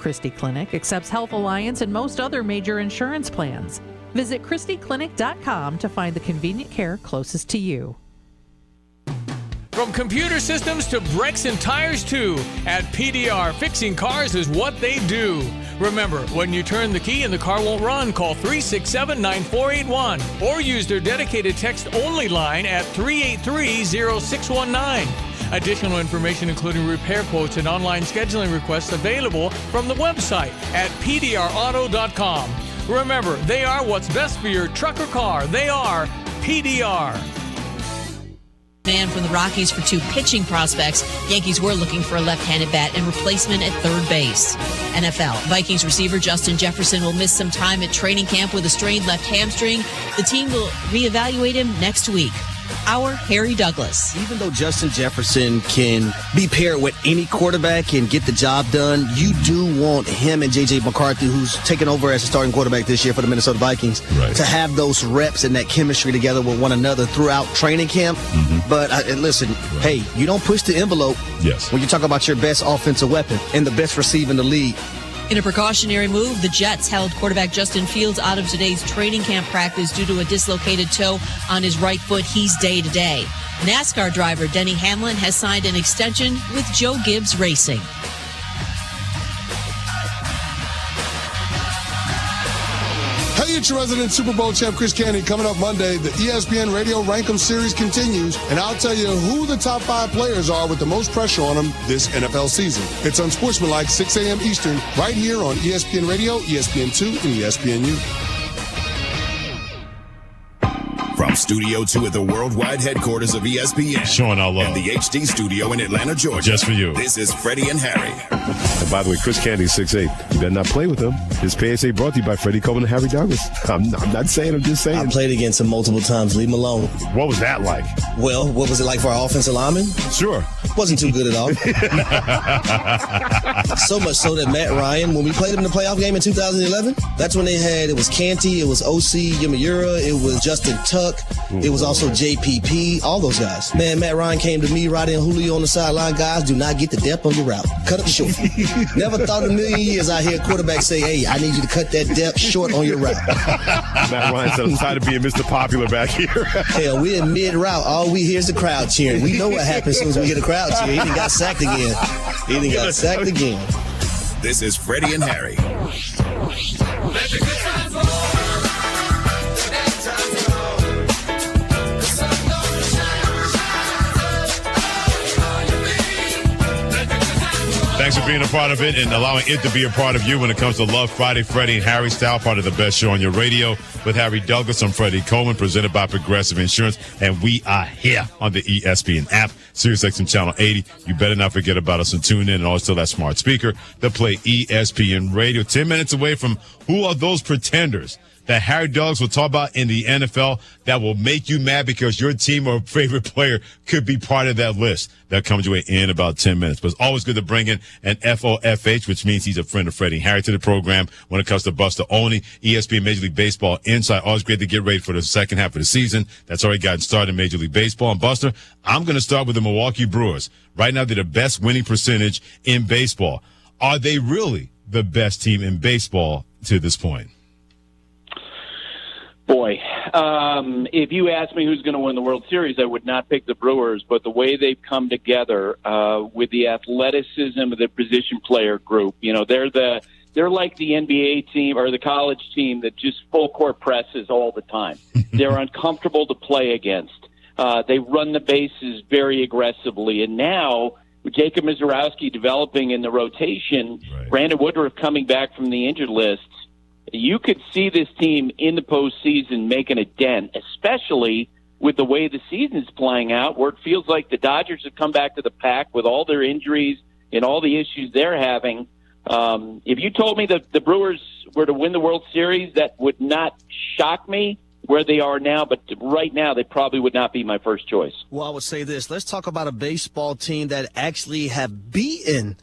Christie Clinic accepts Health Alliance and most other major insurance plans. Visit ChristieClinic.com to find the convenient care closest to you. From computer systems to brakes and tires too, at PDR, fixing cars is what they do. Remember, when you turn the key and the car won't run, call 367-9481 or use their dedicated text-only line at 383-0619. Additional information including repair quotes and online scheduling requests available from the website at pdrauto.com. Remember, they are what's best for your truck or car. They are PDR. Man from the Rockies for 2 pitching prospects. Yankees were looking for a left-handed bat and replacement at third base. NFL. Vikings receiver Justin Jefferson will miss some time at training camp with a strained left hamstring. The team will reevaluate him next week. Our Harry Douglas. Even though Justin Jefferson can be paired with any quarterback and get the job done, you do want him and J.J. McCarthy, who's taken over as a starting quarterback this year for the Minnesota Vikings, to have those reps and that chemistry together with one another throughout training camp. But listen, hey, you don't push the envelope when you talk about your best offensive weapon and the best receiver in the league. In a precautionary move, the Jets held quarterback Justin Fields out of today's training camp practice due to a dislocated toe on his right foot. He's day-to-day. NASCAR driver Denny Hamlin has signed an extension with Joe Gibbs Racing. Hey, it's your resident Super Bowl champ, Chris Candy. Coming up Monday, the ESPN Radio Rank'em series continues, and I'll tell you who the top 5 players are with the most pressure on them this NFL season. It's Unsportsmanlike, 6 a.m. Eastern, right here on ESPN Radio, ESPN2, and ESPNU. From Studio 2 at the worldwide headquarters of ESPN. Showing our love. And the HD studio in Atlanta, Georgia. Just for you. This is Freddie and Harry. And by the way, Chris Candy, 6'8". You better not play with him. This PSA brought to you by Freddie Coleman and Harry Douglas. I'm not saying, I'm just saying. I played against him multiple times. Leave him alone. What was that like? Well, what was it like for our offensive lineman? Sure. Wasn't too good at all. So much so that Matt Ryan, when we played him in the playoff game in 2011, that's when it was Canty, it was O.C. Yamaura, it was Justin Tuck, it was also JPP, all those guys. Man, Matt Ryan came to me, Roddy and Julio on the sideline. Guys, do not get the depth on your route. Cut it short. Never thought in a million years I hear quarterbacks say, hey, I need you to cut that depth short on your route. Matt Ryan said, I'm tired of being Mr. Popular back here. Hell, we're in mid-route. All we hear is the crowd cheering. We know what happens as soon as we get a crowd cheer. He done got sacked again. This is Freddie and Harry. Thanks for being a part of it and allowing it to be a part of you when it comes to Love Friday. Freddie and Harry style, part of the best show on your radio with Harry Douglas. I'm Freddie Coleman, presented by Progressive Insurance, and we are here on the ESPN app, SiriusXM Channel 80. You better not forget about us and tune in and always tell that smart speaker to play ESPN Radio. 10 minutes away from who are those pretenders that Harry Douglas will talk about in the NFL that will make you mad because your team or favorite player could be part of that list. That comes your way in about 10 minutes. But it's always good to bring in an FOFH, which means he's a friend of Freddie and Harry, to the program when it comes to Buster Olney, ESPN Major League Baseball Insight. Always great to get ready for the second half of the season. That's already gotten started in Major League Baseball. And Buster, I'm going to start with the Milwaukee Brewers. Right now, they're the best winning percentage in baseball. Are they really the best team in baseball to this point? Boy, if you asked me who's going to win the World Series, I would not pick the Brewers. But the way they've come together with the athleticism of the position player group, they're like the NBA team or the college team that just full court presses all the time. They're uncomfortable to play against. They run the bases very aggressively, and now with Jacob Misiorowski developing in the rotation, Brandon Woodruff coming back from the injured list. You could see this team in the postseason making a dent, especially with the way the season's playing out, where it feels like the Dodgers have come back to the pack with all their injuries and all the issues they're having. If you told me that the Brewers were to win the World Series, that would not shock me where they are now, but right now they probably would not be my first choice. Well, I would say this. Let's talk about a baseball team that actually have beaten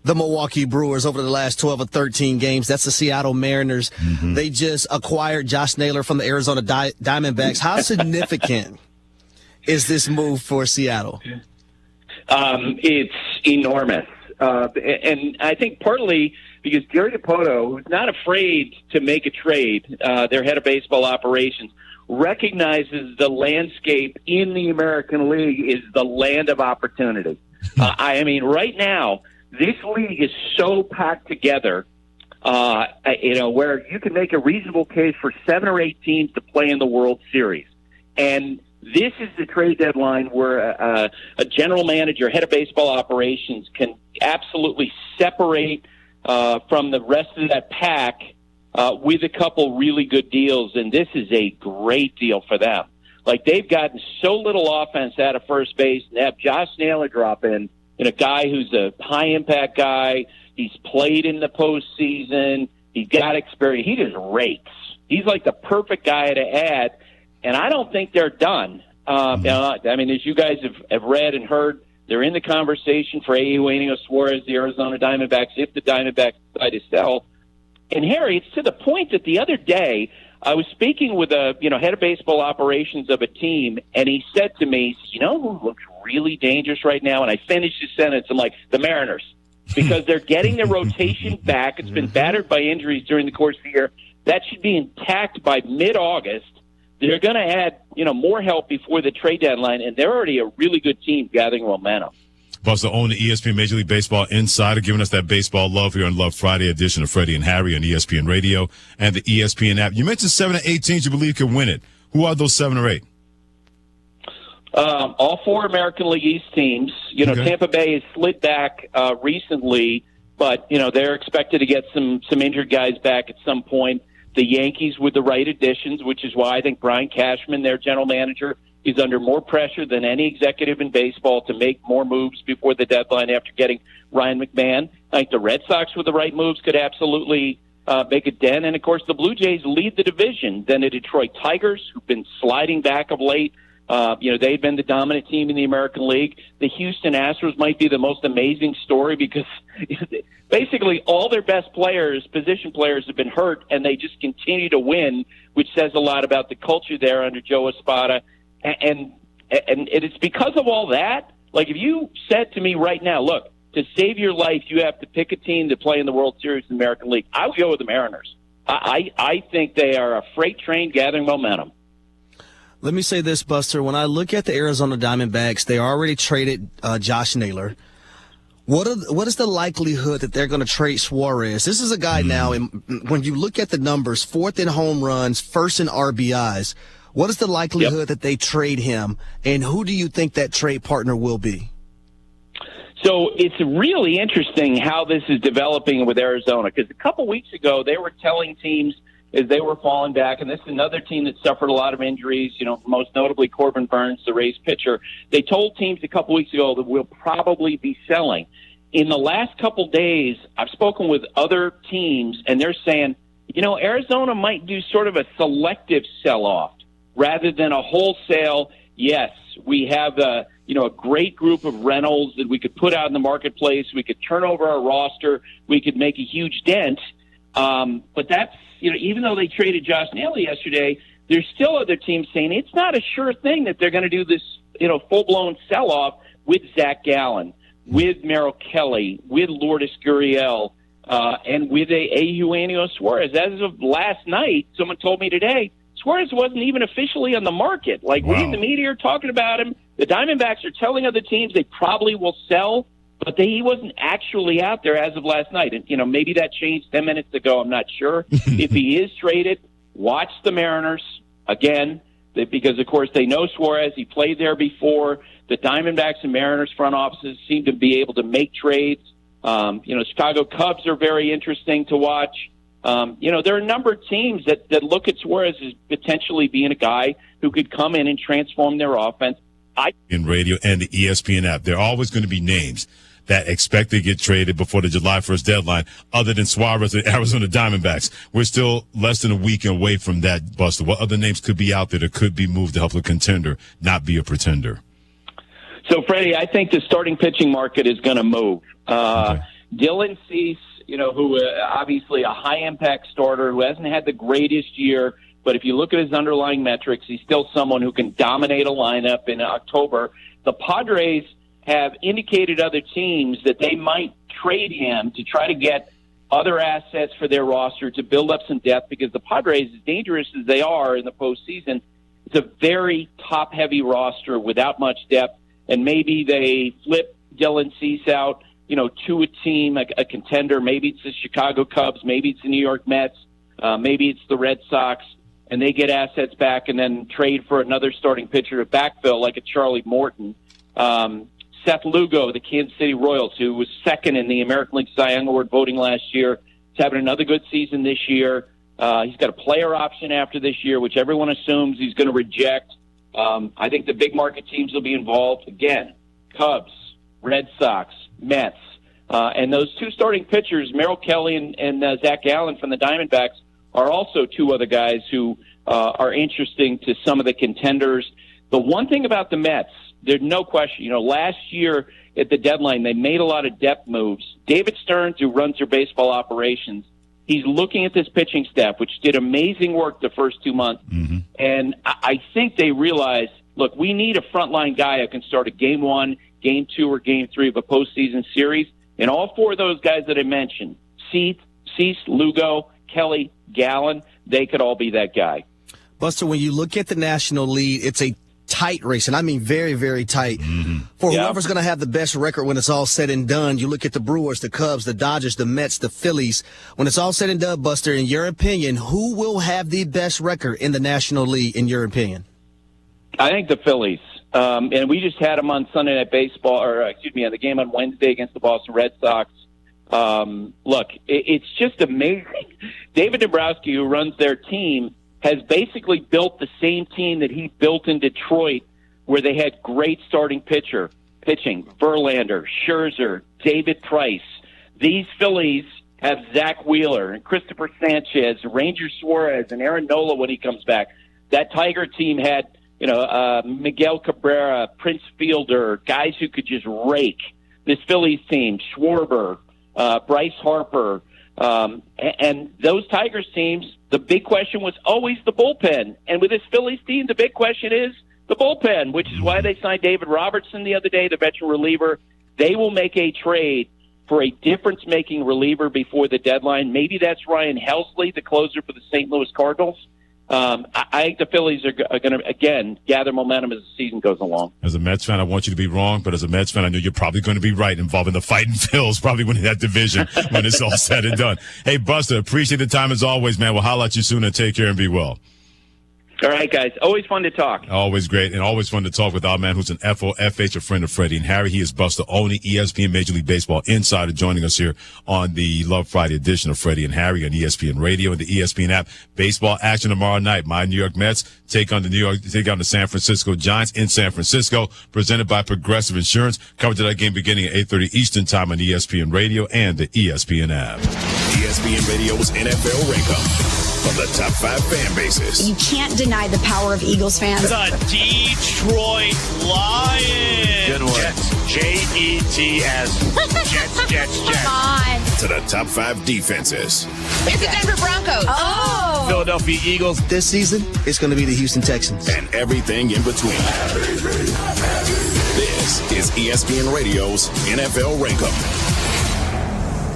the Milwaukee Brewers over the last 12 or 13 games. That's the Seattle Mariners. Mm-hmm. They just acquired Josh Naylor from the Arizona Diamondbacks. How significant is this move for Seattle? It's enormous. And I think partly because Gary Dipoto, who's not afraid to make a trade, their head of baseball operations, recognizes the landscape in the American League is the land of opportunity. I mean, right now, this league is so packed together, where you can make a reasonable case for 7 or 8 teams to play in the World Series. And this is the trade deadline where a general manager, head of baseball operations, can absolutely separate from the rest of that pack with a couple really good deals, and this is a great deal for them. Like, they've gotten so little offense out of first base, and have Josh Naylor drop in, a guy who's a high-impact guy. He's played in the postseason. He's got experience. He just rakes. He's like the perfect guy to add, and I don't think they're done. I mean, as you guys have read and heard, they're in the conversation for Eugenio Suarez, the Arizona Diamondbacks, if the Diamondbacks decide to sell. And, Harry, it's to the point that the other day I was speaking with a head of baseball operations of a team, and he said to me, you know who looks really dangerous right now? And I finished his sentence. I'm like, the Mariners, because they're getting their rotation back. It's been battered by injuries during the course of the year. That should be intact by mid-August. They're going to add, more help before the trade deadline, and they're already a really good team gathering momentum. Buster Olney, ESPN Major League Baseball Insider, giving us that baseball love here on Love Friday edition of Freddie and Harry on ESPN Radio and the ESPN app. You mentioned 7 or 8 teams you believe could win it. Who are those 7 or 8? All 4 American League East teams. Okay. Tampa Bay has slid back recently, but they're expected to get some injured guys back at some point. The Yankees with the right additions, which is why I think Brian Cashman, their general manager, is under more pressure than any executive in baseball to make more moves before the deadline after getting Ryan McMahon. I think the Red Sox with the right moves could absolutely make a dent. And, of course, the Blue Jays lead the division. Then the Detroit Tigers, who've been sliding back of late. They've been the dominant team in the American League. The Houston Astros might be the most amazing story because basically all their best players, position players, have been hurt, and they just continue to win, which says a lot about the culture there under Joe Espada. And it's because of all that. Like, if you said to me right now, look, to save your life, you have to pick a team to play in the World Series in the American League, I would go with the Mariners. I think they are a freight train gathering momentum. Let me say this, Buster. When I look at the Arizona Diamondbacks, they already traded Josh Naylor. What is the likelihood that they're going to trade Suarez? This is a guy now, when you look at the numbers, 4th in home runs, 1st in RBIs. What is the likelihood that they trade him, and who do you think that trade partner will be? So it's really interesting how this is developing with Arizona, because a couple weeks ago they were telling teams as they were falling back, and this is another team that suffered a lot of injuries, most notably Corbin Burns, the Rays pitcher. They told teams a couple weeks ago that we'll probably be selling. In the last couple days, I've spoken with other teams, and they're saying, Arizona might do sort of a selective sell-off rather than a wholesale. Yes, we have a great group of rentals that we could put out in the marketplace. We could turn over our roster. We could make a huge dent. But that's, even though they traded Josh Naylor yesterday, there's still other teams saying it's not a sure thing that they're going to do this, full-blown sell-off with Zach Gallen, with Merrill Kelly, with Lourdes Gurriel, and with Eugenio Suarez. As of last night, someone told me today, Suarez wasn't even officially on the market. Like, we in the media are talking about him. The Diamondbacks are telling other teams they probably will sell, but he wasn't actually out there as of last night. And, maybe that changed 10 minutes ago. I'm not sure. If he is traded, watch the Mariners again, because, of course, they know Suarez. He played there before. The Diamondbacks and Mariners front offices seem to be able to make trades. Chicago Cubs are very interesting to watch. There are a number of teams that look at Suarez as potentially being a guy who could come in and transform their offense. In radio and the ESPN app, there are always going to be names that expect to get traded before the July 1st deadline, other than Suarez and Arizona Diamondbacks. We're still less than a week away from that, Buster. What other names could be out there that could be moved to help a contender not be a pretender? So, Freddie, I think the starting pitching market is going to move. Dylan Cease, who obviously a high-impact starter who hasn't had the greatest year, but if you look at his underlying metrics, he's still someone who can dominate a lineup in October. The Padres have indicated other teams that they might trade him to try to get other assets for their roster to build up some depth, because the Padres, as dangerous as they are in the postseason, it's a very top-heavy roster without much depth, and maybe they flip Dylan Cease out, to a team, a contender. Maybe it's the Chicago Cubs, maybe it's the New York Mets, maybe it's the Red Sox, and they get assets back and then trade for another starting pitcher to backfill, like a Charlie Morton. Seth Lugo, the Kansas City Royals, who was second in the American League Cy Young Award voting last year, is having another good season this year. He's got a player option after this year, which everyone assumes he's going to reject. I think the big market teams will be involved. Again, Cubs, Red Sox, Mets. And those two starting pitchers, Merrill Kelly and Zach Gallen from the Diamondbacks, are also two other guys who are interesting to some of the contenders. The one thing about the Mets, there's no question, last year at the deadline, they made a lot of depth moves. David Stearns, who runs their baseball operations, he's looking at this pitching staff, which did amazing work the first 2 months. Mm-hmm. And I think they realized, look, we need a frontline guy who can start a game 1, game 2, or game 3 of a postseason series. And all four of those guys that I mentioned, Cease, Lugo, Kelly, Gallen, they could all be that guy. Buster, when you look at the National League, it's a tight race, and I mean very, very tight. Mm-hmm. For whoever's going to have the best record when it's all said and done, you look at the Brewers, the Cubs, the Dodgers, the Mets, the Phillies. When it's all said and done, Buster, in your opinion, who will have the best record in the National League, in your opinion? I think the Phillies. And we just had them on Sunday Night Baseball, on the game on Wednesday against the Boston Red Sox. Look, it's just amazing. David Dombrowski, who runs their team, has basically built the same team that he built in Detroit, where they had great starting pitching, Verlander, Scherzer, David Price. These Phillies have Zach Wheeler and Christopher Sanchez, Ranger Suarez, and Aaron Nola when he comes back. That Tiger team had, Miguel Cabrera, Prince Fielder, guys who could just rake. This Phillies team, Schwarber, Bryce Harper, and those Tigers teams, the big question was always the bullpen. And with this Phillies team, the big question is the bullpen, which is why they signed David Robertson the other day, the veteran reliever. They will make a trade for a difference-making reliever before the deadline. Maybe that's Ryan Helsley, the closer for the St. Louis Cardinals. I think the Phillies are going to, again, gather momentum as the season goes along. As a Mets fan, I want you to be wrong, but as a Mets fan, I know you're probably going to be right, involving the Fighting Phils, probably winning that division when it's all said and done. Hey, Buster, appreciate the time as always, man. We'll holler at you soon, and take care and be well. All right, guys. Always fun to talk. Always great, and always fun to talk with our man who's an FOFH, a friend of Freddie and Harry. He is Buster Olney, ESPN Major League Baseball insider, joining us here on the Love Friday edition of Freddie and Harry on ESPN Radio and the ESPN app. Baseball action tomorrow night. My New York Mets take on the San Francisco Giants in San Francisco, presented by Progressive Insurance. Coverage of that game beginning at 8:30 Eastern Time on ESPN Radio and the ESPN app. ESPN Radio's NFL Rank-Up of the top 5 fan bases. You can't deny the power of Eagles fans. The Detroit Lions. Good one. Jets. Jets. Jets. Come on. To the top 5 defenses. It's the Denver Broncos. Oh. Philadelphia Eagles. This season, it's going to be the Houston Texans. And everything in between. This is ESPN Radio's NFL Rank-Up.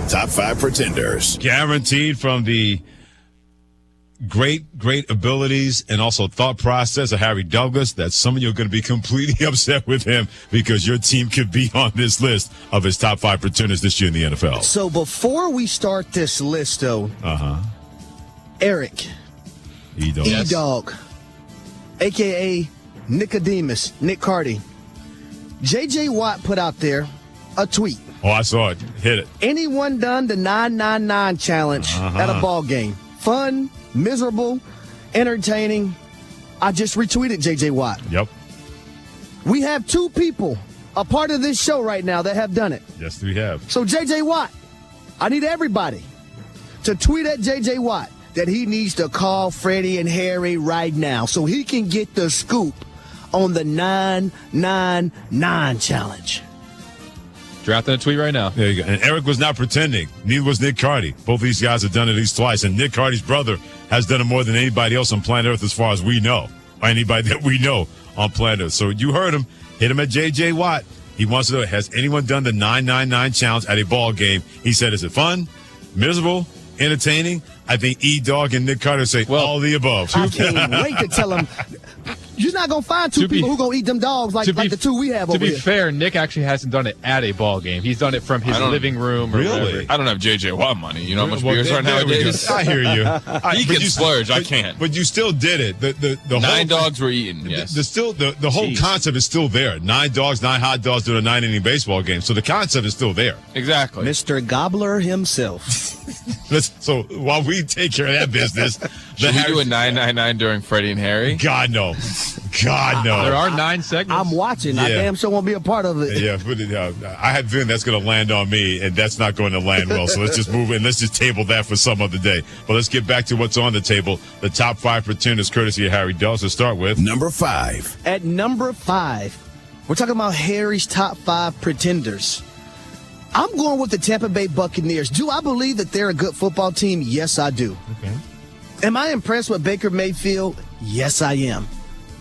Top 5 pretenders. Guaranteed from the great abilities and also thought process of Harry Douglas that some of you are going to be completely upset with him because your team could be on this list of his top 5 pretenders this year in the NFL. So before we start this list, though, Eric E-Dog, a.k.a. Nicodemus, Nick Carty, J.J. Watt put out there a tweet. Oh, I saw it. Hit it. Anyone done the 999 challenge at a ball game? Fun, miserable, entertaining. I just retweeted J.J. Watt. Yep. We have 2 people a part of this show right now that have done it. Yes, we have. So J.J. Watt, I need everybody to tweet at J.J. Watt that he needs to call Freddie and Harry right now so he can get the scoop on the 999 challenge. Drafting a tweet right now. There you go. And Eric was not pretending. Neither was Nick Carty. Both of these guys have done it at least twice. And Nick Carty's brother has done it more than anybody else on planet Earth as far as we know. Or anybody that we know on planet Earth. So you heard him. Hit him at J.J. Watt. He wants to know, has anyone done the 999 challenge at a ball game? He said, is it fun? Miserable, entertaining. I think E-Dog and Nick Carter say all the above. I can't wait to tell him. You're not going to find two people who going to eat them dogs like the two we have over here. To be fair, Nick actually hasn't done it at a ball game. He's done it from his living room. Or whatever. I don't have J.J. Watt money. You know how much beers are nowadays? I hear you. He can splurge. I can't. But you still did it. The 9 dogs were eaten, yes. The whole concept is still there. 9 dogs, 9 hot dogs doing a 9-inning baseball game. So the concept is still there. Exactly. Mr. Gobbler himself. So while we take care of that business, should we do a 999 during Freddie and Harry? God, no. God, no. There are 9 segments. I'm watching. I damn sure won't be a part of it. Yeah, but I have a feeling that's going to land on me, and that's not going to land well. So let's just move it, and let's just table that for some other day. But let's get back to what's on the table. The top 5 pretenders, courtesy of Harry Dulles. Let's start with number 5. At number 5, we're talking about Harry's top 5 pretenders. I'm going with the Tampa Bay Buccaneers. Do I believe that they're a good football team? Yes, I do. Okay. Am I impressed with Baker Mayfield? Yes, I am.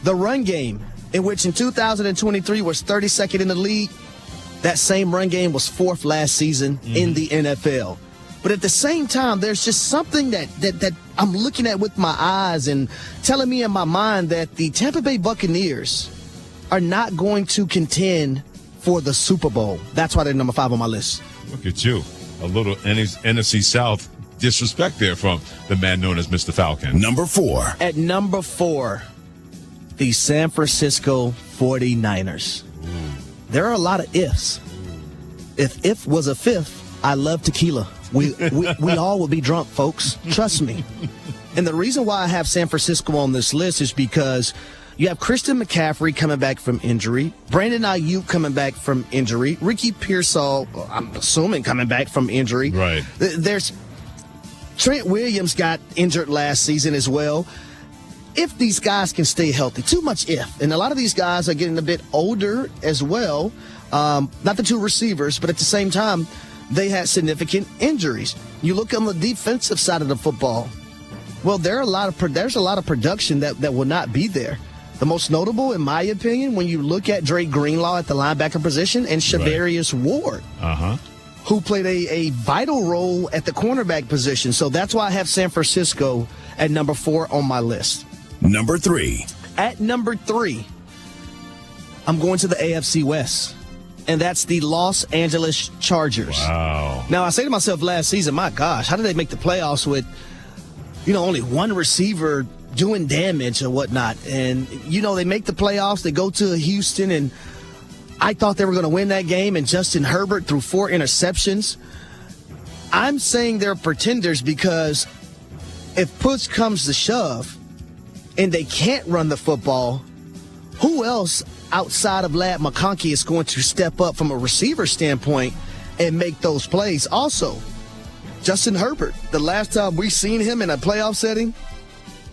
The run game, in which in 2023 was 32nd in the league, that same run game was 4th last season in the NFL. But at the same time, there's just something that I'm looking at with my eyes and telling me in my mind that the Tampa Bay Buccaneers are not going to contend for the Super Bowl. That's why they're number 5 on my list. Look at you. A little NFC South disrespect there from the man known as Mr. Falcon. Number 4. At number 4, the San Francisco 49ers. There are a lot of ifs. If was a fifth, I love tequila. We all would be drunk, folks. Trust me. And the reason why I have San Francisco on this list is because you have Christian McCaffrey coming back from injury, Brandon Ayuk coming back from injury, Ricky Pearsall, I'm assuming, coming back from injury. Right. There's Trent Williams got injured last season as well. If these guys can stay healthy, too much if. And a lot of these guys are getting a bit older as well. Not the 2 receivers, but at the same time, they had significant injuries. You look on the defensive side of the football. Well, there's a lot of production that will not be there. The most notable, in my opinion, when you look at Dre Greenlaw at the linebacker position and Shavarius Ward, who played a vital role at the cornerback position. So that's why I have San Francisco at number 4 on my list. Number 3. At number 3, I'm going to the AFC West, and that's the Los Angeles Chargers. Wow. Now, I say to myself last season, my gosh, how did they make the playoffs with, only one receiver doing damage or whatnot? And, they make the playoffs, they go to Houston, and I thought they were going to win that game, and Justin Herbert threw 4 interceptions. I'm saying they're pretenders because if push comes to shove and they can't run the football, who else outside of Ladd McConkey is going to step up from a receiver standpoint and make those plays? Also, Justin Herbert, the last time we seen him in a playoff setting,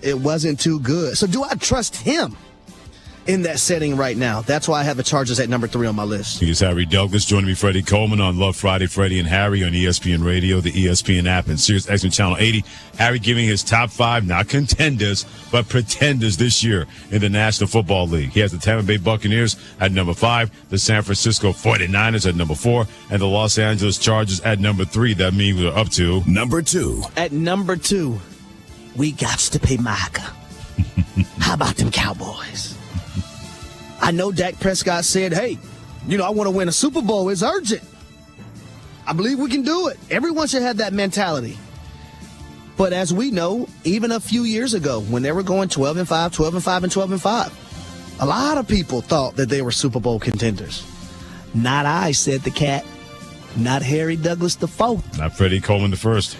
it wasn't too good. So do I trust him in that setting right now? That's why I have the Chargers at number 3 on my list. He's Harry Douglas. Joining me, Freddie Coleman, on Love Friday, Freddie and Harry on ESPN Radio, the ESPN app, and Sirius XM Channel 80. Harry giving his top 5, not contenders, but pretenders this year in the National Football League. He has the Tampa Bay Buccaneers at number 5, the San Francisco 49ers at number 4, and the Los Angeles Chargers at number 3. That means we're up to number 2. At number 2, we got to pay Micah. How about them Cowboys? I know Dak Prescott said, hey, I want to win a Super Bowl. It's urgent. I believe we can do it. Everyone should have that mentality. But as we know, even a few years ago, when they were going 12-5, 12-5, and 12-5, a lot of people thought that they were Super Bowl contenders. Not I, said the cat. Not Harry Douglas the fourth. Not Freddie Coleman the first.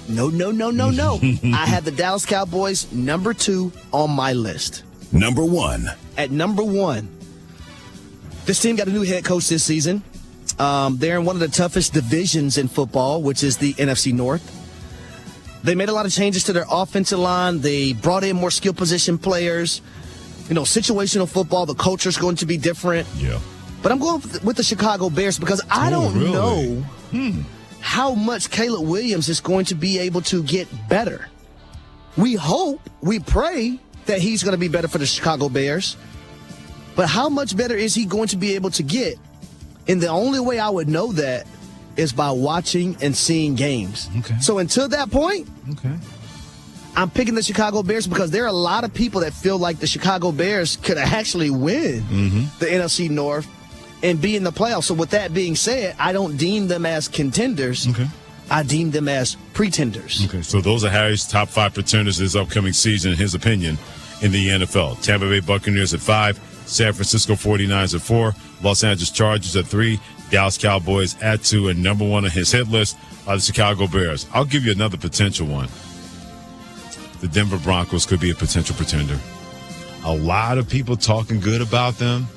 No. I had the Dallas Cowboys number 2 on my list. Number 1. At number 1, this team got a new head coach this season. They're in one of the toughest divisions in football, which is the NFC North. They made a lot of changes to their offensive line. They brought in more skill position players. Situational football, the culture is going to be different. Yeah. But I'm going with the Chicago Bears because I don't know how much Caleb Williams is going to be able to get better. We hope, we pray that he's going to be better for the Chicago Bears. But how much better is he going to be able to get? And the only way I would know that is by watching and seeing games. Okay. So until that point, I'm picking the Chicago Bears because there are a lot of people that feel like the Chicago Bears could actually win the NFC North and be in the playoffs. So with that being said, I don't deem them as contenders. I deem them as pretenders. Okay, so those are Harry's top 5 pretenders this upcoming season, in his opinion, in the NFL. Tampa Bay Buccaneers at 5, San Francisco 49ers at 4, Los Angeles Chargers at 3, Dallas Cowboys at 2, and number 1 on his hit list are the Chicago Bears. I'll give you another potential one. The Denver Broncos could be a potential pretender. A lot of people talking good about them,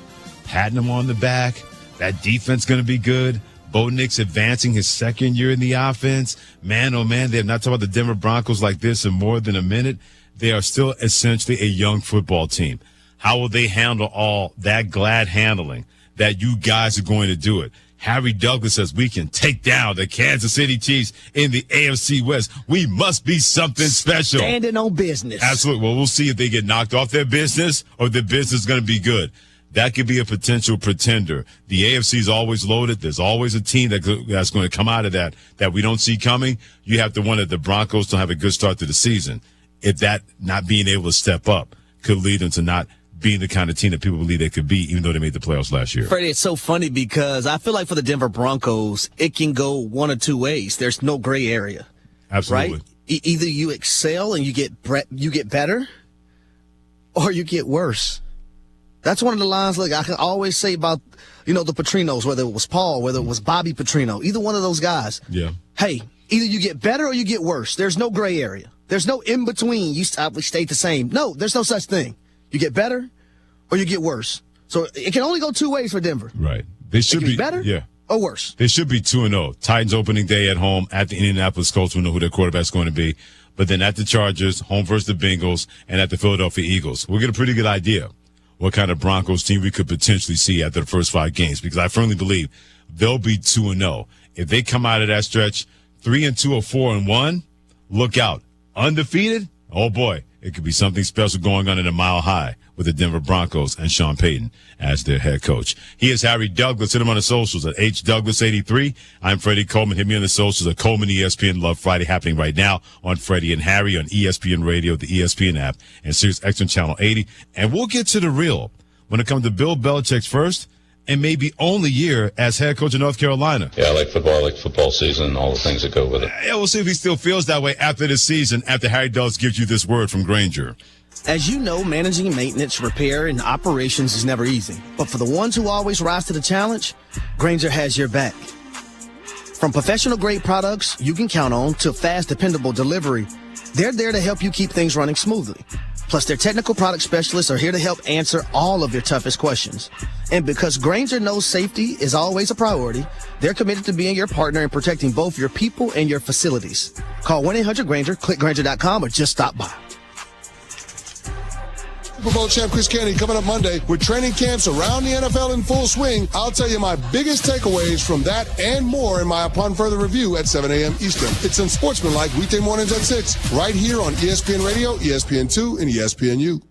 patting them on the back. That defense going to be good. Bo Nix advancing his second year in the offense. Man, oh man, they're not talking about the Denver Broncos like this in more than a minute. They are still essentially a young football team. How will they handle all that glad handling that you guys are going to do it? Harry Douglas says we can take down the Kansas City Chiefs in the AFC West. We must be something special. Standing on business. Absolutely. Well, we'll see if they get knocked off their business or their business is going to be good. That could be a potential pretender. The AFC is always loaded. There's always a team that's going to come out of that we don't see coming. You have to wonder if the Broncos don't have a good start to the season. If that not being able to step up could lead them to not being the kind of team that people believe they could be, even though they made the playoffs last year. Freddie, it's so funny because I feel like for the Denver Broncos, it can go one of two ways. There's no gray area. Absolutely. Right? Either you excel and you get better, or you get worse. That's one of the lines like I can always say about, the Petrinos, whether it was Paul, whether it was Bobby Petrino, either one of those guys. Yeah. Hey, either you get better or you get worse. There's no gray area. There's no in between. You stay the same. No, there's no such thing. You get better or you get worse. So it can only go two ways for Denver. Right. They should be better or worse. They should be 2-0. Titans opening day at home at the Indianapolis Colts. We know who their quarterback's going to be. But then at the Chargers, home versus the Bengals, and at the Philadelphia Eagles. We'll get a pretty good idea what kind of Broncos team we could potentially see after the first 5 games, because I firmly believe they'll be 2-0. If they come out of that stretch 3-2 or 4-1, look out. Undefeated? Oh boy, it could be something special going on in a mile high with the Denver Broncos and Sean Payton as their head coach. He is Harry Douglas. Hit him on the socials at HDouglas83. I'm Freddie Coleman. Hit me on the socials at Coleman ESPN Love Friday, happening right now on Freddie and Harry on ESPN Radio, the ESPN app, and Sirius XM Channel 80. And we'll get to the real when it comes to Bill Belichick's first and maybe only year as head coach of North Carolina. Yeah, I like football season, and all the things that go with it. Yeah, we'll see if he still feels that way after this season, after Harry Douglas gives you this word from Granger. As you know, managing maintenance, repair, and operations is never easy. But for the ones who always rise to the challenge, Granger has your back. From professional-grade products you can count on to fast, dependable delivery, they're there to help you keep things running smoothly. Plus, their technical product specialists are here to help answer all of your toughest questions. And because Granger knows safety is always a priority, they're committed to being your partner in protecting both your people and your facilities. Call 1-800-GRANGER, click Granger.com, or just stop by. Super Bowl champ Chris Canty coming up Monday with training camps around the NFL in full swing. I'll tell you my biggest takeaways from that and more in my Upon Further Review at 7 a.m. Eastern. It's Unsportsmanlike weekday mornings at 6, right here on ESPN Radio, ESPN2, and ESPNU.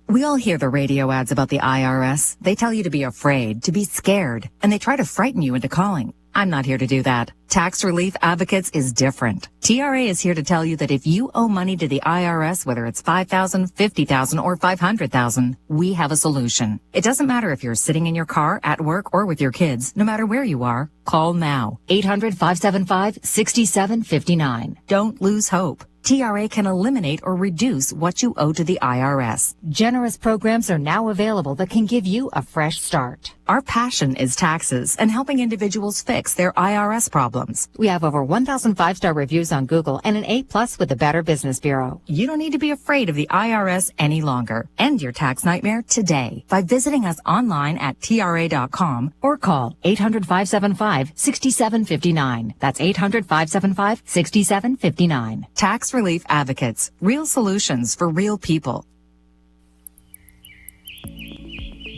We all hear the radio ads about the IRS. They tell you to be afraid, to be scared, and they try to frighten you into calling. I'm not here to do that. Tax Relief Advocates is different. TRA is here to tell you that if you owe money to the IRS, whether it's $5,000, $50,000, or $500,000, we have a solution. It doesn't matter if you're sitting in your car, at work, or with your kids. No matter where you are, call now. 800-575-6759. Don't lose hope. TRA can eliminate or reduce what you owe to the IRS. Generous programs are now available that can give you a fresh start. Our passion is taxes and helping individuals fix their IRS problems. We have over 1,000 5-star reviews on Google and an A+ with the Better Business Bureau. You don't need to be afraid of the IRS any longer. End your tax nightmare today by visiting us online at TRA.com or call 800-575-6759. That's 800-575-6759. Tax Relief Advocates. Real solutions for real people.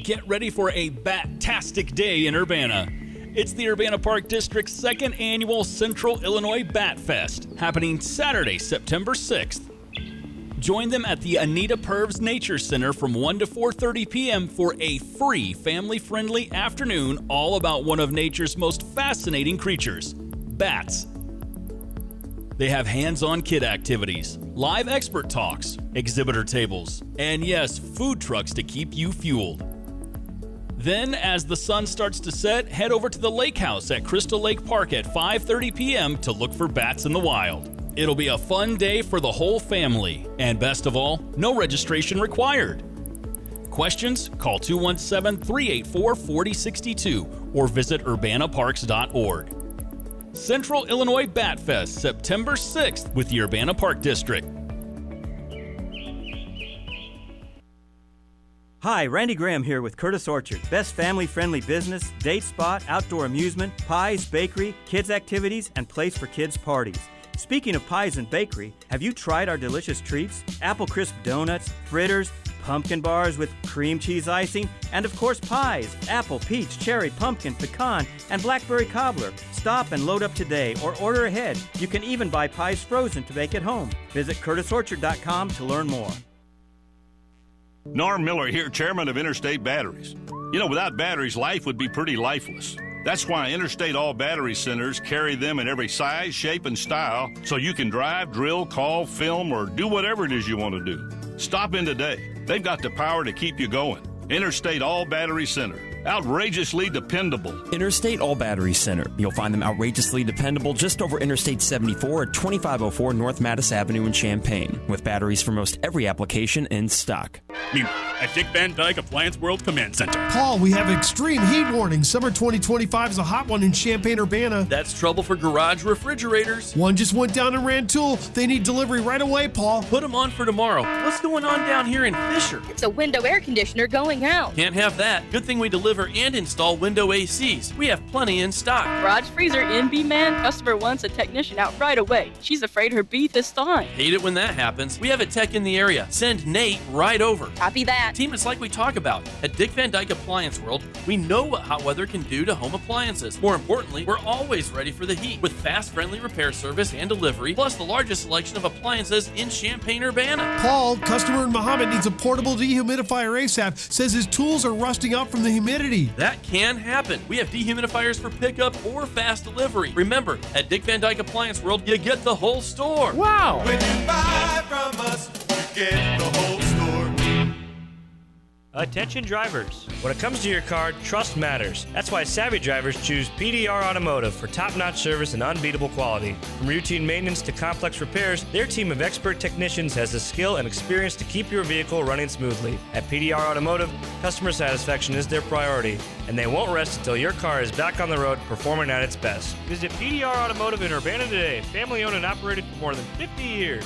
Get ready for a bat-tastic day in Urbana. It's the Urbana Park District's second annual Central Illinois Bat Fest, happening Saturday, September 6th. Join them at the Anita Purves Nature Center from 1 to 4:30 p.m. for a free family-friendly afternoon all about one of nature's most fascinating creatures, bats. They have hands-on kid activities, live expert talks, exhibitor tables, and yes, food trucks to keep you fueled. Then, as the sun starts to set, head over to the lake house at Crystal Lake Park at 5:30 p.m. to look for bats in the wild. It'll be a fun day for the whole family, and best of all, no registration required. Questions? Call 217-384-4062 or visit urbanaparks.org. Central Illinois Bat Fest, September 6th with the Urbana Park District. Hi, Randy Graham here with Curtis Orchard. Best family-friendly business, date spot, outdoor amusement, pies, bakery, kids activities, and place for kids' parties. Speaking of pies and bakery, have you tried our delicious treats? Apple crisp donuts, fritters, pumpkin bars with cream cheese icing, and of course pies, apple, peach, cherry, pumpkin, pecan, and blackberry cobbler. Stop and load up today or order ahead. You can even buy pies frozen to bake at home. Visit curtisorchard.com to learn more. Norm Miller here, chairman of Interstate Batteries. You know, without batteries, life would be pretty lifeless. That's why Interstate All Battery Centers carry them in every size, shape, and style so you can drive, drill, call, film, or do whatever it is you want to do. Stop in today. They've got the power to keep you going. Interstate All Battery Center. Outrageously dependable. Interstate All Battery Center. You'll find them outrageously dependable just over Interstate 74 at 2504 North Mattis Avenue in Champaign, with batteries for most every application in stock. At Dick Van Dyke Appliance World Command Center. Paul, we have extreme heat warning. Summer 2025 is a hot one in Champaign-Urbana. That's trouble for garage refrigerators. One just went down in Rantoul. They need delivery right away, Paul. Put them on for tomorrow. What's going on down here in Fisher? It's a window air conditioner going out. Can't have that. Good thing we deliver and install window ACs. We have plenty in stock. Garage freezer NB man. Customer wants a technician out right away. She's afraid her beef is thawing. Hate it when that happens. We have a tech in the area. Send Nate right over. Copy that. Team, it's like we talk about. At Dick Van Dyke Appliance World, we know what hot weather can do to home appliances. More importantly, we're always ready for the heat with fast, friendly repair service and delivery, plus the largest selection of appliances in Champaign-Urbana. Paul, customer in Muhammad, needs a portable dehumidifier ASAP. Says his tools are rusting out from the humidity. That can happen. We have dehumidifiers for pickup or fast delivery. Remember, at Dick Van Dyke Appliance World, you get the whole store. Wow! When you buy from us, you get the whole store. Attention drivers. When it comes to your car, trust matters. That's why savvy drivers choose PDR Automotive for top-notch service and unbeatable quality. From routine maintenance to complex repairs, their team of expert technicians has the skill and experience to keep your vehicle running smoothly. At PDR Automotive, customer satisfaction is their priority, and they won't rest until your car is back on the road performing at its best. Visit PDR Automotive in Urbana today, family-owned and operated for more than 50 years.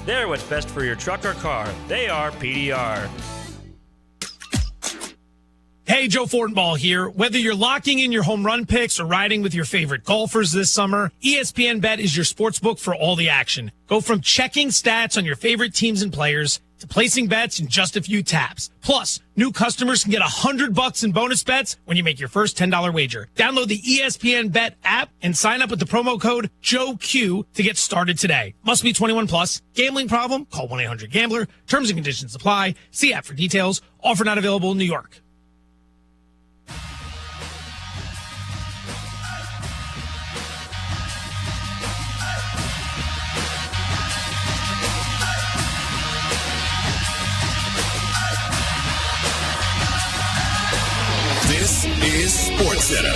They're what's best for your truck or car. They are PDR. Hey, Joe Fortenbaugh here. Whether you're locking in your home run picks or riding with your favorite golfers this summer, ESPN Bet is your sportsbook for all the action. Go from checking stats on your favorite teams and players to placing bets in just a few taps. Plus, new customers can get $100 in bonus bets when you make your first $10 wager. Download the ESPN Bet app and sign up with the promo code JOEQ to get started today. Must be 21 plus. Gambling problem? Call 1-800-GAMBLER. Terms and conditions apply. See app for details. Offer not available in New York. This is SportsCenter.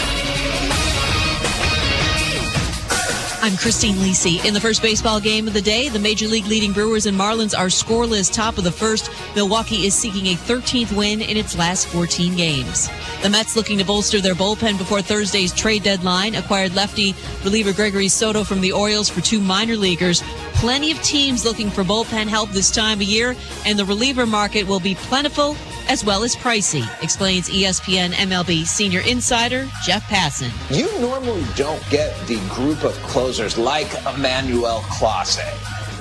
I'm Christine Lisi. In the first baseball game of the day, the Major League leading Brewers and Marlins are scoreless top of the first. Milwaukee is seeking a 13th win in its last 14 games. The Mets, looking to bolster their bullpen before Thursday's trade deadline, acquired lefty reliever Gregory Soto from the Orioles for 2 minor leaguers. Plenty of teams looking for bullpen help this time of year, and the reliever market will be plentiful as well as pricey, explains ESPN MLB senior insider Jeff Passan. You normally don't get the group of closers like Emmanuel Clase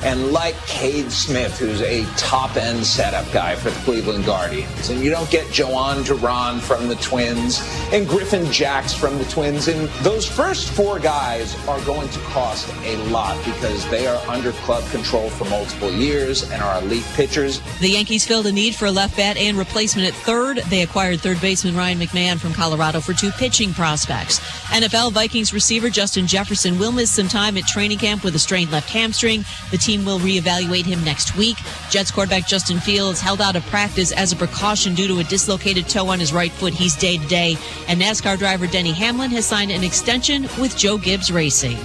and like Cade Smith, who's a top-end setup guy for the Cleveland Guardians. And you don't get Joanne Duran from the Twins and Griffin Jacks from the Twins. And those first four guys are going to cost a lot because they are under club control for multiple years and are elite pitchers. The Yankees filled a need for a left bat and replacement at third. They acquired third baseman Ryan McMahon from Colorado for 2 pitching prospects. NFL Vikings receiver Justin Jefferson will miss some time at training camp with a strained left hamstring. The team will reevaluate him next week. Jets quarterback Justin Fields held out of practice as a precaution due to a dislocated toe on his right foot. He's day-to-day. And NASCAR driver Denny Hamlin has signed an extension with Joe Gibbs Racing.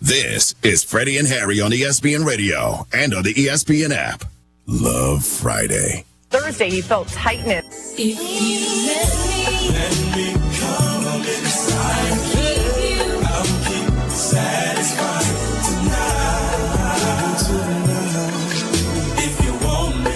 This is Freddie and Harry on ESPN Radio and on the ESPN app. Love Friday. Thursday, he felt tightness. If you let me come up inside, I'll keep you satisfied tonight. If you want me,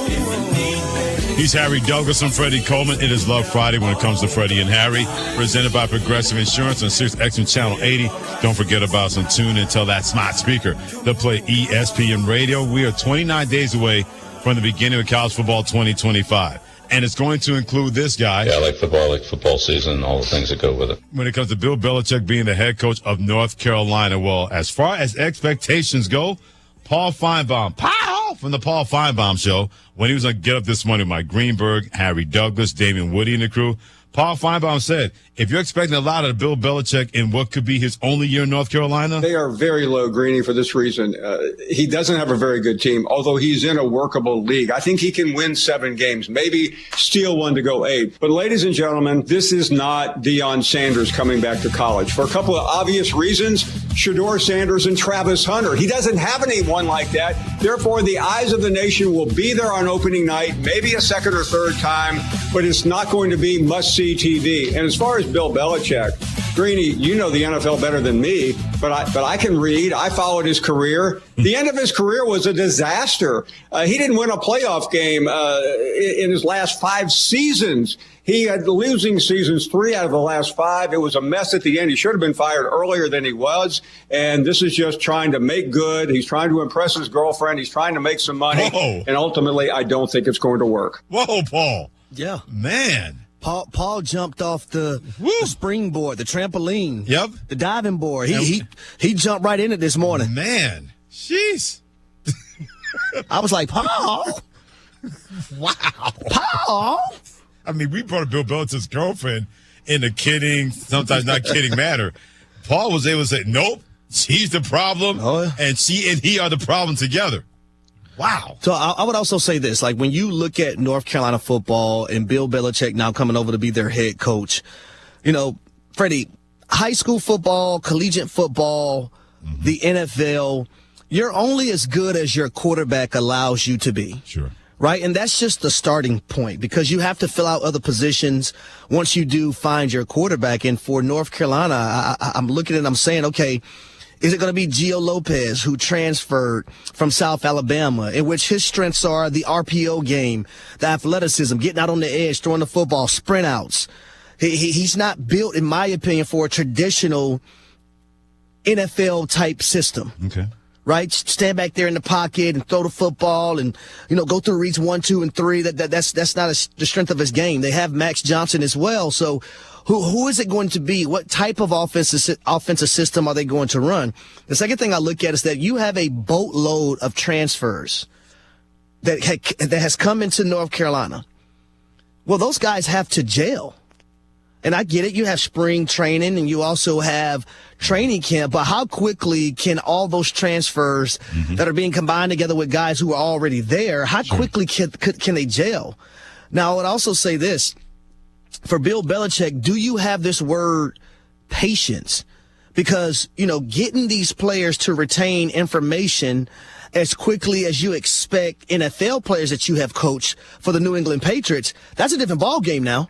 if you need me. He's Harry Douglas. I'm Freddie Coleman. It is Love Friday when it comes to Freddie and Harry. Presented by Progressive Insurance on 6X Channel 80. Don't forget about us and tune in until that smart speaker to play ESPN Radio. We are 29 days away from the beginning of college football 2025. And it's going to include this guy. Yeah, I like football season, and all the things that go with it. When it comes to Bill Belichick being the head coach of North Carolina, well, as far as expectations go, Paul Feinbaum, from the Paul Feinbaum Show, when he was on Get Up This Morning with Mike Greenberg, Harry Douglas, Damian Woody, and the crew, Paul Feinbaum said, if you're expecting a lot of Bill Belichick in what could be his only year in North Carolina. They are very low, Greeny, for this reason. He doesn't have a very good team, although he's in a workable league. I think he can win 7 games, maybe steal one to go 8. But ladies and gentlemen, this is not Deion Sanders coming back to college. For a couple of obvious reasons, Shedeur Sanders and Travis Hunter. He doesn't have anyone like that. Therefore, the eyes of the nation will be there on opening night, maybe a second or third time, but it's not going to be must-see TV. And as far as Bill Belichick, Greeny, you know the NFL better than me, but I can read. I followed his career. The end of his career was a disaster. He didn't win a playoff game in his last 5 seasons. He had losing seasons 3 out of the last 5. It was a mess at the end. He should have been fired earlier than he was. And this is just trying to make good. He's trying to impress his girlfriend. He's trying to make some money. Whoa. And ultimately, I don't think it's going to work. Whoa, Paul. Yeah. Man. Paul jumped off the springboard, the trampoline. Yep. The diving board. He jumped right in it this morning. Man. Jeez. I was like, Paul. Wow. Paul. I mean, we brought Bill Belichick's girlfriend in a kidding, sometimes not kidding manner. Paul was able to say, nope, she's the problem, and she and he are the problem together. Wow. So I would also say this, like when you look at North Carolina football and Bill Belichick now coming over to be their head coach, you know, Freddie, high school football, collegiate football, the NFL, you're only as good as your quarterback allows you to be. Sure. Right? And that's just the starting point because you have to fill out other positions once you do find your quarterback. And for North Carolina, I'm looking at it, I'm saying, okay, is it going to be Gio Lopez, who transferred from South Alabama, in which his strengths are the RPO game, the athleticism, getting out on the edge, throwing the football, sprint outs. He's not built, in my opinion, for a traditional NFL-type system. Okay. Right? Stand back there in the pocket and throw the football and, you know, go through reads 1, 2, and 3. That's not the strength of his game. They have Max Johnson as well. So who is it going to be? What type of offensive system are they going to run? The second thing I look at is that you have a boatload of transfers that has come into North Carolina. Well, those guys have to gel. And I get it. You have spring training and you also have training camp. But how quickly can all those transfers that are being combined together with guys who are already there, how quickly can they gel? Now, I would also say this. For Bill Belichick, do you have this word patience? Because, you know, getting these players to retain information as quickly as you expect NFL players that you have coached for the New England Patriots, that's a different ballgame now.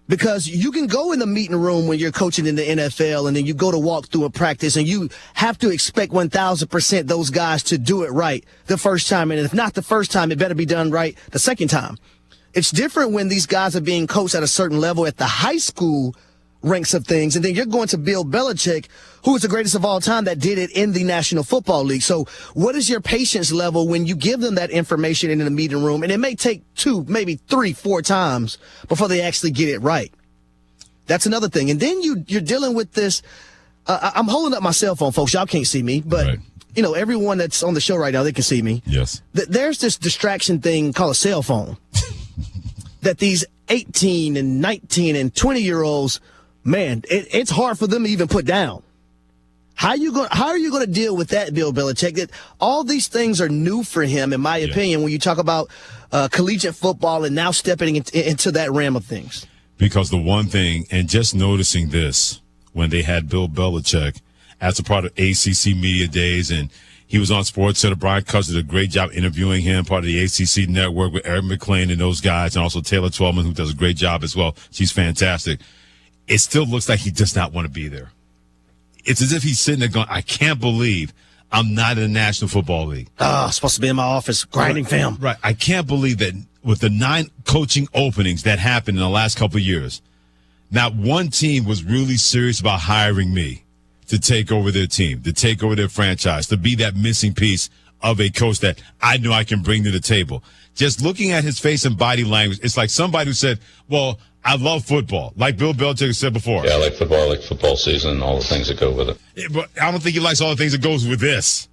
Because you can go in the meeting room when you're coaching in the NFL and then you go to walk through a practice and you have to expect 1,000% those guys to do it right the first time. And if not the first time, it better be done right the second time. It's different when these guys are being coached at a certain level at the high school ranks of things, and then you're going to Bill Belichick, who is the greatest of all time that did it in the National Football League. So what is your patience level when you give them that information in the meeting room, and it may take 2, maybe 3, 4 times before they actually get it right? That's another thing. And then you're dealing with this. I'm holding up my cell phone, folks. Y'all can't see me, but right. Everyone that's on the show right now, they can see me. Yes. There's this distraction thing called a cell phone that these 18 and 19 and 20-year-olds, man, it's hard for them to even put down. How are you going to deal with that, Bill Belichick? That all these things are new for him, in my opinion, when you talk about collegiate football and now stepping into that realm of things. Because the one thing, and just noticing this, when they had Bill Belichick as a part of ACC Media Days, and he was on SportsCenter. Brian Cousins did a great job interviewing him, part of the ACC network with Eric McLean and those guys, and also Taylor Twellman, who does a great job as well. She's fantastic. It still looks like he does not want to be there. It's as if he's sitting there going, I can't believe I'm not in the National Football League. I'm supposed to be in my office grinding film. Right. I can't believe that with the 9 coaching openings that happened in the last couple of years, not one team was really serious about hiring me to take over their team, to take over their franchise, to be that missing piece of a coach that I know I can bring to the table. Just looking at his face and body language, it's like somebody who said, well, I love football, like Bill Belichick said before. Yeah, I like football. I like football season and all the things that go with it. Yeah, but I don't think he likes all the things that goes with this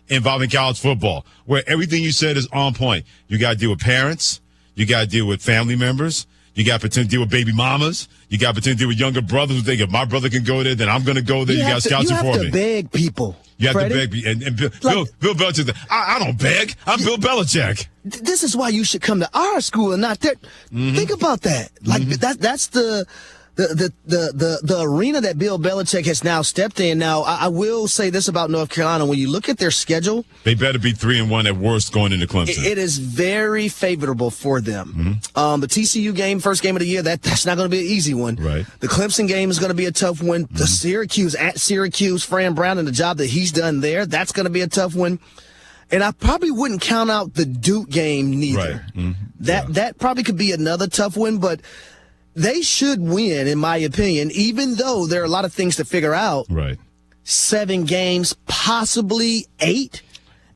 involving college football, where everything you said is on point. You got to deal with parents. You got to deal with family members. You got to pretend to deal with baby mamas. You got to pretend to deal with younger brothers who think if my brother can go there, then I'm going to go there. You got scouts for me. You have to beg people. You have to beg. And Bill Belichick, I don't beg. I'm Bill Belichick. This is why you should come to our school and not that. Think about that. Like that's the arena that Bill Belichick has now stepped in. Now, I will say this about North Carolina. When you look at their schedule, they better be 3-1 at worst going into Clemson. It is very favorable for them. The TCU game, first game of the year, that's not going to be an easy one. Right. The Clemson game is going to be a tough one. The Syracuse, Fran Brown, and the job that he's done there, that's going to be a tough one. And I probably wouldn't count out the Duke game neither. Right. That probably could be another tough one, but they should win, in my opinion, even though there are a lot of things to figure out. Right. 7 games, possibly 8,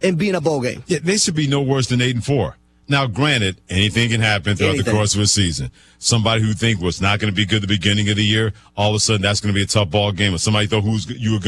and be in a bowl game. Yeah, they should be no worse than 8-4. Now, granted, anything can happen throughout the course of a season. Somebody who think was not going to be good at the beginning of the year, all of a sudden that's going to be a tough ball game. Or somebody thought you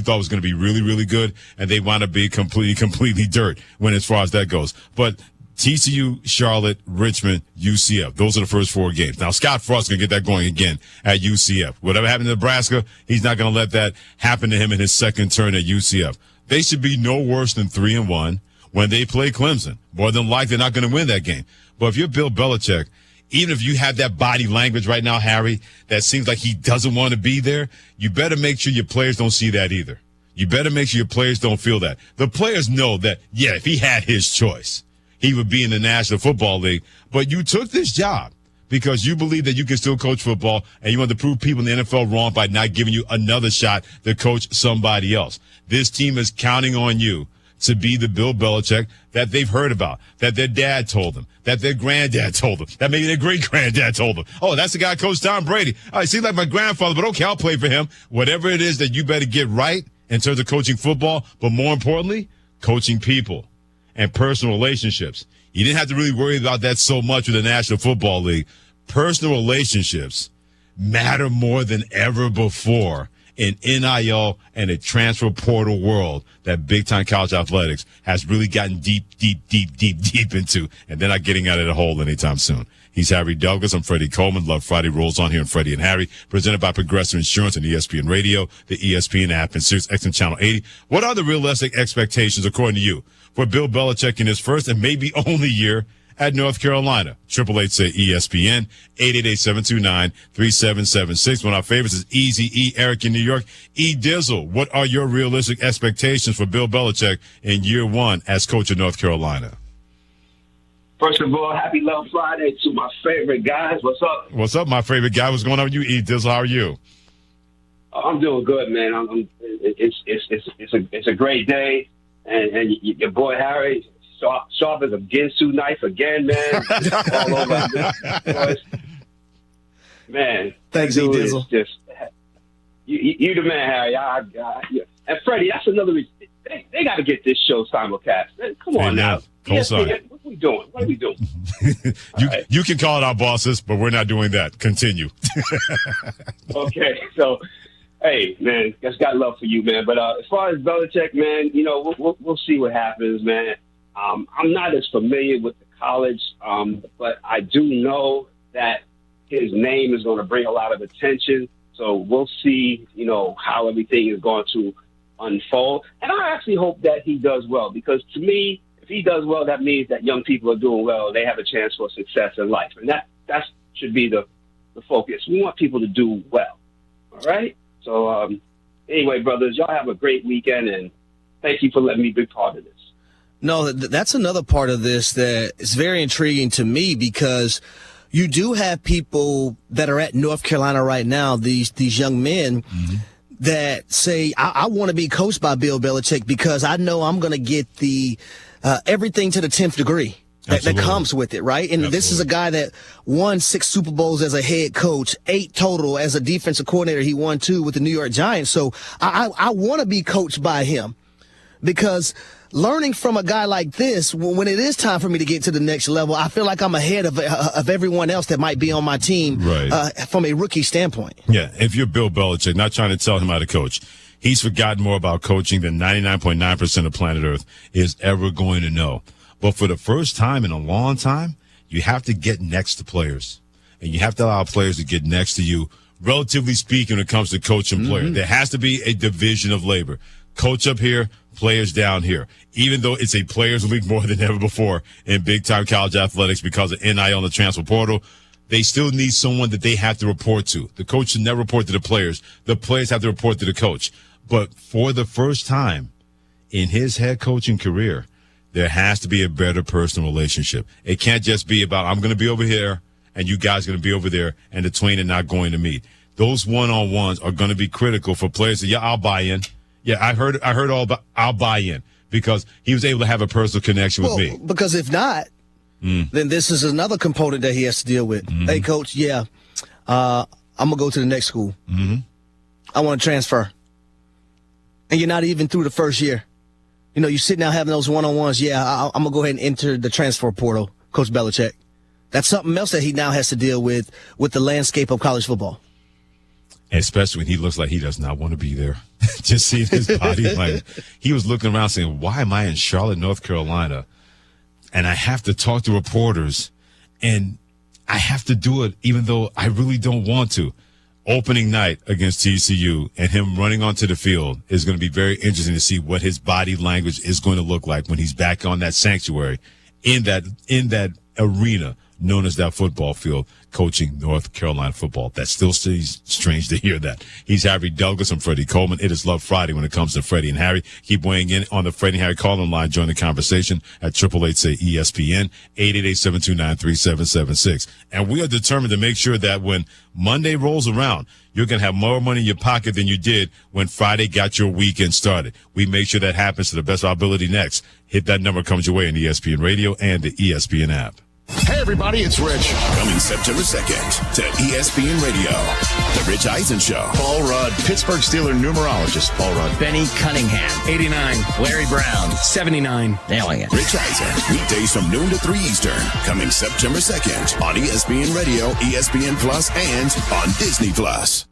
thought was going to be really, really good, and they wind up being completely dirt when as far as that goes. But TCU, Charlotte, Richmond, UCF. Those are the first 4 games. Now, Scott Frost is going to get that going again at UCF. Whatever happened to Nebraska, he's not going to let that happen to him in his second turn at UCF. They should be no worse than 3-1 when they play Clemson. More than likely, they're not going to win that game. But if you're Bill Belichick, even if you have that body language right now, Harry, that seems like he doesn't want to be there, you better make sure your players don't see that either. You better make sure your players don't feel that. The players know that, yeah, if he had his choice, he would be in the National Football League. But you took this job because you believe that you can still coach football, and you want to prove people in the NFL wrong by not giving you another shot to coach somebody else. This team is counting on you to be the Bill Belichick that they've heard about, that their dad told them, that their granddad told them, that maybe their great-granddad told them. Oh, that's the guy who coached Tom Brady. Oh, he seems like my grandfather, but okay, I'll play for him. Whatever it is that you better get right in terms of coaching football, but more importantly, coaching people and personal relationships. You didn't have to really worry about that so much with the National Football League. Personal relationships matter more than ever before in NIL and a transfer portal world that big-time college athletics has really gotten deep into, and they're not getting out of the hole anytime soon. He's Harry Douglas. I'm Freddie Coleman. Love Friday rolls on here on Freddie and Harry, presented by Progressive Insurance and ESPN Radio, the ESPN app, and Sirius XM Channel 80. What are the realistic expectations, according to you, for Bill Belichick in his first and maybe only year at North Carolina? 888-SAY-ESPN, 888-729-3776. One of our favorites is Easy E. Eric in New York. E. Dizzle, what are your realistic expectations for Bill Belichick in year 1 as coach of North Carolina? First of all, happy Love Friday to my favorite guys. What's up? What's up, my favorite guy? What's going on with you, E. Dizzle? How are you? I'm doing good, man. It's a great day, and your boy Harry sharp as a Ginsu knife again, man. All over this. Man. Thanks, E. Dizzle. Just, you the man, Harry. And Freddie, that's another reason. They got to get this show simulcast. Come on now. What are we doing? What are we doing? You can call it our bosses, but we're not doing that. Continue. Okay, so, hey, man, just got love for you, man. But as far as Belichick, man, you know, we'll see what happens, man. I'm not as familiar with the college, but I do know that his name is going to bring a lot of attention. So we'll see, you know, how everything is going to unfold. And I actually hope that he does well, because to me, if he does well, that means that young people are doing well. They have a chance for success in life. And that should be the focus. We want people to do well. All right? So anyway, brothers, y'all have a great weekend, and thank you for letting me be part of this. No, that's another part of this that is very intriguing to me, because you do have people that are at North Carolina right now, these young men, that say, I want to be coached by Bill Belichick because I know I'm going to get the everything to the 10th degree that comes with it, right? And this is a guy that won 6 Super Bowls as a head coach, 8 total as a defensive coordinator. He won 2 with the New York Giants. So I want to be coached by him, because learning from a guy like this, when it is time for me to get to the next level, I feel like I'm ahead of everyone else that might be on my team from a rookie standpoint. Yeah, if you're Bill Belichick, not trying to tell him how to coach, he's forgotten more about coaching than 99.9% of planet Earth is ever going to know. But for the first time in a long time, you have to get next to players, and you have to allow players to get next to you, relatively speaking, when it comes to coaching players. There has to be a division of labor. Coach up here, players down here. Even though it's a players league more than ever before in big-time college athletics because of NIL and the transfer portal, they still need someone that they have to report to. The coach should never report to the players. The players have to report to the coach. But for the first time in his head coaching career, there has to be a better personal relationship. It can't just be about, I'm going to be over here and you guys are going to be over there, and the twain are not going to meet. Those one-on-ones are going to be critical for players. Yeah, I'll buy in. Yeah, I heard all about, I'll buy in, because he was able to have a personal connection with me. Because if not, then this is another component that he has to deal with. Hey, coach, I'm going to go to the next school. I want to transfer. And you're not even through the first year. You know, you're sitting out having those one-on-ones. I'm going to go ahead and enter the transfer portal, Coach Belichick. That's something else that he now has to deal with the landscape of college football. Especially when he looks like he does not want to be there. Just seeing his body language. He was looking around saying, why am I in Charlotte, North Carolina? And I have to talk to reporters, and I have to do it even though I really don't want to. Opening night against TCU and him running onto the field is going to be very interesting to see what his body language is going to look like when he's back on that sanctuary in that arena known as that football field, coaching North Carolina football. That still seems strange to hear that. He's Harry Douglas. I'm Freddie Coleman. It is Love Friday when it comes to Freddie and Harry. Keep weighing in on the Freddie and Harry call-in line. Join the conversation at 888-SAY-ESPN, 888-729-3776. And we are determined to make sure that when Monday rolls around, you're going to have more money in your pocket than you did when Friday got your weekend started. We make sure that happens to the best of our ability next. Hit that number, comes your way on ESPN Radio and the ESPN app. Hey, everybody, it's Rich. Coming September 2nd to ESPN Radio. The Rich Eisen Show. Paul Rudd, Pittsburgh Steelers numerologist. Paul Rudd. Benny Cunningham, 89. Larry Brown, 79. Nailing it. Rich Eisen, weekdays from noon to 3 Eastern. Coming September 2nd on ESPN Radio, ESPN Plus, and on Disney Plus.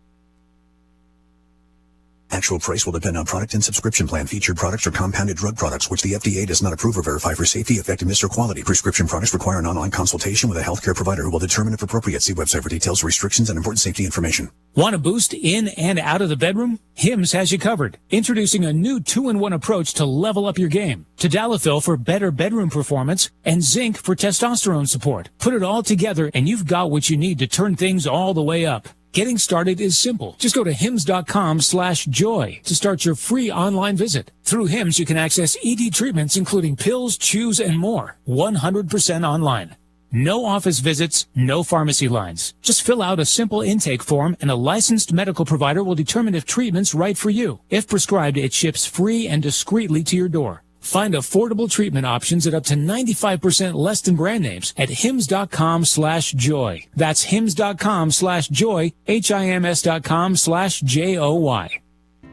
Actual price will depend on product and subscription plan. Featured products are compounded drug products, which the FDA does not approve or verify for safety, effectiveness, or quality. Prescription products require an online consultation with a healthcare provider who will determine if appropriate. See website for details, restrictions, and important safety information. Want a boost in and out of the bedroom? Hims has you covered. Introducing a new 2-in-1 approach to level up your game. Tadalafil for better bedroom performance and zinc for testosterone support. Put it all together and you've got what you need to turn things all the way up. Getting started is simple. Just go to hims.com/joy to start your free online visit. Through Hims, you can access ED treatments, including pills, chews, and more. 100% online. No office visits, no pharmacy lines. Just fill out a simple intake form and a licensed medical provider will determine if treatment's right for you. If prescribed, it ships free and discreetly to your door. Find affordable treatment options at up to 95% less than brand names at hims.com/joy. That's hims.com/joy, HIMS.com/JOY.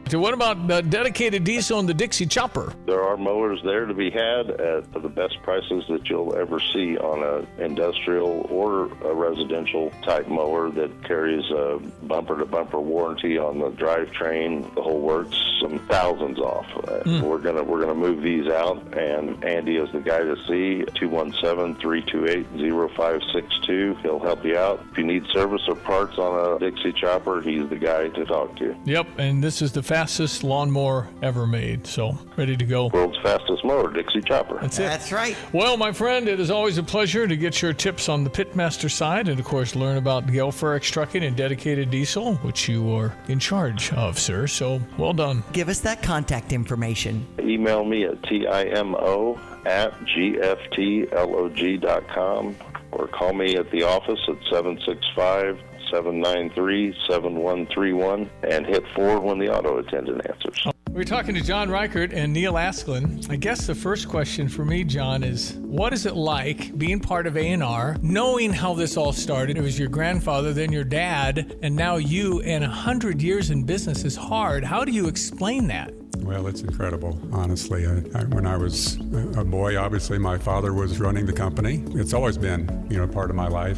So what about dedicated diesel and the Dixie Chopper? There are mowers there to be had at the best prices that you'll ever see on an industrial or a residential type mower that carries a bumper-to-bumper warranty on the drivetrain, the whole works, some thousands off. We're gonna move these out, and Andy is the guy to see. 217-328-0562. He'll help you out. If you need service or parts on a Dixie Chopper, he's the guy to talk to. Yep, and this is the fastest lawnmower ever made, so ready to go. World's fastest mower, Dixie Chopper. That's it. That's right. Well, my friend, it is always a pleasure to get your tips on the Pitmaster side and, of course, learn about Gelferix Trucking and dedicated diesel, which you are in charge of, sir. So, well done. Give us that contact information. Email me at timo@gftlog.com or call me at the office at 765-793-7131 and hit 4 when the auto attendant answers. We're talking to John Reichert and Neil Asklin. I guess the first question for me, John, is what is it like being part of A&R, knowing how this all started? It was your grandfather, then your dad, and now you, and 100 years in business is hard. How do you explain that? Well, it's incredible, honestly. When I was a boy, obviously my father was running the company. It's always been, part of my life,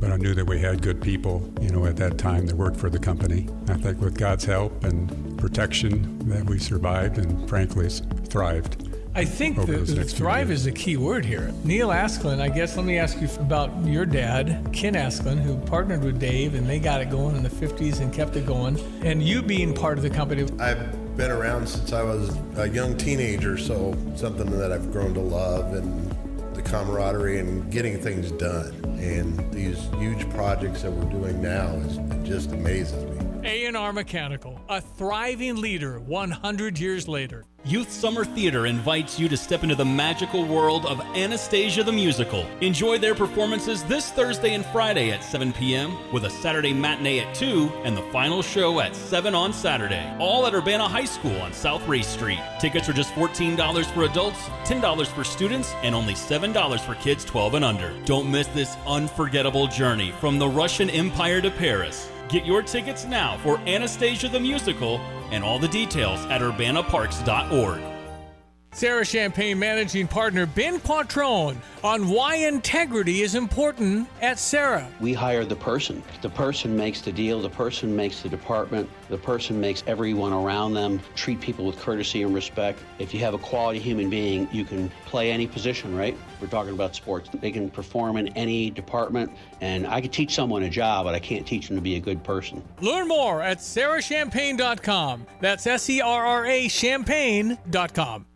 but I knew that we had good people, at that time that worked for the company. I think with God's help and protection that we survived and frankly thrived. I think the thrive is the key word here. Neil Asklin, I guess let me ask you about your dad, Ken Asklin, who partnered with Dave, and they got it going in the 50s and kept it going, and you being part of the company. I've been around since I was a young teenager, so something that I've grown to love, and the camaraderie and getting things done. And these huge projects that we're doing now it just amazes me. A&R Mechanical, a thriving leader 100 years later. Youth Summer Theater invites you to step into the magical world of Anastasia the Musical. Enjoy their performances this Thursday and Friday at 7 p.m. with a Saturday matinee at 2 and the final show at 7 on Saturday. All at Urbana High School on South Race Street. Tickets are just $14 for adults, $10 for students, and only $7 for kids 12 and under. Don't miss this unforgettable journey from the Russian Empire to Paris. Get your tickets now for Anastasia the Musical and all the details at urbanaparks.org. Sarah Champagne managing partner Ben Quattrone on why integrity is important at Sarah. We hire the person. The person makes the deal. The person makes the department. The person makes everyone around them treat people with courtesy and respect. If you have a quality human being, you can play any position, right? We're talking about sports. They can perform in any department, and I could teach someone a job, but I can't teach them to be a good person. Learn more at sarahchampagne.com. That's SERRA champagne.com.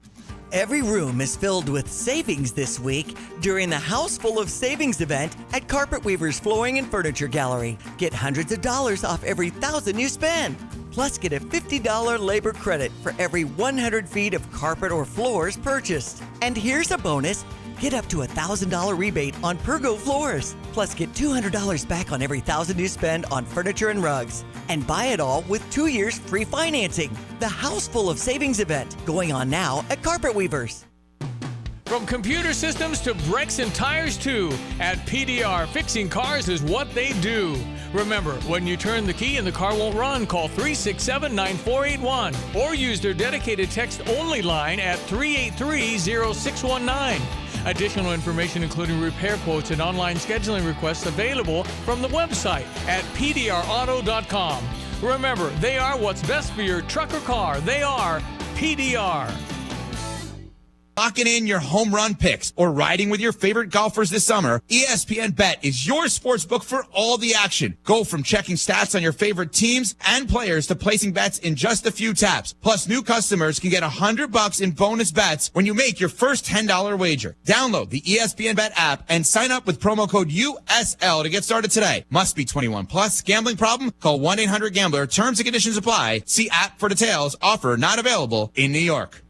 Every room is filled with savings this week during the House Full of Savings event at Carpet Weavers Flooring and Furniture Gallery. Get hundreds of dollars off every $1,000 you spend. Plus, get a $50 labor credit for every 100 feet of carpet or floors purchased. And here's a bonus. Get up to $1,000 rebate on Pergo floors. Plus, get $200 back on every $1,000 you spend on furniture and rugs. And buy it all with 2 years free financing. The House Full of Savings event going on now at Carpet Weavers. From computer systems to brakes and tires too, at PDR, fixing cars is what they do. Remember, when you turn the key and the car won't run, call 367-9481 or use their dedicated text-only line at 383-0619. Additional information, including repair quotes and online scheduling requests, available from the website at pdrauto.com. Remember, they are what's best for your truck or car. They are PDR. Locking in your home run picks or riding with your favorite golfers this summer, ESPN Bet is your sports book for all the action. Go from checking stats on your favorite teams and players to placing bets in just a few taps. Plus, new customers can get $100 in bonus bets when you make your first $10 wager. Download the ESPN Bet app and sign up with promo code USL to get started today. Must be 21 plus. Gambling problem? Call 1-800-GAMBLER. Terms and conditions apply. See app for details. Offer not available in New York.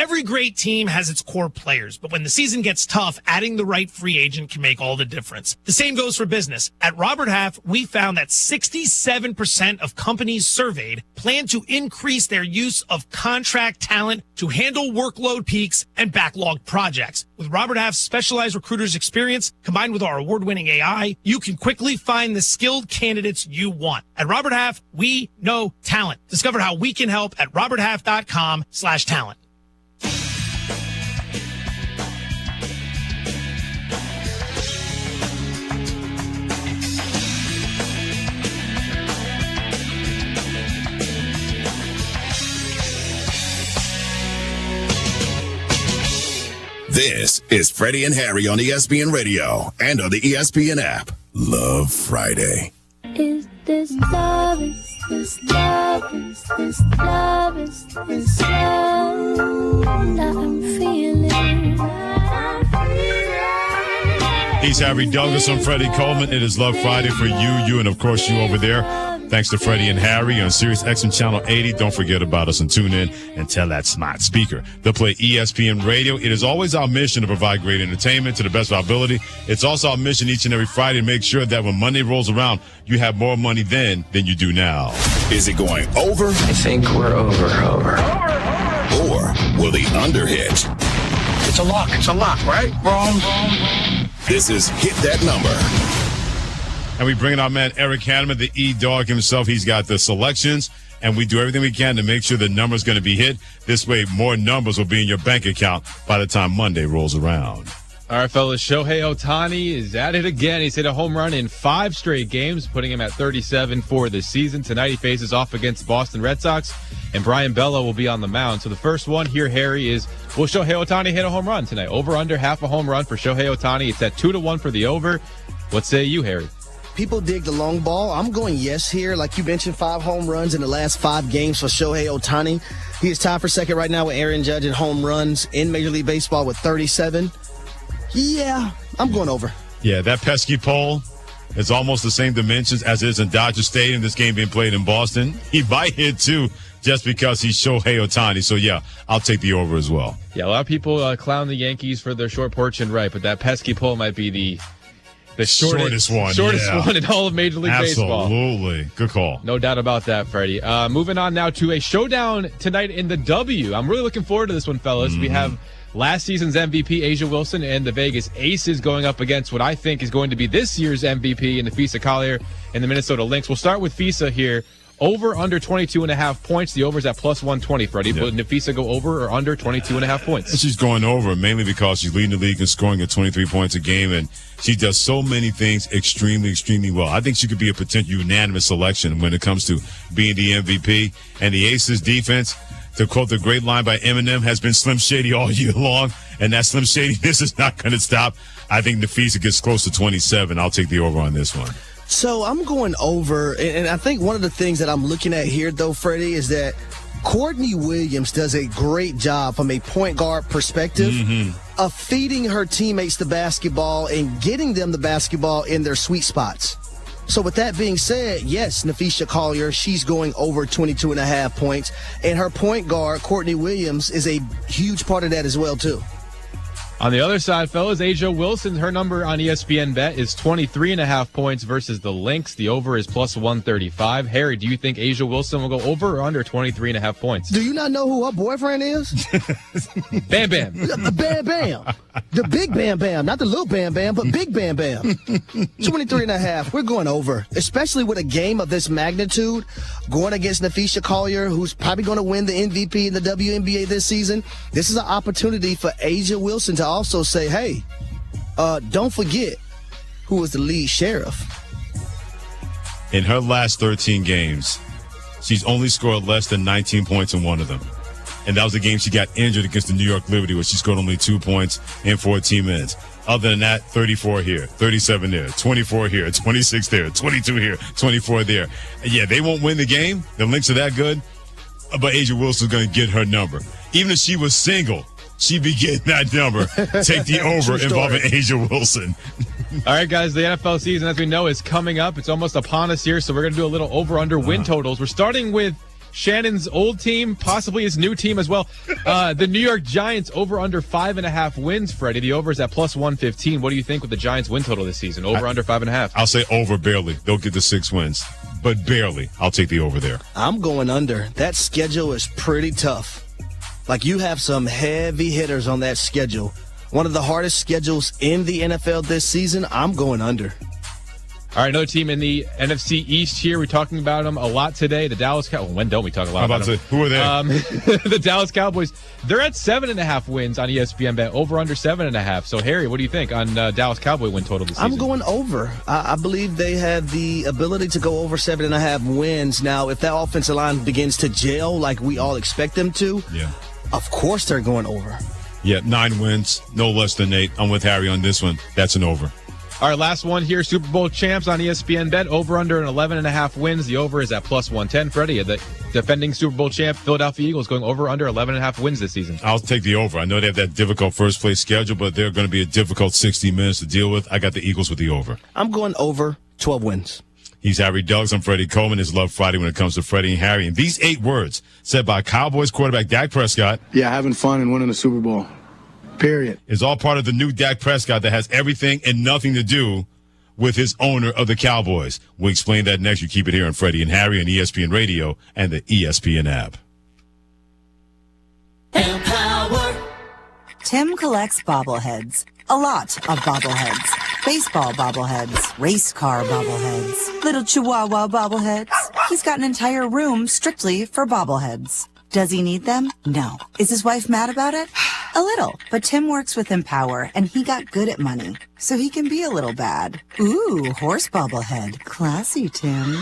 Every great team has its core players, but when the season gets tough, adding the right free agent can make all the difference. The same goes for business. At Robert Half, we found that 67% of companies surveyed plan to increase their use of contract talent to handle workload peaks and backlogged projects. With Robert Half's specialized recruiters experience, combined with our award-winning AI, you can quickly find the skilled candidates you want. At Robert Half, we know talent. Discover how we can help at roberthalf.com/talent. This is Freddie and Harry on ESPN Radio and on the ESPN app. Love Friday. Is this love? Is this love? Is this love? Is this love that I'm feeling? He's Harry Douglas. I'm Freddie Coleman. It is Love Friday for you, and of course you over there. Thanks to Freddie and Harry on Sirius XM Channel 80. Don't forget about us and tune in and tell that smart speaker to play ESPN Radio. It is always our mission to provide great entertainment to the best of our ability. It's also our mission each and every Friday to make sure that when Monday rolls around, you have more money then than you do now. Is it going over? I think we're over. Or will the under hit? It's a lock, right? Wrong. This is Hit That Number. And we bring in our man, Eric Hanneman, the E-Dog himself. He's got the selections, and we do everything we can to make sure the number's going to be hit. This way, more numbers will be in your bank account by the time Monday rolls around. All right, fellas, Shohei Ohtani is at it again. He's hit a home run in 5 straight games, putting him at 37 for the season. Tonight he faces off against the Boston Red Sox, and Brian Bello will be on the mound. So the first one here, Harry, is will Shohei Ohtani hit a home run tonight? Over, under, half a home run for Shohei Ohtani. It's at 2-1 for the over. What say you, Harry? People dig the long ball. I'm going yes here. Like you mentioned, 5 home runs in the last 5 games for Shohei Ohtani. He is tied for second right now with Aaron Judge in home runs in Major League Baseball with 37. Yeah, I'm going over. Yeah, that pesky pole is almost the same dimensions as it is in Dodger Stadium. This game being played in Boston. He might hit too just because he's Shohei Ohtani. So, yeah, I'll take the over as well. Yeah, a lot of people clown the Yankees for their short porch and right, but that pesky pole might be the shortest one in all of Major League Baseball. Absolutely. Good call. No doubt about that, Freddie. Moving on now to a showdown tonight in the W. I'm really looking forward to this one, fellas. We have last season's MVP, Asia Wilson, and the Vegas Aces going up against what I think is going to be this year's MVP in the Fisa Collier and the Minnesota Lynx. We'll start with Fisa here. Over, under 22.5 points. The over's at plus 120, Freddie. Yep. Will Nafisa go over or under 22.5 points? She's going over, mainly because she's leading the league in scoring at 23 points a game, and she does so many things extremely, extremely well. I think she could be a potential unanimous selection when it comes to being the MVP. And the Aces defense, to quote the great line by Eminem, has been Slim Shady all year long, and that Slim Shadiness is not going to stop. I think Nafisa gets close to 27. I'll take the over on this one. So I'm going over, and I think one of the things that I'm looking at here, though, Freddie, is that Courtney Williams does a great job from a point guard perspective of feeding her teammates the basketball and getting them the basketball in their sweet spots. So with that being said, yes, Nafisa Collier, she's going over 22.5 points, and her point guard, Courtney Williams, is a huge part of that as well, too. On the other side, fellas, Asia Wilson, her number on ESPN Bet is 23.5 points versus the Lynx. The over is plus 135. Harry, do you think Asia Wilson will go over or under 23.5 points? Do you not know who her boyfriend is? Bam Bam. Bam Bam. The big Bam Bam. Not the little Bam Bam, but big Bam Bam. 23.5. We're going over, especially with a game of this magnitude going against Nafisa Collier, who's probably going to win the MVP in the WNBA this season. This is an opportunity for Asia Wilson to also say, hey, don't forget who was the lead sheriff. In her last 13 games, she's only scored less than 19 points in one of them. And that was the game she got injured against the New York Liberty, where she scored only 2 points in 14 minutes. Other than that, 34 here, 37 there, 24 here, 26 there, 22 here, 24 there. Yeah, they won't win the game. The Lynx are that good. But Asia Wilson's going to get her number. Even if she was single, she'd be getting that number. Take the over involving Asia Wilson. All right, guys, the NFL season, as we know, is coming up. It's almost upon us here, so we're going to do a little over-under win totals. We're starting with Shannon's old team, possibly his new team as well. The New York Giants over under 5.5 wins, Freddie. The over is at plus 115. What do you think with the Giants win total this season? Over, under 5.5? I'll say over barely. They'll get the 6 wins, but barely. I'll take the over there. I'm going under. That schedule is pretty tough. Like, you have some heavy hitters on that schedule. One of the hardest schedules in the NFL this season. I'm going under. All right, another team in the NFC East here. We're talking about them a lot today. The Dallas Cowboys. When don't we talk a lot about them? Who are they? The Dallas Cowboys. They're at 7.5 wins on ESPN Bet. Over under 7.5. So, Harry, what do you think on Dallas Cowboy win total this season? I'm going over. I believe they have the ability to go over 7.5 wins. Now, if that offensive line begins to gel like we all expect them to, of course they're going over. Yeah, 9 wins, no less than 8. I'm with Harry on this one. That's an over. All right, last one here. Super Bowl champs on ESPN Bet. Over under an 11.5 wins. The over is at plus 110. Freddie, the defending Super Bowl champ Philadelphia Eagles going over under 11.5 wins this season. I'll take the over. I know they have that difficult first place schedule, but they're going to be a difficult 60 minutes to deal with. I got the Eagles with the over. I'm going over 12 wins. He's Harry Douglas. I'm Freddie Coleman. It's Love Friday when it comes to Freddie and Harry. And these 8 words said by Cowboys quarterback Dak Prescott. Yeah, having fun and winning the Super Bowl. Period. Is all part of the new Dak Prescott that has everything and nothing to do with his owner of the Cowboys. We'll explain that next. You keep it here on Freddie and Harry on ESPN Radio and the ESPN app. Empower. Tim collects bobbleheads. A lot of bobbleheads. Baseball bobbleheads. Race car bobbleheads. Little Chihuahua bobbleheads. He's got an entire room strictly for bobbleheads. Does he need them? No. Is his wife mad about it? A little. But Tim works with Empower, and he got good at money, so he can be a little bad. Ooh, horse bobblehead. Classy, Tim.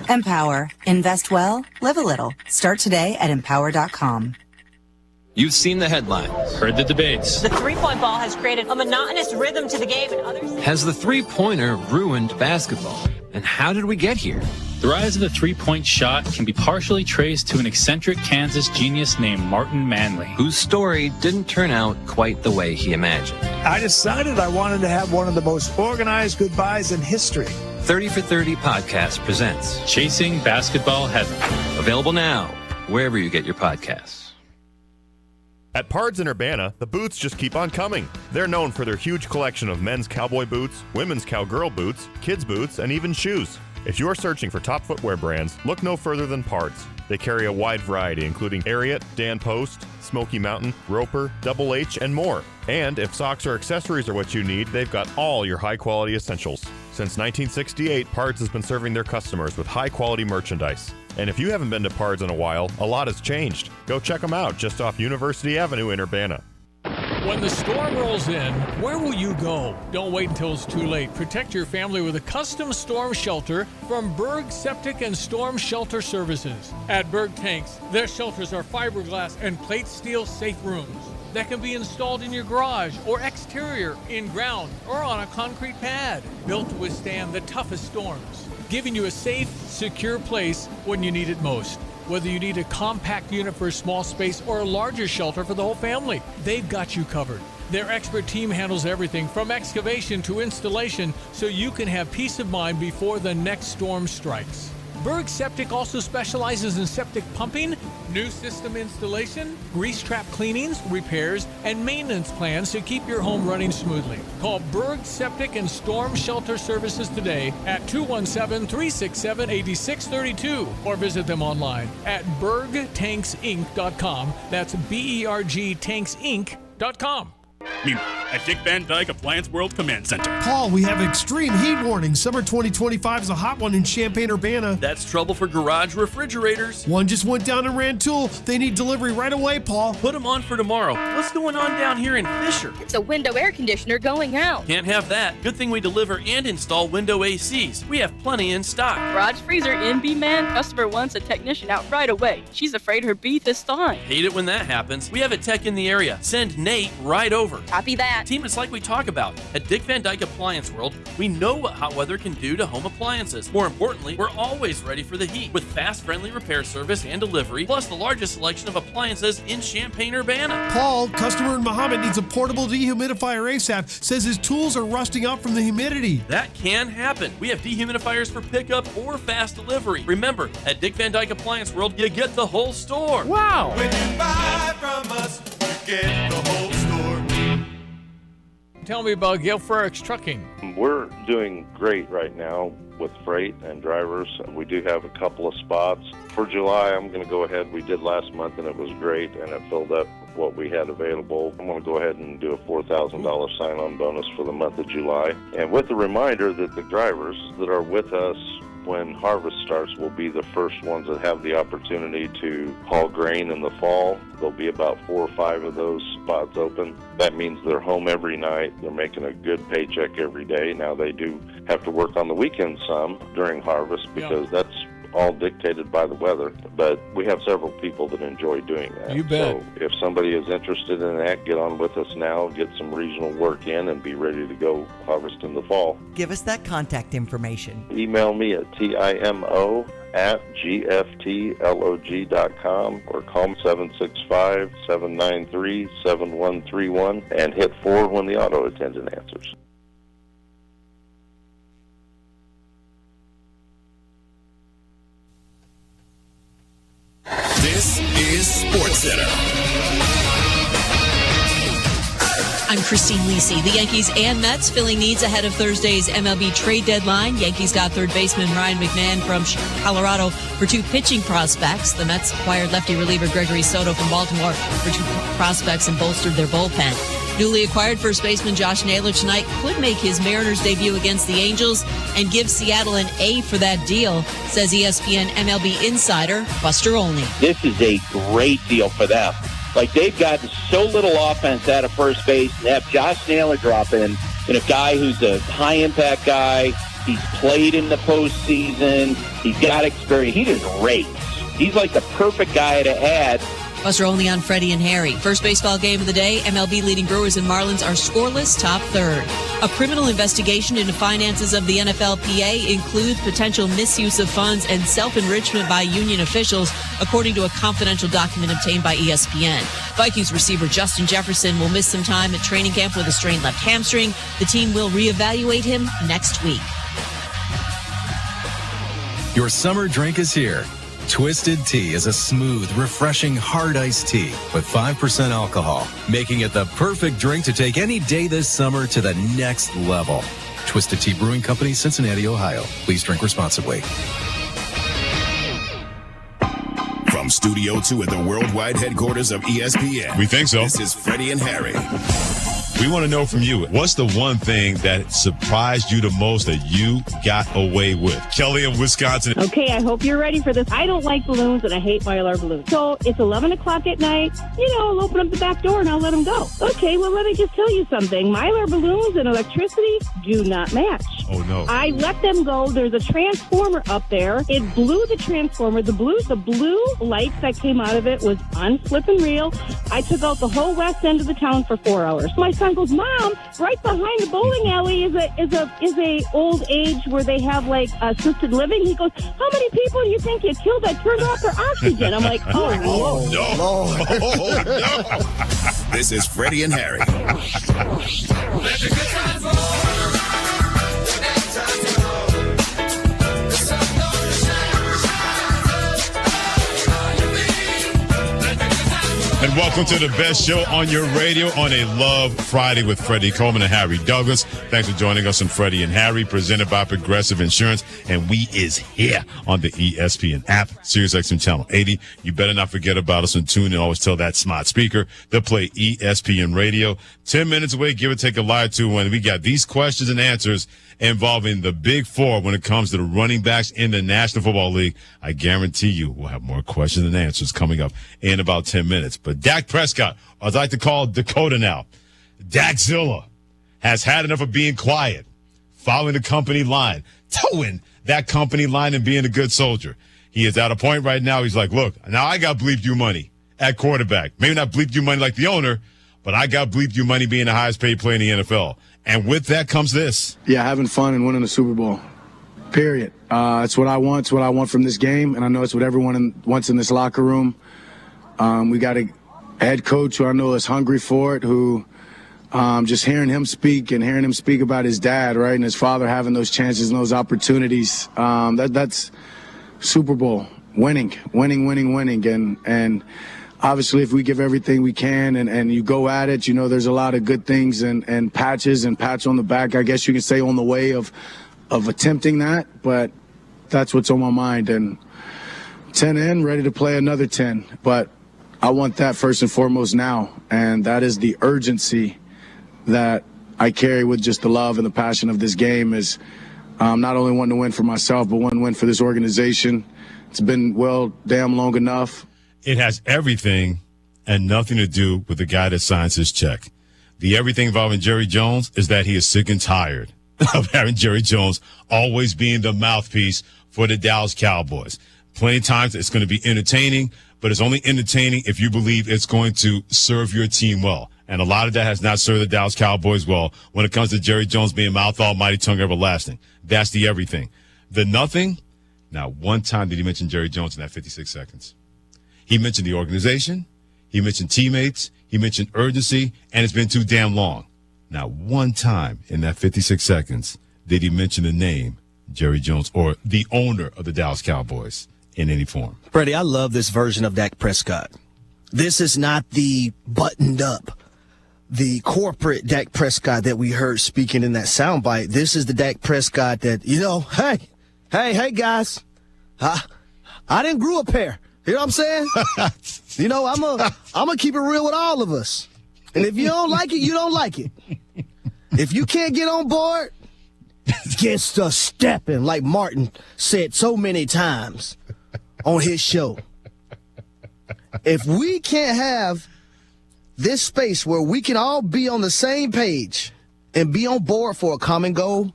Empower. Invest well, live a little. Start today at empower.com. You've seen the headlines, heard the debates. The three-point ball has created a monotonous rhythm to the game, and others... Has the three-pointer ruined basketball? And how did we get here? The rise of the three-point shot can be partially traced to an eccentric Kansas genius named Martin Manley, whose story didn't turn out quite the way he imagined. I decided I wanted to have one of the most organized goodbyes in history. 30 for 30 podcast presents Chasing Basketball Heaven. Available now, wherever you get your podcasts. At Pards in Urbana, the boots just keep on coming. They're known for their huge collection of men's cowboy boots, women's cowgirl boots, kids' boots, and even shoes. If you're searching for top footwear brands, look no further than Pards. They carry a wide variety, including Ariat, Dan Post, Smoky Mountain, Roper, Double H, and more. And if socks or accessories are what you need, they've got all your high-quality essentials. Since 1968, Pards has been serving their customers with high-quality merchandise. And if you haven't been to Pards in a while, a lot has changed. Go check them out just off University Avenue in Urbana. When the storm rolls in, where will you go? Don't wait until it's too late. Protect your family with a custom storm shelter from Berg Septic and Storm Shelter Services. At Berg Tanks, their shelters are fiberglass and plate steel safe rooms that can be installed in your garage or exterior, in ground, or on a concrete pad. Built to withstand the toughest storms, giving you a safe, secure place when you need it most. Whether you need a compact unit for a small space or a larger shelter for the whole family, they've got you covered. Their expert team handles everything from excavation to installation so you can have peace of mind before the next storm strikes. Berg Septic also specializes in septic pumping, new system installation, grease trap cleanings, repairs, and maintenance plans to keep your home running smoothly. Call Berg Septic and Storm Shelter Services today at 217-367-8632 or visit them online at bergtanksinc.com. That's bergtanksinc.com. Meanwhile, at Dick Van Dyke Appliance World Command Center. Paul, we have extreme heat warning. Summer 2025 is a hot one in Champaign-Urbana. That's trouble for garage refrigerators. One just went down in Rantoul. They need delivery right away, Paul. Put them on for tomorrow. What's going on down here in Fisher? It's a window air conditioner going out. Can't have that. Good thing we deliver and install window ACs. We have plenty in stock. Garage freezer NB man. Customer wants a technician out right away. She's afraid her beef is thawing. Hate it when that happens. We have a tech in the area. Send Nate right over. over. Copy that. Team, it's like we talk about. At Dick Van Dyke Appliance World, we know what hot weather can do to home appliances. More importantly, we're always ready for the heat with fast, friendly repair service and delivery, plus the largest selection of appliances in Champaign-Urbana. Paul, customer in Muhammad, needs a portable dehumidifier ASAP. Says his tools are rusting out from the humidity. That can happen. We have dehumidifiers for pickup or fast delivery. Remember, at Dick Van Dyke Appliance World, you get the whole store. Wow. When you buy from us, you get the whole store. Tell me about Gale Frericks Trucking. We're doing great right now with freight and drivers. We do have a couple of spots. For July, I'm going to go ahead. We did last month, and it was great, and it filled up what we had available. I'm going to go ahead and do a $4,000 sign-on bonus for the month of July. And with the reminder that the drivers that are with us when harvest starts will be the first ones that have the opportunity to haul grain in the fall. There'll be about 4 or 5 of those spots open. That means they're home every night. They're making a good paycheck every day. Now they do have to work on the weekends some during harvest because that's all dictated by the weather, but we have several people that enjoy doing that. You bet. So if somebody is interested in that, get on with us now, get some regional work in, and be ready to go harvest in the fall. Give us that contact information. Email me at timo@gftlog.com or call 765-793-7131 and hit 4 when the auto attendant answers. This is SportsCenter. I'm Christine Lisi. The Yankees and Mets filling needs ahead of Thursday's MLB trade deadline. Yankees got third baseman Ryan McMahon from Colorado for 2 pitching prospects. The Mets acquired lefty reliever Gregory Soto from Baltimore for 2 prospects and bolstered their bullpen. Newly acquired first baseman Josh Naylor tonight could make his Mariners debut against the Angels and give Seattle an A for that deal, says ESPN MLB insider Buster Olney. This is a great deal for them. Like, they've gotten so little offense out of first base, and have Josh Naylor drop in, and a guy who's a high-impact guy. He's played in the postseason. He's got experience. He just rakes. He's like the perfect guy to add. Buster Olney on Freddie and Harry. First baseball game of the day, MLB leading Brewers and Marlins are scoreless, top third. A criminal investigation into finances of the NFLPA includes potential misuse of funds and self-enrichment by union officials, according to a confidential document obtained by ESPN. Vikings receiver Justin Jefferson will miss some time at training camp with a strained left hamstring. The team will reevaluate him next week. Your summer drink is here. Twisted Tea is a smooth, refreshing, hard iced tea with 5% alcohol, making it the perfect drink to take any day this summer to the next level. Twisted Tea Brewing Company, Cincinnati, Ohio. Please drink responsibly. From Studio 2 at the worldwide headquarters of ESPN. We think so. This is Freddie and Harry. We want to know from you, what's the one thing that surprised you the most that you got away with? Kelly in Wisconsin. Okay, I hope you're ready for this. I don't like balloons, and I hate Mylar balloons. So it's 11 o'clock at night. I'll open up the back door, and I'll let them go. Okay, well, let me just tell you something. Mylar balloons and electricity do not match. Oh, no. I let them go. There's a transformer up there. It blew the transformer. The blue lights that came out of it was unflippin' real. I took out the whole west end of the town for 4 hours. My son goes, Mom, right behind the bowling alley is a old age where they have like assisted living. He goes, how many people do you think you killed that turned off their oxygen? I'm like, oh no. This is Freddie and Harry. And welcome to the best show on your radio on a Love Friday with Freddie Coleman and Harry Douglas. Thanks for joining us on Freddie and Harry, presented by Progressive Insurance. And we is here on the ESPN app, SiriusXM Channel 80. You better not forget about us and tune in. Always tell that smart speaker to play ESPN Radio. 10 minutes away, give or take a lie or two, when we got these questions and answers involving the Big Four when it comes to the running backs in the National Football League. I guarantee you we'll have more questions and answers coming up in about 10 minutes. But Dak Prescott, or as I like to call Dakota now, Dakzilla, has had enough of being quiet, following the company line, towing that company line and being a good soldier. He is at a point right now, he's like, look, now I got bleeped you money at quarterback. Maybe not bleeped you money like the owner, but I got bleep you money being the highest paid player in the NFL. And with that comes this. Yeah, having fun and winning the Super Bowl. Period. It's what I want. It's what I want from this game, and I know it's what everyone wants in this locker room. We got a head coach who I know is hungry for it, who just hearing him speak and hearing him speak about his dad, right, and his father having those chances and those opportunities, that's Super Bowl. Winning. And obviously, if we give everything we can and you go at it, you know, there's a lot of good things and patches and pats on the back, I guess you can say, on the way of attempting that. But that's what's on my mind. And 10 in, ready to play another 10. But I want that first and foremost now. And that is the urgency that I carry with just the love and the passion of this game, is not only wanting to win for myself, but one to win for this organization. It's been, well, damn long enough. It has everything and nothing to do with the guy that signs his check. The everything involving Jerry Jones is that he is sick and tired of having Jerry Jones always being the mouthpiece for the Dallas Cowboys. Plenty of times it's going to be entertaining, but it's only entertaining if you believe it's going to serve your team well. And a lot of that has not served the Dallas Cowboys well when it comes to Jerry Jones being mouth almighty, tongue everlasting. That's the everything. The nothing, now one time did he mention Jerry Jones in that 56 seconds. He mentioned the organization, he mentioned teammates, he mentioned urgency, and it's been too damn long. Not one time in that 56 seconds did he mention the name Jerry Jones or the owner of the Dallas Cowboys in any form. Freddie, I love this version of Dak Prescott. This is not the buttoned up, the corporate Dak Prescott that we heard speaking in that soundbite. This is the Dak Prescott that, you know, hey, guys, I didn't grow up here. You know what I'm saying? You know, I'm gonna keep it real with all of us. And if you don't like it, you don't like it. If you can't get on board, get to stepping, like Martin said so many times on his show. If we can't have this space where we can all be on the same page and be on board for a common goal,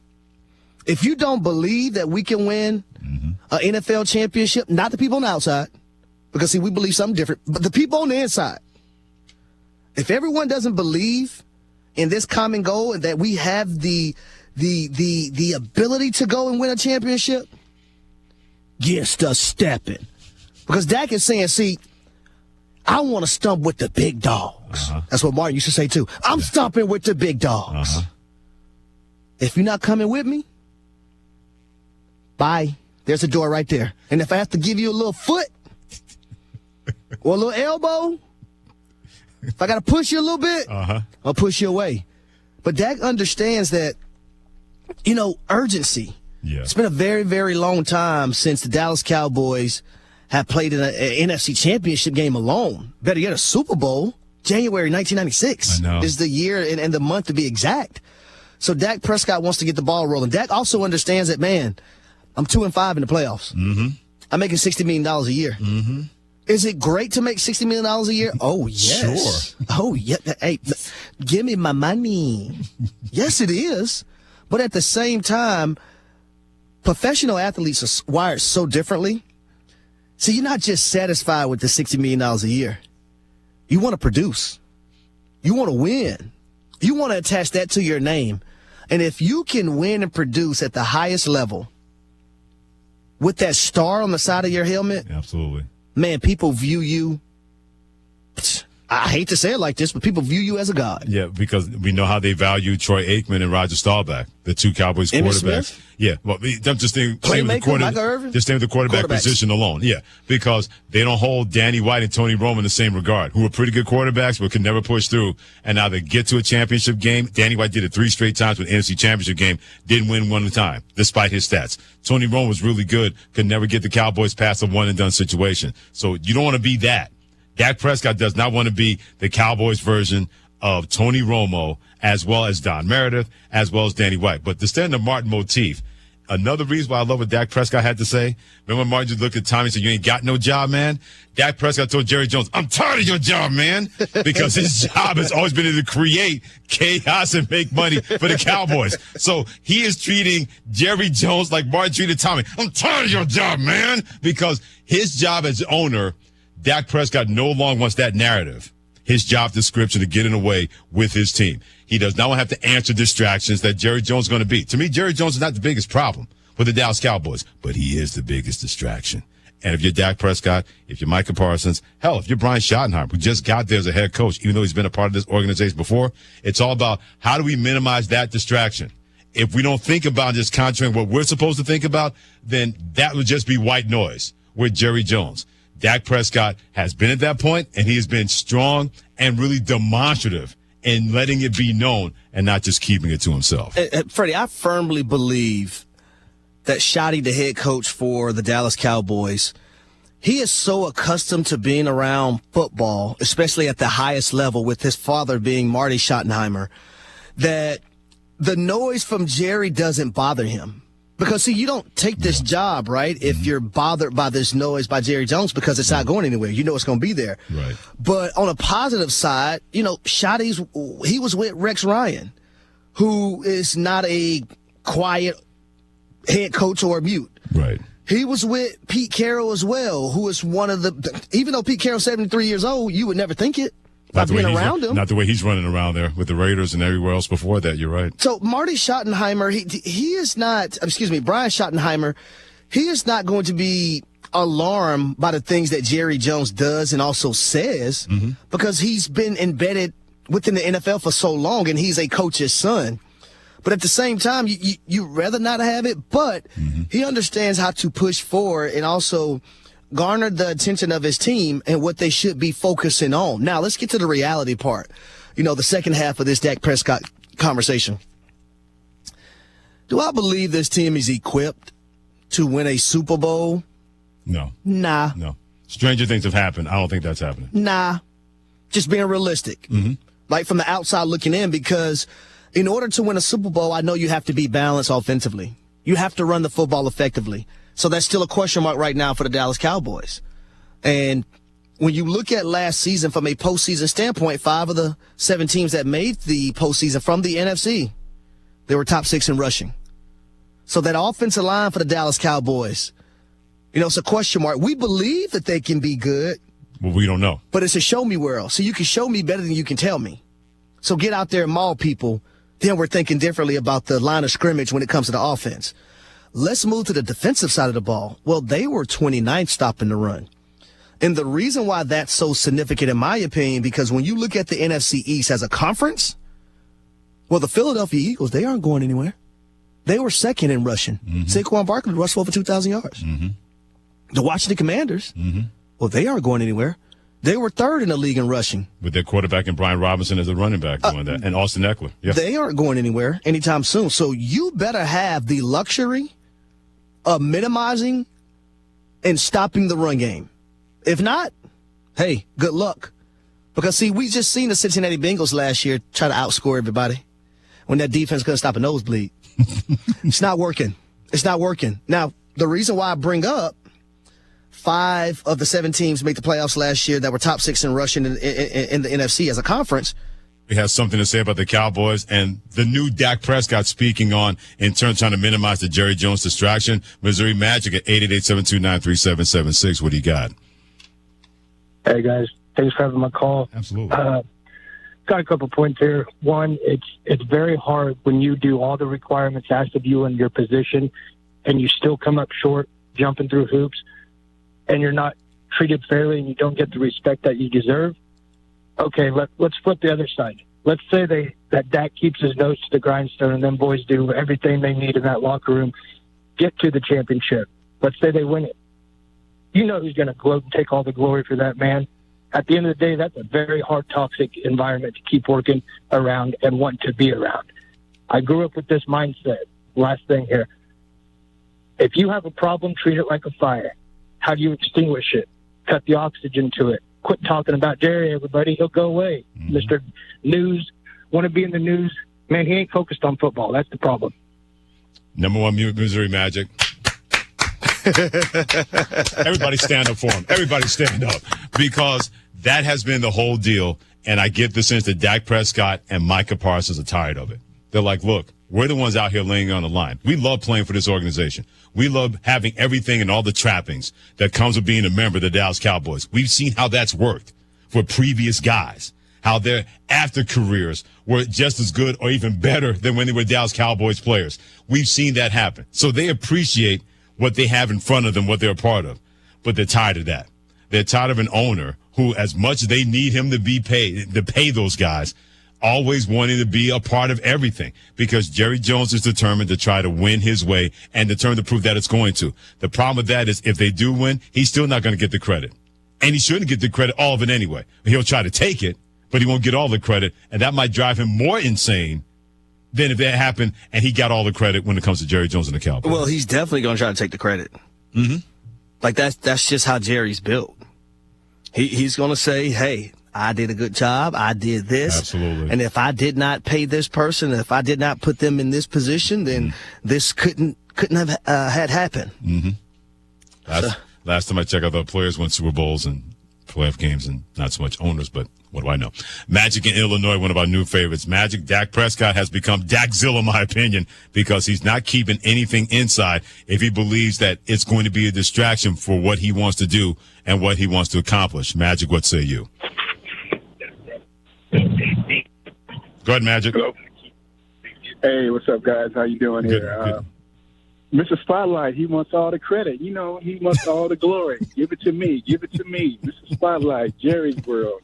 if you don't believe that we can win an NFL championship, not the people on the outside, because, see, we believe something different, but the people on the inside, if everyone doesn't believe in this common goal and that we have the ability to go and win a championship, get to stepping. Because Dak is saying, see, I want to stump with the big dogs. That's what Martin used to say, too. I'm stomping with the big dogs. If you're not coming with me, bye. There's a door right there. And if I have to give you a little foot or a little elbow, if I got to push you a little bit, I'll push you away. But Dak understands that, you know, urgency. Yeah. It's been a very, very long time since the Dallas Cowboys have played in an NFC championship game alone. Better yet, a Super Bowl. January 1996 is the year and the month to be exact. So Dak Prescott wants to get the ball rolling. Dak also understands that, man, I'm 2-5 in the playoffs. I'm making $60 million a year. Is it great to make $60 million a year? Oh, yes. Sure. Oh, yeah. Hey, give me my money. Yes, it is. But at the same time, professional athletes are wired so differently. So you're not just satisfied with the $60 million a year. You want to produce. You want to win. You want to attach that to your name. And if you can win and produce at the highest level with that star on the side of your helmet, absolutely, man, people view you, I hate to say it like this, but people view you as a god. Yeah, because we know how they value Troy Aikman and Roger Staubach, the two Cowboys quarterbacks. Smith? Yeah, well, I'm just staying with the quarterback position alone. Yeah, because they don't hold Danny White and Tony Romo in the same regard, who were pretty good quarterbacks but could never push through. And now they get to a championship game. Danny White did it 3 straight times with an NFC championship game, didn't win one time, despite his stats. Tony Romo was really good, could never get the Cowboys past a one-and-done situation. So you don't want to be that. Dak Prescott does not want to be the Cowboys version of Tony Romo, as well as Don Meredith, as well as Danny White. But to stay in the Martin motif, another reason why I love what Dak Prescott had to say, remember when Martin just looked at Tommy and said, you ain't got no job, man? Dak Prescott told Jerry Jones, I'm tired of your job, man, because his job has always been to create chaos and make money for the Cowboys. So he is treating Jerry Jones like Martin treated Tommy. I'm tired of your job, man, because his job as owner, Dak Prescott no longer wants that narrative. his job description to get in the way with his team. He does not have to answer distractions that Jerry Jones is going to be. To me, Jerry Jones is not the biggest problem with the Dallas Cowboys, but he is the biggest distraction. And if you're Dak Prescott, if you're Micah Parsons, hell, if you're Brian Schottenheimer, who just got there as a head coach, even though he's been a part of this organization before, it's all about how do we minimize that distraction. If we don't think about just concentrating what we're supposed to think about, then that would just be white noise with Jerry Jones. Dak Prescott has been at that point, and he has been strong and really demonstrative in letting it be known and not just keeping it to himself. Freddie, I firmly believe that Shotty, the head coach for the Dallas Cowboys, he is so accustomed to being around football, especially at the highest level with his father being Marty Schottenheimer, that the noise from Jerry doesn't bother him. Because, see, you don't take this job, right, if you're bothered by this noise by Jerry Jones because it's not going anywhere. You know it's going to be there. Right. But on a positive side, you know, he was with Rex Ryan, who is not a quiet head coach or mute. Right. He was with Pete Carroll as well, who is one of the, even though Pete Carroll's 73 years old, you would never think it. Not being around him. Not the way he's running around there with the Raiders and everywhere else before that. You're right. So Marty Schottenheimer, he is not, Brian Schottenheimer, he is not going to be alarmed by the things that Jerry Jones does and also says because he's been embedded within the NFL for so long and he's a coach's son. But at the same time, you rather not have it, but he understands how to push forward and also garner the attention of his team and what they should be focusing on. Now, let's get to the reality part. You know, the second half of this Dak Prescott conversation. Do I believe this team is equipped to win a Super Bowl? No. Nah. No. Stranger things have happened. I don't think that's happening. Nah. Just being realistic. Like from the outside looking in, because in order to win a Super Bowl, I know you have to be balanced offensively. You have to run the football effectively. So that's still a question mark right now for the Dallas Cowboys. And when you look at last season from a postseason standpoint, 5 of the 7 teams that made the postseason from the NFC, they were top 6 in rushing. So that offensive line for the Dallas Cowboys, you know, it's a question mark. We believe that they can be good. Well, we don't know. But it's a show me world. So you can show me better than you can tell me. So get out there and maul people. Then we're thinking differently about the line of scrimmage when it comes to the offense. Let's move to the defensive side of the ball. Well, they were 29th stopping the run. And the reason why that's so significant, in my opinion, because when you look at the NFC East as a conference, well, the Philadelphia Eagles, they aren't going anywhere. They were second in rushing. Saquon Barkley rushed for over 2,000 yards. The Washington Commanders, well, they aren't going anywhere. They were third in the league in rushing. With their quarterback and Brian Robinson as a running back doing that, and Austin Eckler. Yeah. They aren't going anywhere anytime soon. So you better have the luxury of minimizing and stopping the run game. If not, hey, good luck. Because, see, we just seen the Cincinnati Bengals last year try to outscore everybody when that defense couldn't stop a nosebleed. It's not working. It's not working. Now, the reason why I bring up 5 of the 7 teams make the playoffs last year that were top 6 in rushing in the NFC as a conference. He has something to say about the Cowboys and the new Dak Prescott speaking on in turn trying to minimize the Jerry Jones distraction. Missouri Magic at 888-729-3776. What do you got? Hey, guys. Thanks for having my call. Absolutely. Got a couple points here. One, it's very hard when you do all the requirements asked of you in your position and you still come up short jumping through hoops and you're not treated fairly and you don't get the respect that you deserve. Okay, let's flip the other side. Let's say that Dak keeps his nose to the grindstone and them boys do everything they need in that locker room, get to the championship. Let's say they win it. You know who's going to gloat and take all the glory for that, man. At the end of the day, that's a very hard, toxic environment to keep working around and want to be around. I grew up with this mindset. Last thing here. If you have a problem, treat it like a fire. How do you extinguish it? Cut the oxygen to it. Quit talking about Jerry, everybody. He'll go away. Mr. News, want to be in the news. Man, he ain't focused on football. That's the problem. Number 1 Missouri Magic. Everybody stand up for him. Everybody stand up. Because that has been the whole deal. And I get the sense that Dak Prescott and Micah Parsons are tired of it. They're like, look, we're the ones out here laying on the line. We love playing for this organization. We love having everything and all the trappings that comes with being a member of the Dallas Cowboys. We've seen how that's worked for previous guys. how their after careers were just as good or even better than when they were Dallas Cowboys players. We've seen that happen. So they appreciate what they have in front of them, what they're a part of. But they're tired of that. They're tired of an owner who, as much as they need him to be paid, to pay those guys, always wanting to be a part of everything, because Jerry Jones is determined to try to win his way and determined to prove that it's going to. The problem with that is if they do win, he's still not going to get the credit. And he shouldn't get the credit, all of it anyway. He'll try to take it, but he won't get all the credit, and that might drive him more insane than if that happened and he got all the credit when it comes to Jerry Jones and the Cowboys. Well, he's definitely going to try to take the credit. Mm-hmm. Like, that's just how Jerry's built. He's going to say, hey, I did a good job. I did this. Absolutely. And if I did not pay this person, if I did not put them in this position, then this couldn't have had happened. Mm-hmm. Last time I checked, I thought players won Super Bowls and playoff games and not so much owners, but what do I know? Magic in Illinois, one of our new favorites. Magic, Dak Prescott has become Dakzilla, in my opinion, because he's not keeping anything inside if he believes that it's going to be a distraction for what he wants to do and what he wants to accomplish. Magic, what say you? Go ahead, Magic. Hello. Hey, what's up, guys? How you doing here? Mr. Spotlight, he wants all the credit. You know, he wants all the glory. Give it to me. Give it to me. Mr. Spotlight, Jerry's World.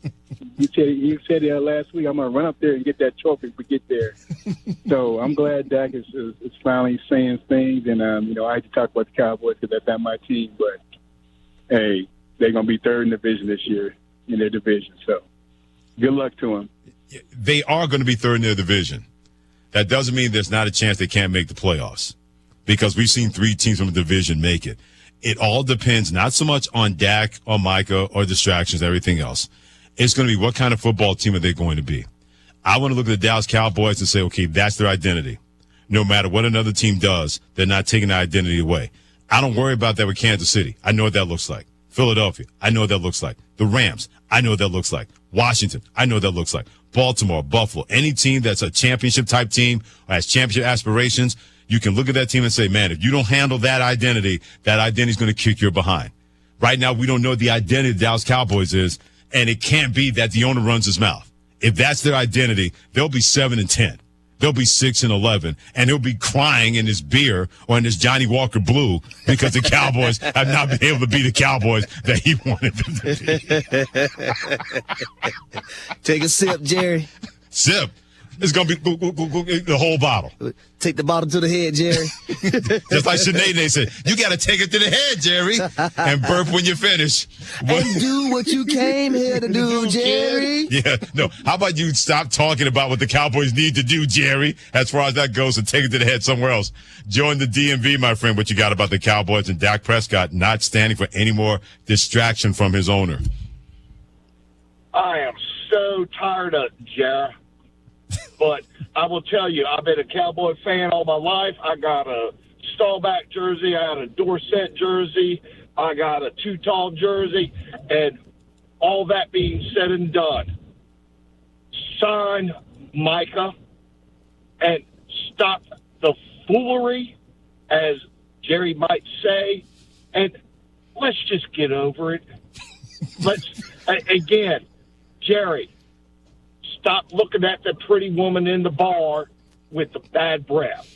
You said last week, I'm going to run up there and get that trophy if we get there. So I'm glad Dak is finally saying things. And, I hate to talk about the Cowboys because that's not my team. But, hey, they're going to be third in the division this year in their division. So good luck to them. They are going to be third in their division. That doesn't mean there's not a chance they can't make the playoffs, because we've seen 3 teams from the division make it. It all depends not so much on Dak or Micah or distractions, everything else. It's going to be what kind of football team are they going to be. I want to look at the Dallas Cowboys and say, okay, that's their identity. No matter what another team does, they're not taking that identity away. I don't worry about that with Kansas City. I know what that looks like. Philadelphia, I know what that looks like. The Rams, I know what that looks like. Washington, I know what that looks like. Baltimore, Buffalo, any team that's a championship-type team or has championship aspirations, you can look at that team and say, man, if you don't handle that identity is going to kick your behind. Right now, we don't know what the identity of the Dallas Cowboys is, and it can't be that the owner runs his mouth. If that's their identity, they'll be 7-10. They'll be 6-11, and he'll be crying in his beer or in his Johnny Walker Blue because the Cowboys have not been able to be the Cowboys that he wanted them to be. Take a sip, Jerry. Sip. It's going to be the whole bottle. Take the bottle to the head, Jerry. Just like Sinead, they said, you got to take it to the head, Jerry, and burp when you finish. And do what you came here to do, Jerry. Yeah, no. How about you stop talking about what the Cowboys need to do, Jerry, as far as that goes, and take it to the head somewhere else. Join the DMV, my friend, what you got about the Cowboys and Dak Prescott not standing for any more distraction from his owner. I am so tired of Jerry. But I will tell you, I've been a Cowboy fan all my life. I got a Staubach jersey. I got a Dorsett jersey. I got a Too Tall jersey. And all that being said and done, sign Micah and stop the foolery, as Jerry might say, and let's just get over it. Again, Jerry, stop looking at the pretty woman in the bar with the bad breath.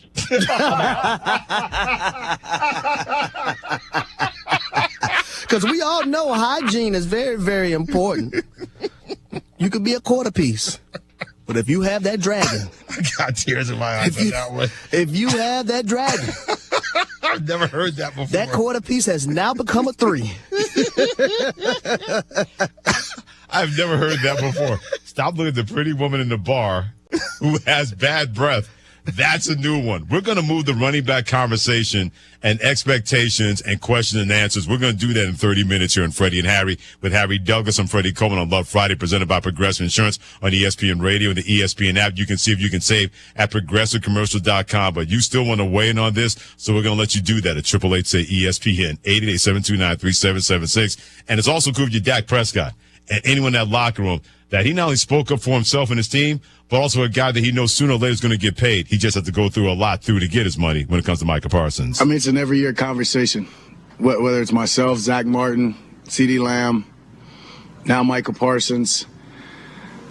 Because we all know hygiene is very, very important. You could be a quarter piece, but if you have that dragon, I got tears in my eyes on that one. If you have that dragon, I've never heard that before. That quarter piece has now become a 3. I've never heard that before. Stop looking at the pretty woman in the bar who has bad breath. That's a new one. We're going to move the running back conversation and expectations and questions and answers. We're going to do that in 30 minutes here on Freddie and Harry with Harry Douglas and Freddie Coleman on Love Friday, presented by Progressive Insurance on ESPN Radio and the ESPN app. You can see if you can save at progressivecommercial.com. But you still want to weigh in on this, so we're going to let you do that at 888-SAY-ESPN, 888-729-3776. And it's also cool with you, Dak Prescott, and anyone in that locker room, that he not only spoke up for himself and his team, but also a guy that he knows sooner or later is going to get paid. He just has to go through a lot to get his money when it comes to Micah Parsons. I mean, it's an every year conversation, whether it's myself, Zach Martin, CeeDee Lamb, now Micah Parsons.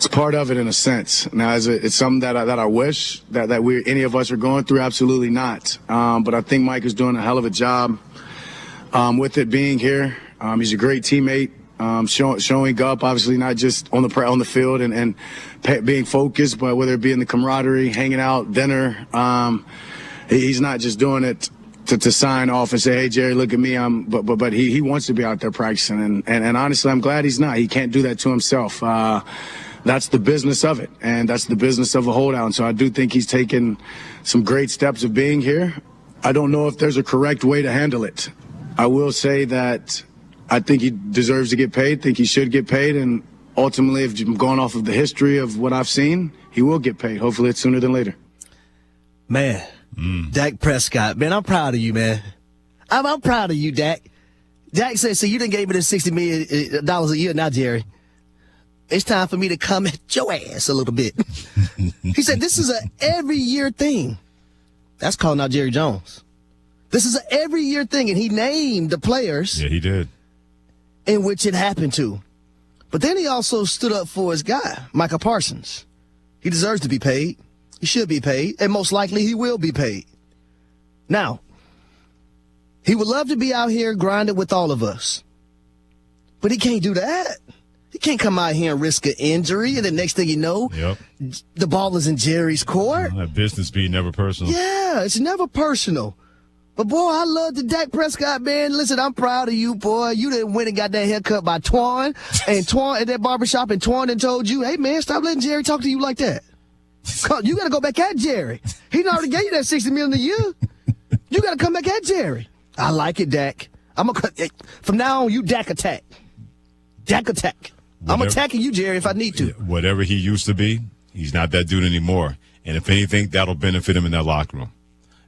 It's part of it in a sense. Now, it's something that I wish that any of us are going through. Absolutely not. But I think Mike is doing a hell of a job with it being here. He's a great teammate, showing up, obviously not just on the field and being focused, but whether it be in the camaraderie, hanging out, dinner. He's not just doing it to sign off and say, "Hey, Jerry, look at me." But he wants to be out there practicing, and honestly, I'm glad he's not. He can't do that to himself. That's the business of it, and that's the business of a holdout. And so I do think he's taken some great steps of being here. I don't know if there's a correct way to handle it. I will say that I think he deserves to get paid, think he should get paid, and ultimately, if I'm going off of the history of what I've seen, he will get paid. Hopefully it's sooner than later. Man, Dak Prescott, man, I'm proud of you, man. I'm proud of you, Dak. Dak said, so you done gave me this $60 million a year now, Jerry. It's time for me to come at your ass a little bit. He said, this is an every year thing. That's calling out Jerry Jones. This is an every year thing. And he named the players. Yeah, he did. In which it happened to. But then he also stood up for his guy, Micah Parsons. He deserves to be paid. He should be paid. And most likely he will be paid. Now, he would love to be out here grinding with all of us. But he can't do that. He can't come out here and risk an injury, and the next thing you know, the ball is in Jerry's court. That business be never personal. Yeah, it's never personal. But, boy, I love the Dak Prescott, man. Listen, I'm proud of you, boy. You done went and got that haircut by Twan, and Twan at that barbershop, and Twan done told you, hey, man, stop letting Jerry talk to you like that. You got to go back at Jerry. He already gave you that $60 million a year. You got to come back at Jerry. I like it, Dak. From now on, you Dak attack. Dak attack. I'm attacking you, Jerry, if I need to. Whatever he used to be, he's not that dude anymore. And if anything, that'll benefit him in that locker room.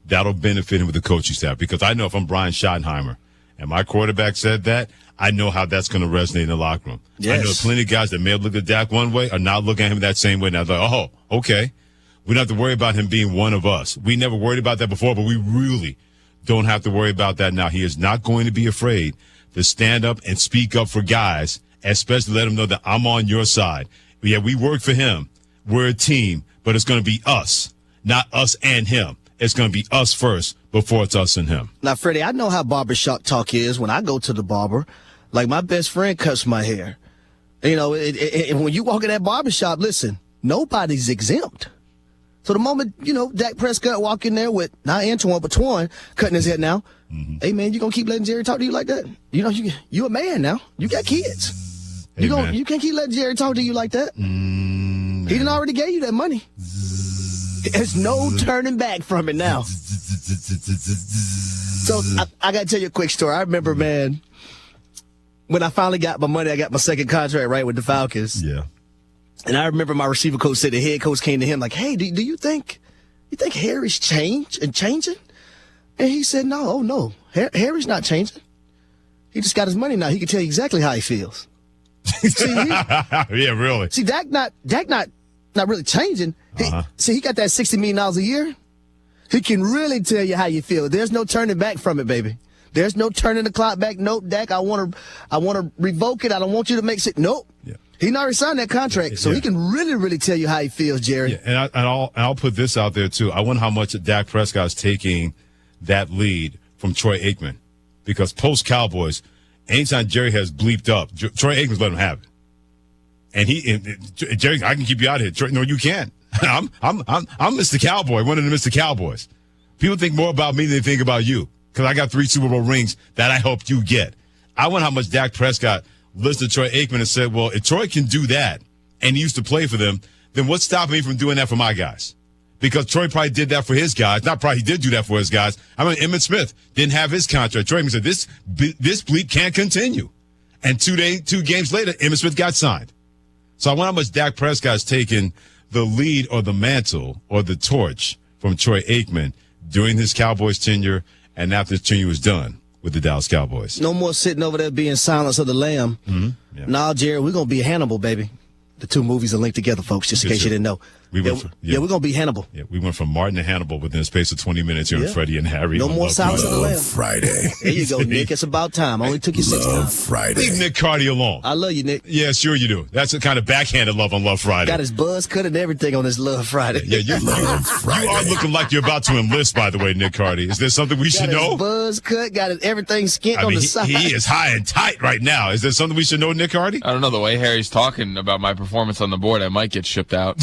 That'll benefit him with the coaching staff. Because I know if I'm Brian Schottenheimer and my quarterback said that, I know how that's going to resonate in the locker room. Yes. I know plenty of guys that may have looked at Dak one way are not looking at him that same way. Now they're like, oh, okay. We don't have to worry about him being one of us. We never worried about that before, but we really don't have to worry about that now. He is not going to be afraid to stand up and speak up for guys, especially let him know that I'm on your side. Yeah, we work for him. We're a team, but it's going to be us, not us and him. It's going to be us first before it's us and him. Now, Freddie, I know how barbershop talk is when I go to the barber. Like, my best friend cuts my hair. You know, when you walk in that barbershop, listen, nobody's exempt. So the moment, Dak Prescott walk in there with, not Antoine, but Twan cutting his head now, hey, man, you going to keep letting Jerry talk to you like that? You a man now. You got kids. You can't keep letting Jerry talk to you like that. He done already gave you that money. There's no turning back from it now. So I got to tell you a quick story. I remember, man, when I finally got my money, I got my second contract right with the Falcons. Yeah. And I remember my receiver coach said the head coach came to him like, hey, do you think Harry's changing? And he said, no, Harry's not changing. He just got his money now. He can tell you exactly how he feels. Yeah, really. See, Dak not really changing. See, he got that $60 million a year. He can really tell you how you feel. There's no turning back from it, baby. There's no turning the clock back. Nope, Dak, I want to revoke it. I don't want you to make it. Nope. Yeah. He already signed that contract, so he can really, really tell you how he feels, Jerry. Yeah, and I'll put this out there, too. I wonder how much Dak Prescott's taking that lead from Troy Aikman. Because post-Cowboys, anytime Jerry has bleeped up, Troy Aikman's let him have it. And Jerry, I can keep you out of here. Troy, no, you can't. I'm Mr. Cowboy, one of the Mr. Cowboys. People think more about me than they think about you. Because I got 3 Super Bowl rings that I helped you get. I wonder how much Dak Prescott listened to Troy Aikman and said, well, if Troy can do that, and he used to play for them, then what's stopping me from doing that for my guys? Because Troy probably did that for his guys. Not probably, he did do that for his guys. I mean, Emmitt Smith didn't have his contract. Troy Aikman said, this bleep can't continue. And 2 games later, Emmitt Smith got signed. So I wonder how much Dak Prescott's taken the lead or the mantle or the torch from Troy Aikman during his Cowboys tenure and after his tenure was done with the Dallas Cowboys. No more sitting over there being Silence of the Lamb. Mm-hmm. Yeah. Nah, Jerry, we're going to be Hannibal, baby. The two movies are linked together, folks, just in case you didn't know. we're going to be Hannibal. Yeah, we went from Martin to Hannibal within a space of 20 minutes here on Freddie and Harry. No more Silence of the Lambs. Friday. There you go, Nick. It's about time. Only took you 6 times. Friday. Leave Nick Cardi alone. I love you, Nick. Yeah, sure you do. That's the kind of backhanded love on Love Friday. Got his buzz cut and everything on his Love Friday. Yeah, you are looking like you're about to enlist, by the way, Nick Cardi. Is there something we should know? Buzz cut, got everything skint on the side. He is high and tight right now. Is there something we should know, Nick Cardi? I don't know. The way Harry's talking about my performance on the board, I might get shipped out.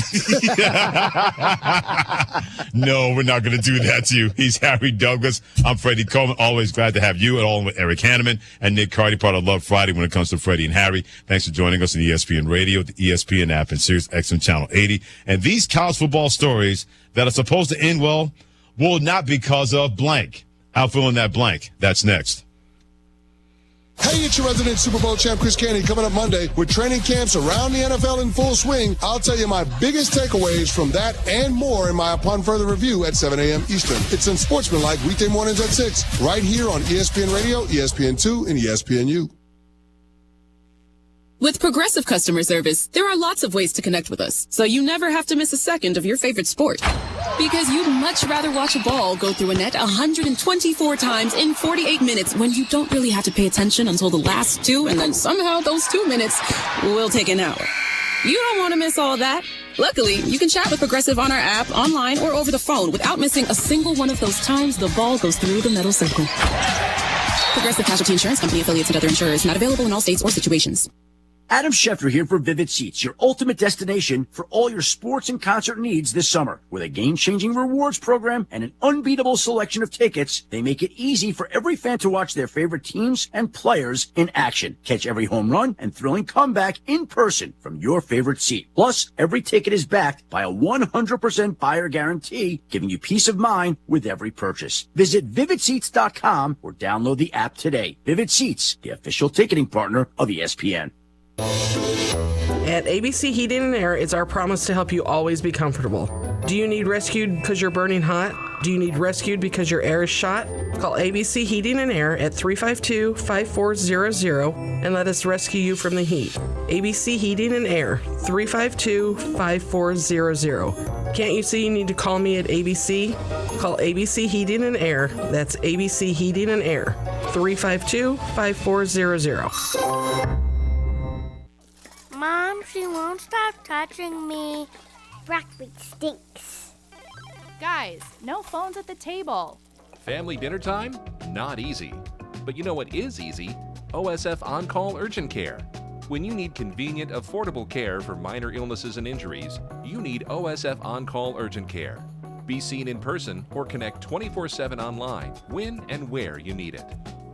No, we're not going to do that to you. He's Harry Douglas. I'm Freddie Coleman. Always glad to have you, and along with Eric Hanneman and Nick Cardi, part of Love Friday when it comes to Freddie and Harry. Thanks for joining us on ESPN Radio, the ESPN app, and Sirius XM Channel 80. And these college football stories that are supposed to end well will not because of blank. I'll fill in that blank. That's next. Hey, it's your resident Super Bowl champ, Chris Canty, coming up Monday with training camps around the NFL in full swing. I'll tell you my biggest takeaways from that and more in my Upon Further Review at 7 a.m. Eastern. It's Unsportsmanlike weekday mornings at 6, right here on ESPN Radio, ESPN2, and ESPNU. With Progressive Customer Service, there are lots of ways to connect with us, so you never have to miss a second of your favorite sport. Because you'd much rather watch a ball go through a net 124 times in 48 minutes when you don't really have to pay attention until the last 2, and then somehow those 2 minutes will take an hour. You don't want to miss all that. Luckily, you can chat with Progressive on our app, online, or over the phone without missing a single one of those times the ball goes through the metal circle. Progressive Casualty Insurance Company, affiliates, and other insurers. Not available in all states or situations. Adam Schefter here for Vivid Seats, your ultimate destination for all your sports and concert needs this summer. With a game-changing rewards program and an unbeatable selection of tickets, they make it easy for every fan to watch their favorite teams and players in action. Catch every home run and thrilling comeback in person from your favorite seat. Plus, every ticket is backed by a 100% buyer guarantee, giving you peace of mind with every purchase. Visit VividSeats.com or download the app today. Vivid Seats, the official ticketing partner of ESPN. At ABC Heating and Air, it's our promise to help you always be comfortable. Do you need rescued because you're burning hot? Do you need rescued because your air is shot? Call ABC Heating and Air at 352-5400 and let us rescue you from the heat. ABC Heating and Air, 352-5400. Can't you see you need to call me at ABC? Call ABC Heating and Air. That's ABC Heating and Air, 352-5400. Mom, she won't stop touching me. Broccoli stinks. Guys, no phones at the table. Family dinner time? Not easy. But you know what is easy? OSF On-Call Urgent Care. When you need convenient, affordable care for minor illnesses and injuries, you need OSF On-Call Urgent Care. Be seen in person or connect 24/7 online when and where you need it.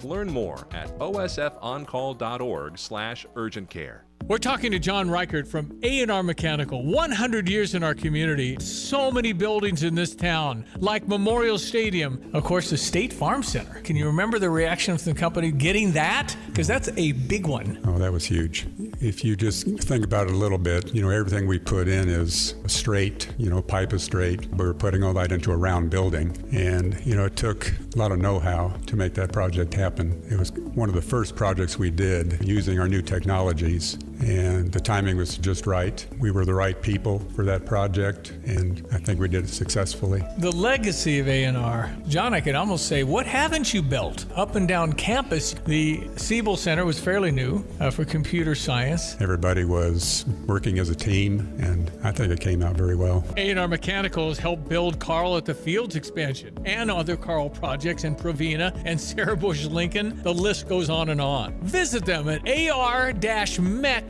Learn more at osfoncall.org/urgentcare. We're talking to John Reichert from A&R Mechanical. 100 years in our community. So many buildings in this town, like Memorial Stadium. Of course, the State Farm Center. Can you remember the reaction from the company getting that? Because that's a big one. Oh, that was huge. If you just think about it a little bit, everything we put in is straight, pipe is straight. We're putting all that into a round building. And, it took a lot of know-how to make that project happen. It was one of the first projects we did using our new technologies. And the timing was just right. We were the right people for that project, and I think we did it successfully. The legacy of A&R. John, I could almost say, what haven't you built? Up and down campus, the Siebel Center was fairly new for computer science. Everybody was working as a team, and I think it came out very well. A&R Mechanical has helped build Carl at the Fields expansion and other Carl projects in Provena and Sarah Bush Lincoln. The list goes on and on. Visit them at ar-mech.com.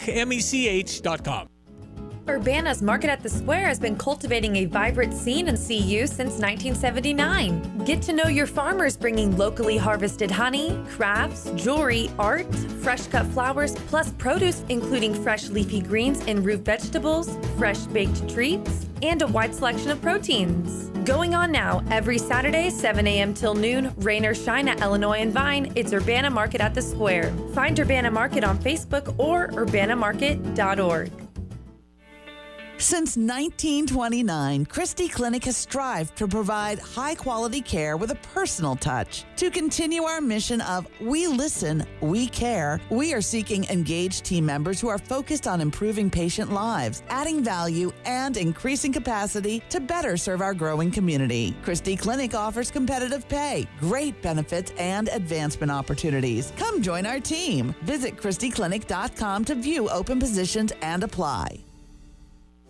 Urbana's Market at the Square has been cultivating a vibrant scene in CU since 1979. Get to know your farmers bringing locally harvested honey, crafts, jewelry, art, fresh cut flowers, plus produce including fresh leafy greens and root vegetables, fresh baked treats, and a wide selection of proteins. Going on now, every Saturday, 7 a.m. till noon, rain or shine at Illinois and Vine, it's Urbana Market at the Square. Find Urbana Market on Facebook or urbanamarket.org. Since 1929, Christie Clinic has strived to provide high-quality care with a personal touch. To continue our mission of we listen, we care, we are seeking engaged team members who are focused on improving patient lives, adding value, and increasing capacity to better serve our growing community. Christie Clinic offers competitive pay, great benefits, and advancement opportunities. Come join our team. Visit ChristieClinic.com to view open positions and apply.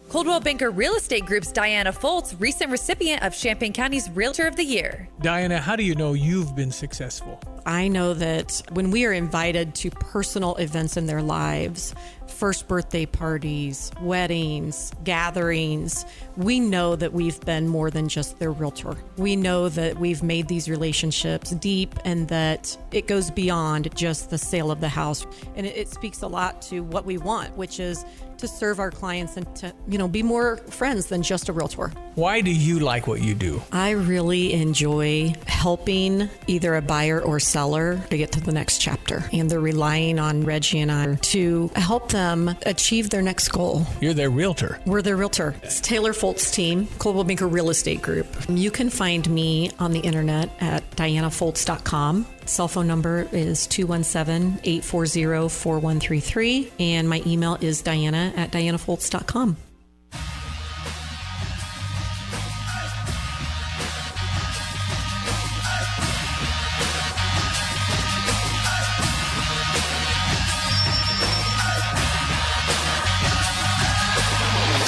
Coldwell Banker Real Estate Group's Diana Foltz, recent recipient of Champaign County's Realtor of the Year. Diana, how do you know you've been successful? I know that when we are invited to personal events in their lives, first birthday parties, weddings, gatherings, we know that we've been more than just their realtor. We know that we've made these relationships deep and that it goes beyond just the sale of the house. And it speaks a lot to what we want, which is to serve our clients and to, be more friends than just a realtor. Why do you like what you do? I really enjoy helping either a buyer or seller to get to the next chapter. And they're relying on Reggie and I to help them achieve their next goal. You're their realtor. We're their realtor. It's Taylor Foltz team, Coldwell Banker Real Estate Group. You can find me on the internet at dianafoltz.com. Cell phone number is 217-840-4133. And my email is diana@dianafoltz.com.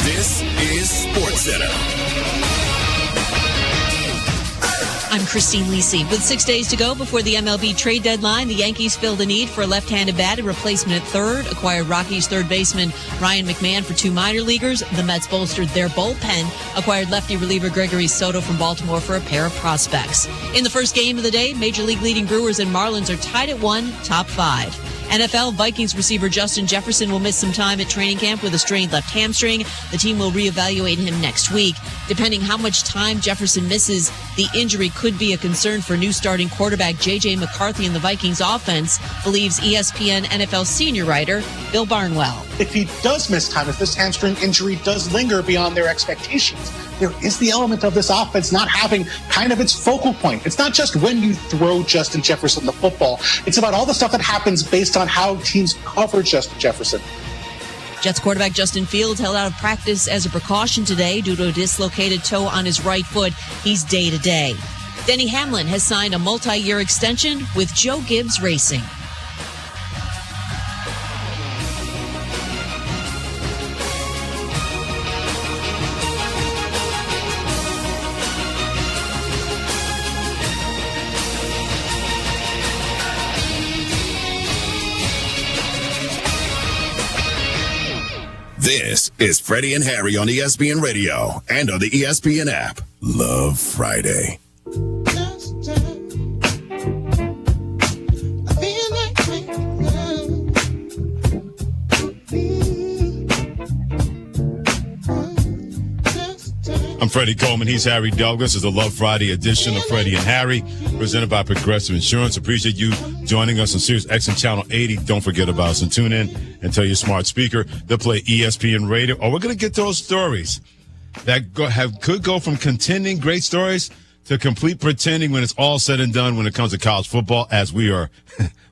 This is SportsCenter. I'm Christine Lisi. With 6 days to go before the MLB trade deadline, the Yankees filled a need for a left-handed bat and replacement at third, acquired Rockies third baseman Ryan McMahon for 2 minor leaguers. The Mets bolstered their bullpen, acquired lefty reliever Gregory Soto from Baltimore for a pair of prospects. In the first game of the day, Major League leading Brewers and Marlins are tied at 1, top 5. NFL Vikings receiver Justin Jefferson will miss some time at training camp with a strained left hamstring. The team will reevaluate him next week. Depending how much time Jefferson misses, the injury could be a concern for new starting quarterback J.J. McCarthy in the Vikings offense, believes ESPN NFL senior writer Bill Barnwell. If he does miss time, if this hamstring injury does linger beyond their expectations, there is the element of this offense not having kind of its focal point. It's not just when you throw Justin Jefferson the football. It's about all the stuff that happens based on how teams cover Justin Jefferson. Jets quarterback Justin Fields held out of practice as a precaution today due to a dislocated toe on his right foot. He's day-to-day. Denny Hamlin has signed a multi-year extension with Joe Gibbs Racing. This is Freddie and Harry on ESPN Radio and on the ESPN app. Love Friday. I'm Freddie Coleman. He's Harry Douglas. It's a Love Friday edition of Freddie and Harry, presented by Progressive Insurance. Appreciate you joining us on Sirius XM Channel 80. Don't forget about us and tune in and tell your smart speaker to play ESPN Radio. Oh, we're going to get those stories that could go from contending great stories to complete pretending when it's all said and done when it comes to college football, as we are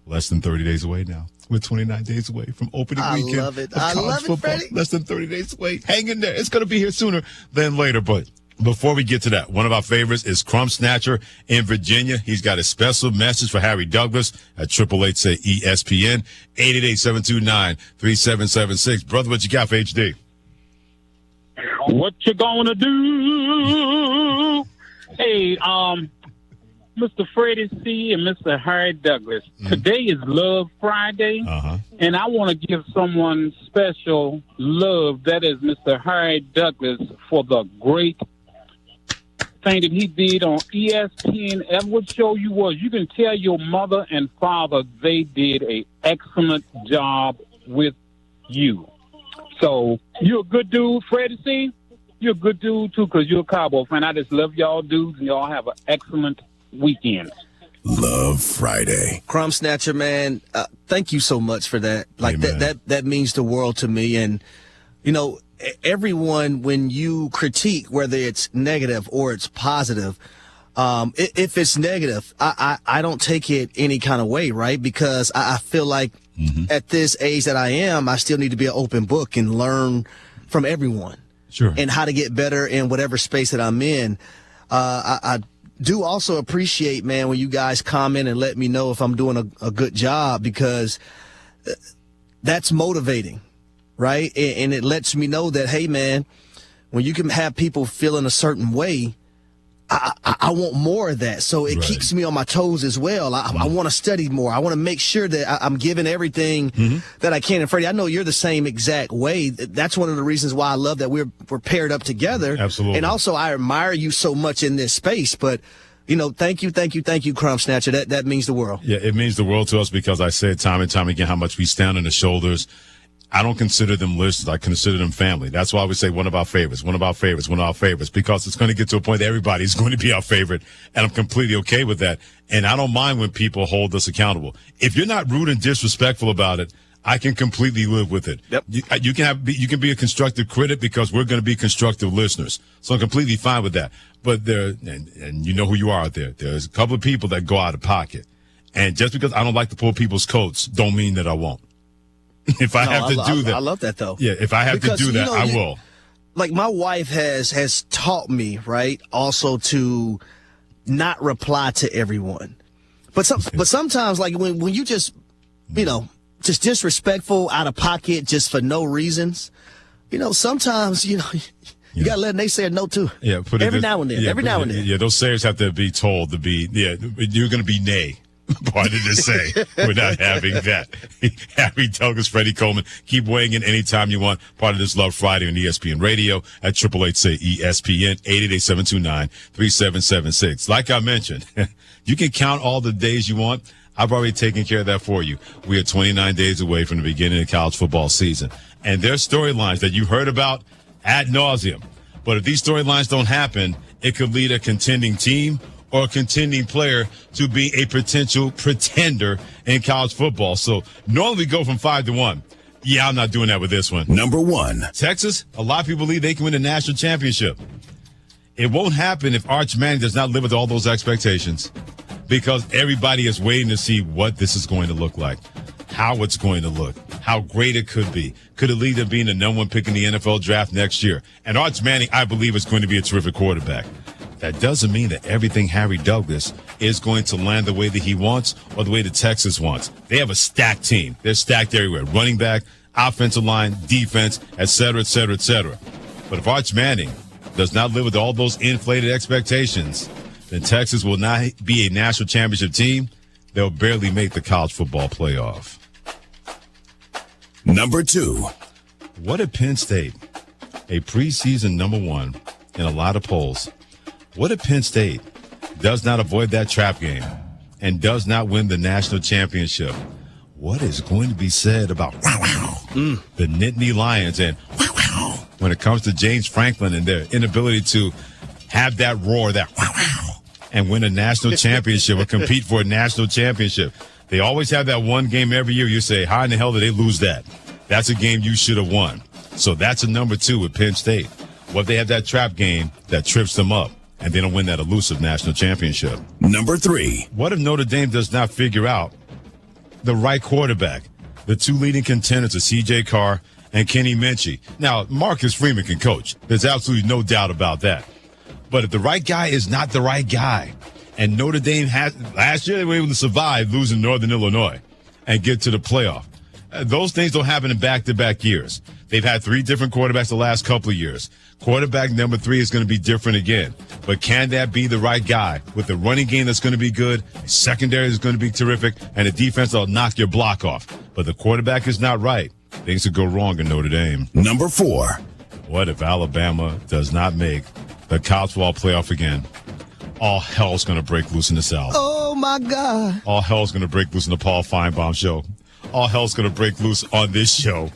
less than 30 days away now. We're 29 days away from opening weekend. I love it. I love it, Freddie. Less than 30 days away. Hang in there. It's going to be here sooner than later. But before we get to that, one of our favorites is Crumb Snatcher in Virginia. He's got a special message for Harry Douglas at 888-SAY-ESPN, 888-729-3776. Brother, what you got for HD? What you gonna do? Hey, Mr. Freddie C. and Mr. Harry Douglas. Today is Love Friday, and I want to give someone special love. That is Mr. Harry Douglas for the great thing that he did on ESPN. And what show you was, you can tell your mother and father they did an excellent job with you. So you're a good dude, Freddie C. You're a good dude, too, because you're a Cowboy fan. I just love y'all dudes, and y'all have an excellent weekend. Love Friday. Crumb Snatcher, man, thank you so much for that. Like, that means the world to me. And, you know, everyone, when you critique, whether it's negative or it's positive, if it's negative, I don't take it any kind of way, right? Because I feel like at this age that I am, I still need to be an open book and learn from everyone. Sure. And how to get better in whatever space that I'm in. I do also appreciate, man, when you guys comment and let me know if I'm doing a good job, because that's motivating, right? And it lets me know that, hey, man, when you can have people feeling a certain way, I want more of that. So it keeps me on my toes as well. I want to study more. I want to make sure that I'm giving everything that I can. And Freddie, I know you're the same exact way. That's one of the reasons why I love that we're paired up together. Absolutely. And also, I admire you so much in this space. But, thank you, Crumb Snatcher. That means the world. Yeah, it means the world to us, because I say time and time again how much we stand on the shoulders. I don't consider them listeners. I consider them family. That's why we say one of our favorites, because it's going to get to a point that everybody's going to be our favorite, and I'm completely okay with that. And I don't mind when people hold us accountable. If you're not rude and disrespectful about it, I can completely live with it. Yep. You can be a constructive critic, because we're going to be constructive listeners. So I'm completely fine with that. But and you know who you are out there. There's a couple of people that go out of pocket. And just because I don't like to pull people's coats don't mean that I won't. If I have to do that. I love that, though. Yeah, if I have to do that, I will. Like, my wife has taught me, right, also to not reply to everyone. But sometimes, like, when you just, just disrespectful, out of pocket, just for no reasons, sometimes, you got to let they say no, too. Yeah, every now and then. Yeah, those sayers have to be told to be, you're going to be nay. Pardon to say, we're not having that. Harry Douglas, Freddie Coleman, keep weighing in anytime you want. Part of this Love Friday on ESPN Radio at 888-SAY-ESPN, 888-729-3776. Like I mentioned, you can count all the days you want. I've already taken care of that for you. We are 29 days away from the beginning of college football season. And there's storylines that you heard about ad nauseum. But if these storylines don't happen, it could lead a contending team or a contending player to be a potential pretender in college football. So normally we go from 5 to 1. Yeah, I'm not doing that with this one. Number 1. Texas, a lot of people believe they can win the national championship. It won't happen if Arch Manning does not live with all those expectations, because everybody is waiting to see what this is going to look like, how it's going to look, how great it could be. Could it lead to being the number 1 pick in the NFL draft next year? And Arch Manning, I believe, is going to be a terrific quarterback. That doesn't mean that everything Harry Douglas is going to land the way that he wants or the way that Texas wants. They have a stacked team. They're stacked everywhere. Running back, offensive line, defense, et cetera, et cetera, et cetera. But if Arch Manning does not live with all those inflated expectations, then Texas will not be a national championship team. They'll barely make the college football playoff. Number 2. What if Penn State, a preseason number 1 in a lot of polls, what if Penn State does not avoid that trap game and does not win the national championship? What is going to be said about the Nittany Lions and when it comes to James Franklin and their inability to have that roar, that and win a national championship or compete for a national championship? They always have that one game every year. You say, how in the hell did they lose that? That's a game you should have won. So that's a number 2 with Penn State. What if they have that trap game that trips them up and they don't win that elusive national championship? Number 3. What if Notre Dame does not figure out the right quarterback? The 2 leading contenders are C.J. Carr and Kenny Minchey. Now, Marcus Freeman can coach. There's absolutely no doubt about that. But if the right guy is not the right guy, and Notre Dame last year they were able to survive losing Northern Illinois and get to the playoff. Those things don't happen in back-to-back years. They've had 3 different quarterbacks the last couple of years. Quarterback number 3 is going to be different again. But can that be the right guy with a running game that's going to be good, a secondary that's going to be terrific, and a defense that'll knock your block off? But the quarterback is not right. Things could go wrong in Notre Dame. Number 4. What if Alabama does not make the college football playoff again? All hell's going to break loose in the South. Oh, my God. All hell's going to break loose in the Paul Feinbaum show. All hell's going to break loose on this show.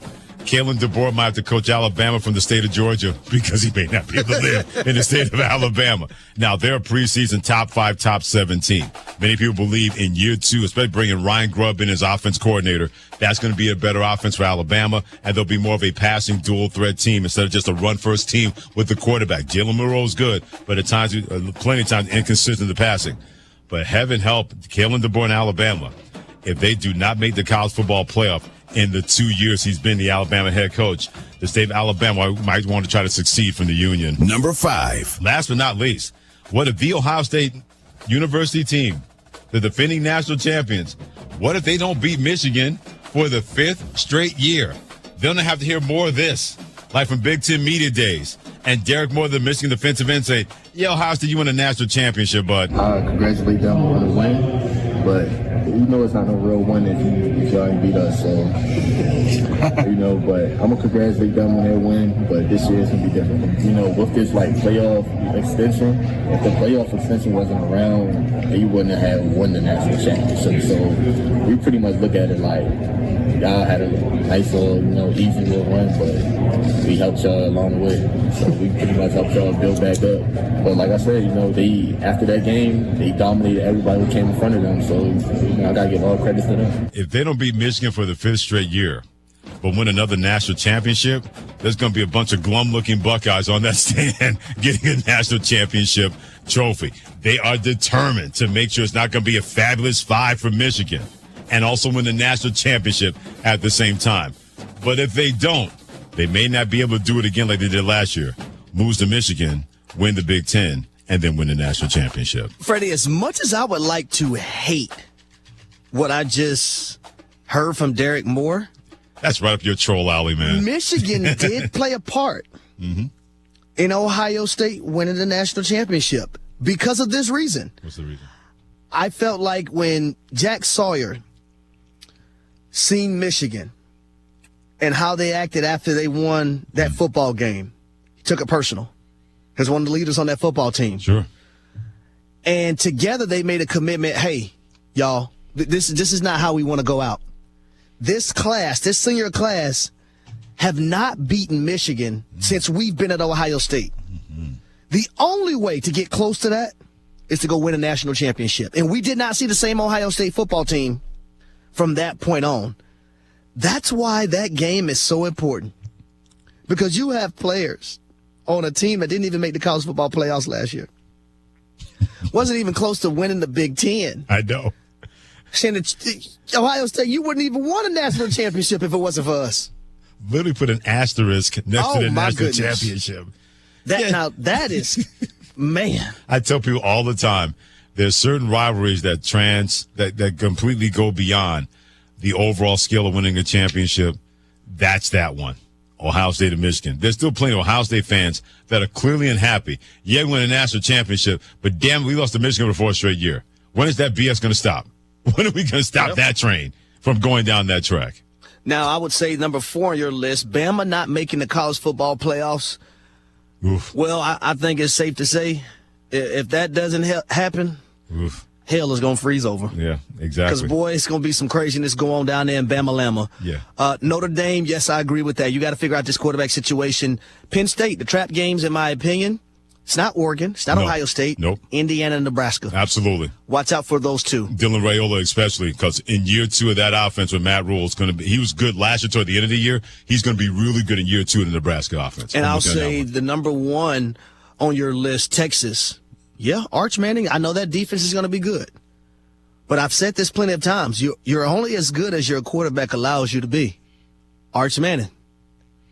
Kalen DeBoer might have to coach Alabama from the state of Georgia because he may not be able to live in the state of Alabama. Now, they're a preseason top 5, top 7 team. Many people believe in year 2, especially bringing Ryan Grubb in as offense coordinator, that's going to be a better offense for Alabama, and they'll be more of a passing dual-threat team instead of just a run-first team with the quarterback. Jalen Monroe's good, but at times, plenty of times, inconsistent in the passing. But heaven help Kalen DeBoer in Alabama if they do not make the college football playoff in the 2 years he's been the Alabama head coach. The state of Alabama might want to try to succeed from the Union. Number 5. Last but not least, what if the Ohio State University team, the defending national champions, what if they don't beat Michigan for the 5th straight year? They're going to have to hear more of this, like from Big Ten Media Days. And Derek Moore, the Michigan defensive end, say, yo, Ohio State, you won a national championship, bud. Congratulate them on the win, but you know it's not no real win if y'all ain't beat us, so, but I'm going to congratulate them on their win, but this year it's going to be different. With this, playoff extension, if the playoff extension wasn't around, you wouldn't have won the national championship, so we pretty much look at it like y'all had a nice little, easy little run, but we helped y'all along the way, so we pretty much helped y'all build back up. But like I said, after that game, they dominated everybody who came in front of them, so, I got to give all credit to them. If they don't beat Michigan for the 5th straight year, but win another national championship, there's going to be a bunch of glum-looking Buckeyes on that stand getting a national championship trophy. They are determined to make sure it's not going to be a fabulous 5 for Michigan and also win the national championship at the same time. But if they don't, they may not be able to do it again like they did last year. Lose to Michigan, win the Big Ten, and then win the national championship. Freddie, as much as I would like to hate what I just heard from Derek Moore, that's right up your troll alley, man. Michigan did play a part in Ohio State winning the national championship because of this reason. What's the reason? I felt like when Jack Sawyer seen Michigan and how they acted after they won that football game, he took it personal. As one of the leaders on that football team. Sure. And together they made a commitment, hey, y'all, this is not how we want to go out. This senior class, have not beaten Michigan since we've been at Ohio State. The only way to get close to that is to go win a national championship. And we did not see the same Ohio State football team from that point on. That's why that game is so important. Because you have players on a team that didn't even make the college football playoffs last year. Wasn't even close to winning the Big Ten. I know. Saying that Ohio State, you wouldn't even want a national championship if it wasn't for us. Literally put an asterisk next to the national goodness. championship. Now, that is, man. I tell people all the time, there's certain rivalries that completely go beyond the overall skill of winning a championship. That's that one. Ohio State and Michigan. There's still plenty of Ohio State fans that are clearly unhappy. Yeah, we won a national championship, but damn, we lost to Michigan for 4th straight year. When is that BS going to stop? When are we going to stop that train from going down that track? Now, I would say number 4 on your list, Bama not making the college football playoffs. Oof. Well, I think it's safe to say if that doesn't happen, hell is going to freeze over. Yeah, exactly. Because, boy, it's going to be some craziness going on down there in Bama-Lama. Yeah. Notre Dame, yes, I agree with that. You got to figure out this quarterback situation. Penn State, the trap games, in my opinion, it's not Oregon. It's not Ohio State. Nope. Indiana and Nebraska. Absolutely. Watch out for those two. Dylan Raiola especially, because in year 2 of that offense with Matt Rule, he was good last year toward the end of the year. He's going to be really good in year 2 of the Nebraska offense. And I'll say the number 1 on your list, Texas. Yeah, Arch Manning, I know that defense is going to be good. But I've said this plenty of times. You're only as good as your quarterback allows you to be. Arch Manning,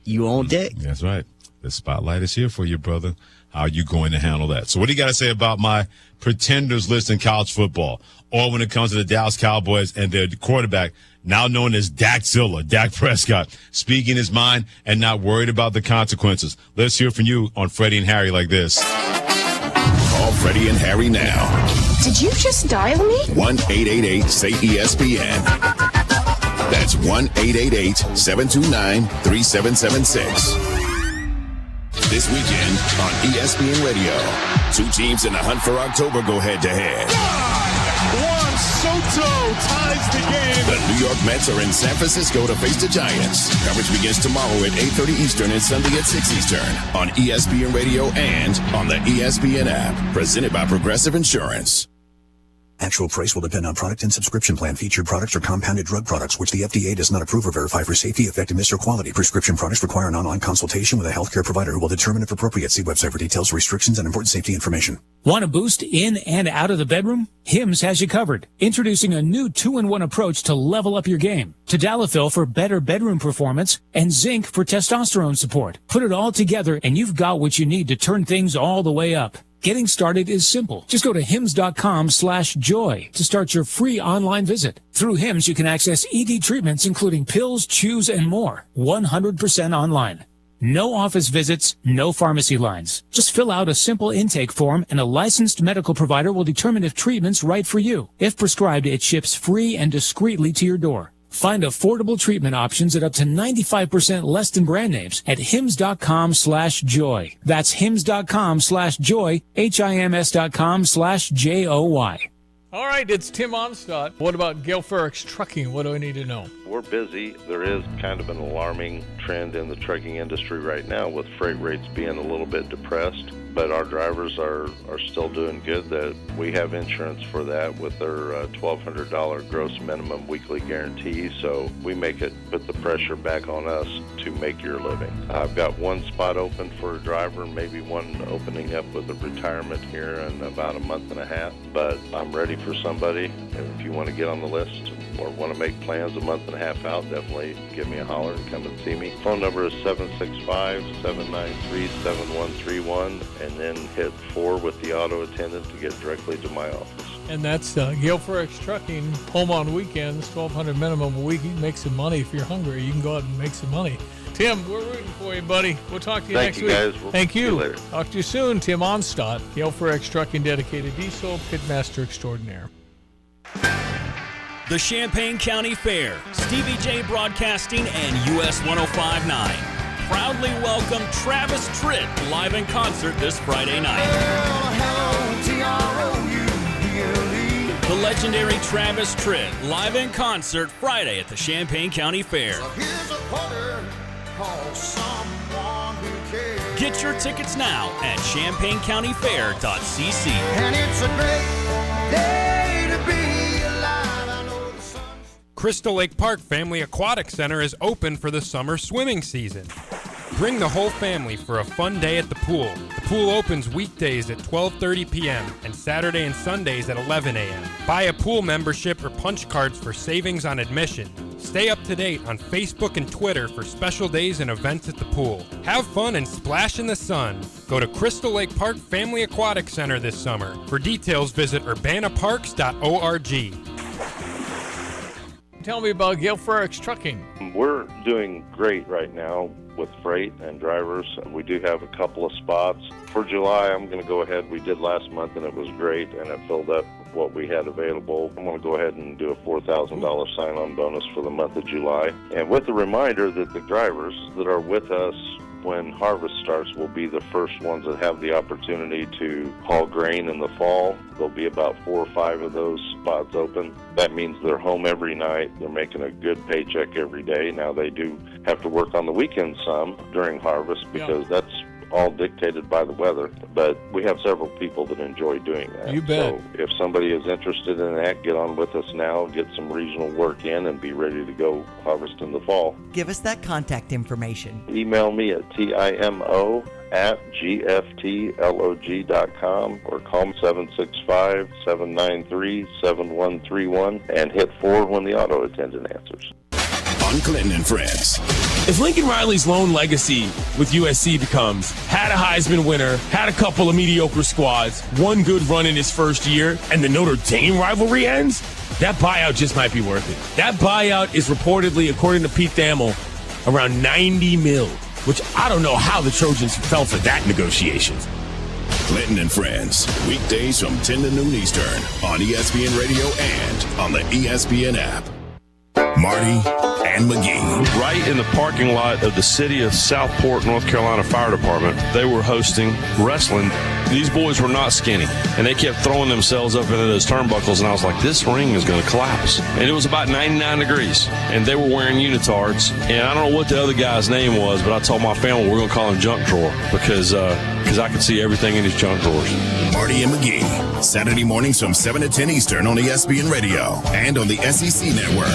you on deck. That's right. The spotlight is here for you, brother. How are you going to handle that? So what do you got to say about my pretenders list in college football? Or when it comes to the Dallas Cowboys and their quarterback, now known as Dak Prescott, speaking his mind and not worried about the consequences. Let's hear from you on Freddie and Harry like this. Call Freddie and Harry now. Did you just dial me? 1-888-SAY-ESPN. That's 1-888-729-3776. This weekend on ESPN Radio, 2 teams in the hunt for October go head-to-head. One so ties the game. The New York Mets are in San Francisco to face the Giants. Coverage begins tomorrow at 8:30 Eastern and Sunday at 6 Eastern on ESPN Radio and on the ESPN app. Presented by Progressive Insurance. Actual price will depend on product and subscription plan. Featured products or compounded drug products, which the FDA does not approve or verify for safety, effectiveness, or quality. Prescription products require an online consultation with a healthcare provider who will determine if appropriate. See website for details, restrictions, and important safety information. Want a boost in and out of the bedroom? Hims has you covered. Introducing a new 2-in-1 approach to level up your game. Tadalafil for better bedroom performance and zinc for testosterone support. Put it all together and you've got what you need to turn things all the way up. Getting started is simple. Just go to hims.com/joy to start your free online visit. Through Hims, you can access ED treatments, including pills, chews, and more. 100% online. No office visits, no pharmacy lines. Just fill out a simple intake form and a licensed medical provider will determine if treatment's right for you. If prescribed, it ships free and discreetly to your door. Find affordable treatment options at up to 95% less than brand names at hims.com/joy. That's hims.com/joy, HIMS.com/JOY. All right, it's Tim Onstadt. What about Gale Ferrex Trucking? What do I need to know? We're busy. There is kind of an alarming trend in the trucking industry right now with freight rates being a little bit depressed, but our drivers are still doing good. That we have insurance for that with their $1,200 gross minimum weekly guarantee, so we put the pressure back on us to make your living. I've got one spot open for a driver, maybe one opening up with a retirement here in about a month and a half, but I'm ready for somebody. If you want to get on the list or want to make plans a month and a half out, definitely give me a holler and come and see me. Phone number is 765-793-7131, and then hit 4 with the auto attendant to get directly to my office. And that's Gale Ferrex Trucking, home on weekends, $1,200 minimum a week. You can make some money if you're hungry. You can go out and make some money. Tim, we're rooting for you, buddy. We'll talk to you next week. Guys. Thank you. See you later. Talk to you soon. Tim Onstadt, Gale Ferrex Trucking, dedicated diesel pitmaster extraordinaire. The Champaign County Fair, Stevie J Broadcasting, and US 105.9 proudly welcome Travis Tritt live in concert this Friday night. The legendary Travis Tritt live in concert Friday at the Champaign County Fair. Get your tickets now at champaigncountyfair.cc. And it's a great day to be alive. Crystal Lake Park Family Aquatic Center is open for the summer swimming season. Bring the whole family for a fun day at the pool. The pool opens weekdays at 12:30 p.m. and Saturday and Sundays at 11 a.m. Buy a pool membership or punch cards for savings on admission. Stay up to date on Facebook and Twitter for special days and events at the pool. Have fun and splash in the sun. Go to Crystal Lake Park Family Aquatic Center this summer. For details, visit urbanaparks.org. Tell me about Gale Ferrex Trucking. We're doing great right now with freight and drivers. We do have a couple of spots. For July, I'm going to go ahead. We did last month, and it was great, and it filled up what we had available. I'm going to go ahead and do a $4,000 sign-on bonus for the month of July. And with the reminder that the drivers that are with us when harvest starts will be the first ones that have the opportunity to haul grain in the fall. There'll be about 4 or 5 of those spots open. That means they're home every night. They're making a good paycheck every day. Now they do have to work on the weekends some during harvest because that's all dictated by the weather, but we have several people that enjoy doing that. You bet. So if somebody is interested in that, get on with us now, get some regional work in, and be ready to go harvest in the fall. Give us that contact information. Email me at timo@gftlog.com or call me 765-793-7131 and hit 4 when the auto attendant answers. On Clinton and Friends. If Lincoln Riley's lone legacy with USC becomes had a Heisman winner, had a couple of mediocre squads, one good run in his first year, and the Notre Dame rivalry ends, that buyout just might be worth it. That buyout is reportedly, according to Pete Thamel, around $90 million, which I don't know how the Trojans fell for that negotiations. Clinton and Friends, weekdays from 10 to noon Eastern on ESPN Radio and on the ESPN app. Marty and McGee. Right in the parking lot of the city of Southport, North Carolina Fire Department, they were hosting wrestling. These boys were not skinny, and they kept throwing themselves up into those turnbuckles, and I was like, this ring is going to collapse. And it was about 99 degrees, and they were wearing unitards, and I don't know what the other guy's name was, but I told my family we're going to call him Junk Drawer because I could see everything in his junk drawers. Marty and McGee, Saturday mornings from 7 to 10 Eastern on ESPN Radio and on the SEC Network.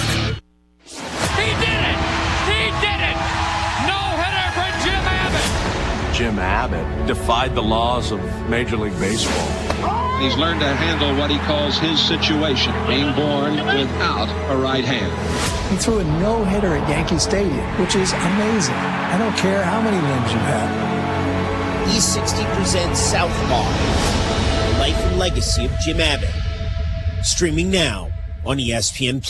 He did it! He did it! No-hitter for Jim Abbott! Jim Abbott defied the laws of Major League Baseball. He's learned to handle what he calls his situation, being born without a right hand. He threw a no-hitter at Yankee Stadium, which is amazing. I don't care how many limbs you have. E60 presents Southpaw, the life and legacy of Jim Abbott. Streaming now on ESPN+.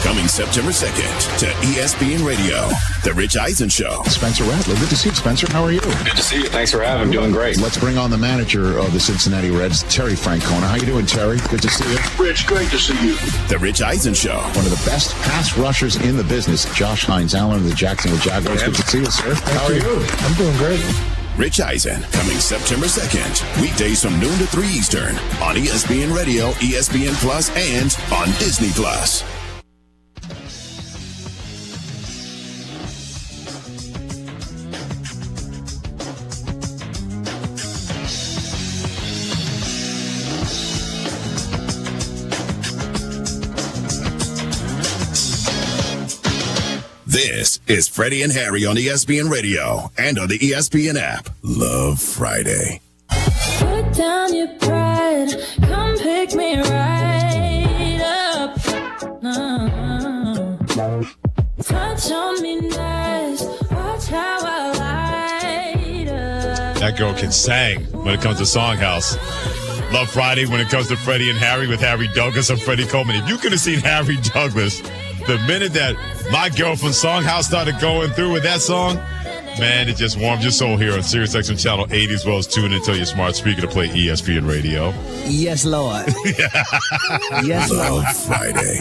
Coming September 2nd to ESPN Radio, The Rich Eisen Show. Spencer Rattler. Good to see you, Spencer. How are you? Good to see you. Thanks for having me. Doing great. Let's bring on the manager of the Cincinnati Reds, Terry Francona. How you doing, Terry? Good to see you. Rich, great to see you. The Rich Eisen Show. One of the best pass rushers in the business, Josh Hines-Allen of the Jacksonville Jaguars. Good to see you, sir. How are you? I'm doing great. Rich Eisen, coming September 2nd, weekdays from noon to 3 Eastern on ESPN Radio, ESPN Plus, and on Disney Plus. This is Freddie and Harry on ESPN Radio and on the ESPN app. Love Friday. Put down your pride, come pick me right up. Touch on me nice, watch how I light up. That girl can sing when it comes to Songhouse. Love Friday when it comes to Freddie and Harry with Harry Douglas and Freddie Coleman. If you could have seen Harry Douglas the minute that My Girlfriend Songhouse started going through with that song, man, it just warms your soul here on Sirius XM Channel 80, as well as tune in to your smart speaker to play ESPN Radio. Yes, Lord. Yes, Lord. Friday.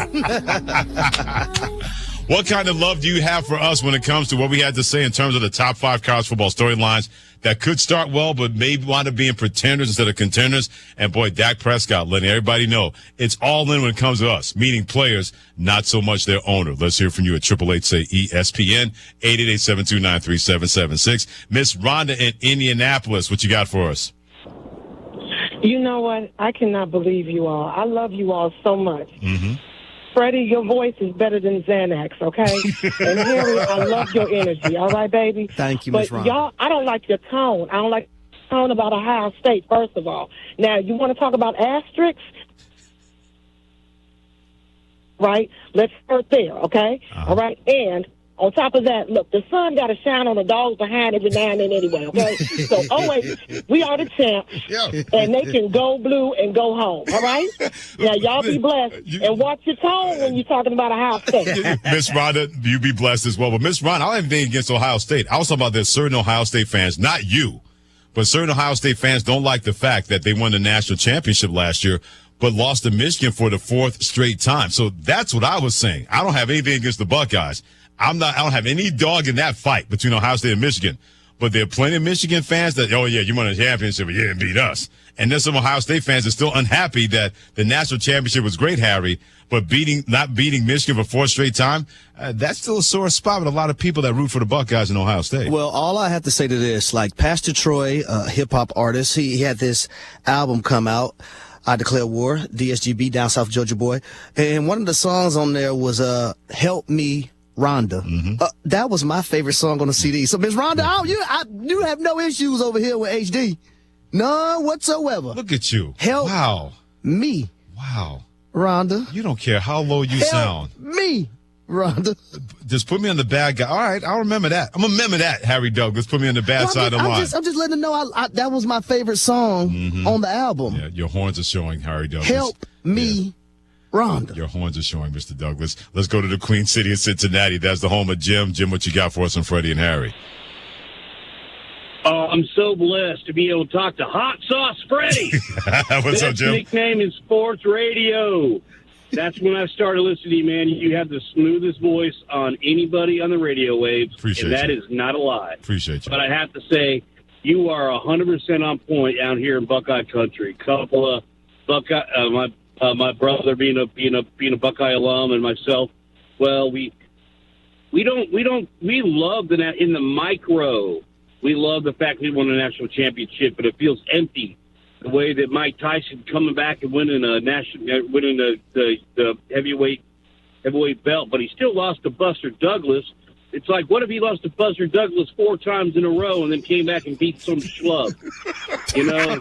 What kind of love do you have for us when it comes to what we had to say in terms of the top 5 college football storylines that could start well, but may wind up being pretenders instead of contenders? And boy, Dak Prescott letting everybody know it's all in when it comes to us, meaning players, not so much their owner. Let's hear from you at 888-SAY-ESPN, 888-729-3776. Miss Rhonda in Indianapolis, what you got for us? You know what? I cannot believe you all. I love you all so much. Mm-hmm. Freddie, your voice is better than Xanax, okay? And Harry, I love your energy, all right, baby? Thank you, Miss But Ron. y'all, I don't like your tone. I don't like your tone about Ohio State, first of all. Now, you want to talk about asterisks? Right? Let's start there, okay? All right? And on top of that, look, the sun got to shine on the dog's behind every now and then anyway, okay? So, always, we are the champs, and they can go blue and go home, all right? Now, y'all be blessed, and watch your tone when you're talking about Ohio State. Miss Rhonda, you be blessed as well. But Miss Rhonda, I don't have anything against Ohio State. I was talking about there's certain Ohio State fans, not you, but certain Ohio State fans don't like the fact that they won the national championship last year, but lost to Michigan for the 4th straight time. So that's what I was saying. I don't have anything against the Buckeyes. I don't have any dog in that fight between Ohio State and Michigan. But there are plenty of Michigan fans that, oh, yeah, you won a championship, but you didn't beat us. And there's some Ohio State fans that are still unhappy that the national championship was great, Harry, but not beating Michigan for 4th straight time, that's still a sore spot with a lot of people that root for the Buckeyes in Ohio State. Well, all I have to say to this, like Pastor Troy, a hip-hop artist, he had this album come out, I Declare War, DSGB, Down South Georgia Boy. And one of the songs on there was Help Me, Rhonda. Mm-hmm. That was my favorite song on the CD. So, Miss Rhonda, you have no issues over here with HD. None whatsoever. Look at you. Help me. Wow. Rhonda. You don't care how low you sound. Me, Rhonda. Just put me on the bad guy. All right, I'll remember that. I'm going to remember that, Harry Douglas. Put me on the bad side of the line. I'm just letting them know that was my favorite song on the album. Yeah, your horns are showing, Harry Douglas. Help me, Rhonda. Your horns are showing, Mr. Douglas. Let's go to the Queen City of Cincinnati. That's the home of Jim. Jim, what you got for us on Freddie and Harry? I'm so blessed to be able to talk to Hot Sauce Freddie. What's up, Jim? Best nickname in sports radio. That's when I started listening to you, man. You have the smoothest voice on anybody on the radio waves. Appreciate and that you. is not a lie. Appreciate you. But I have to say, you are 100% on point out here in Buckeye country. Couple of Buckeye, my brother being a Buckeye alum, and myself. Well, we love in the micro. We love the fact we won a national championship, but it feels empty. The way that Mike Tyson coming back and winning the heavyweight belt, but he still lost to Buster Douglas. It's like, what if he lost to Buster Douglas 4 times in a row and then came back and beat some schlub? You know,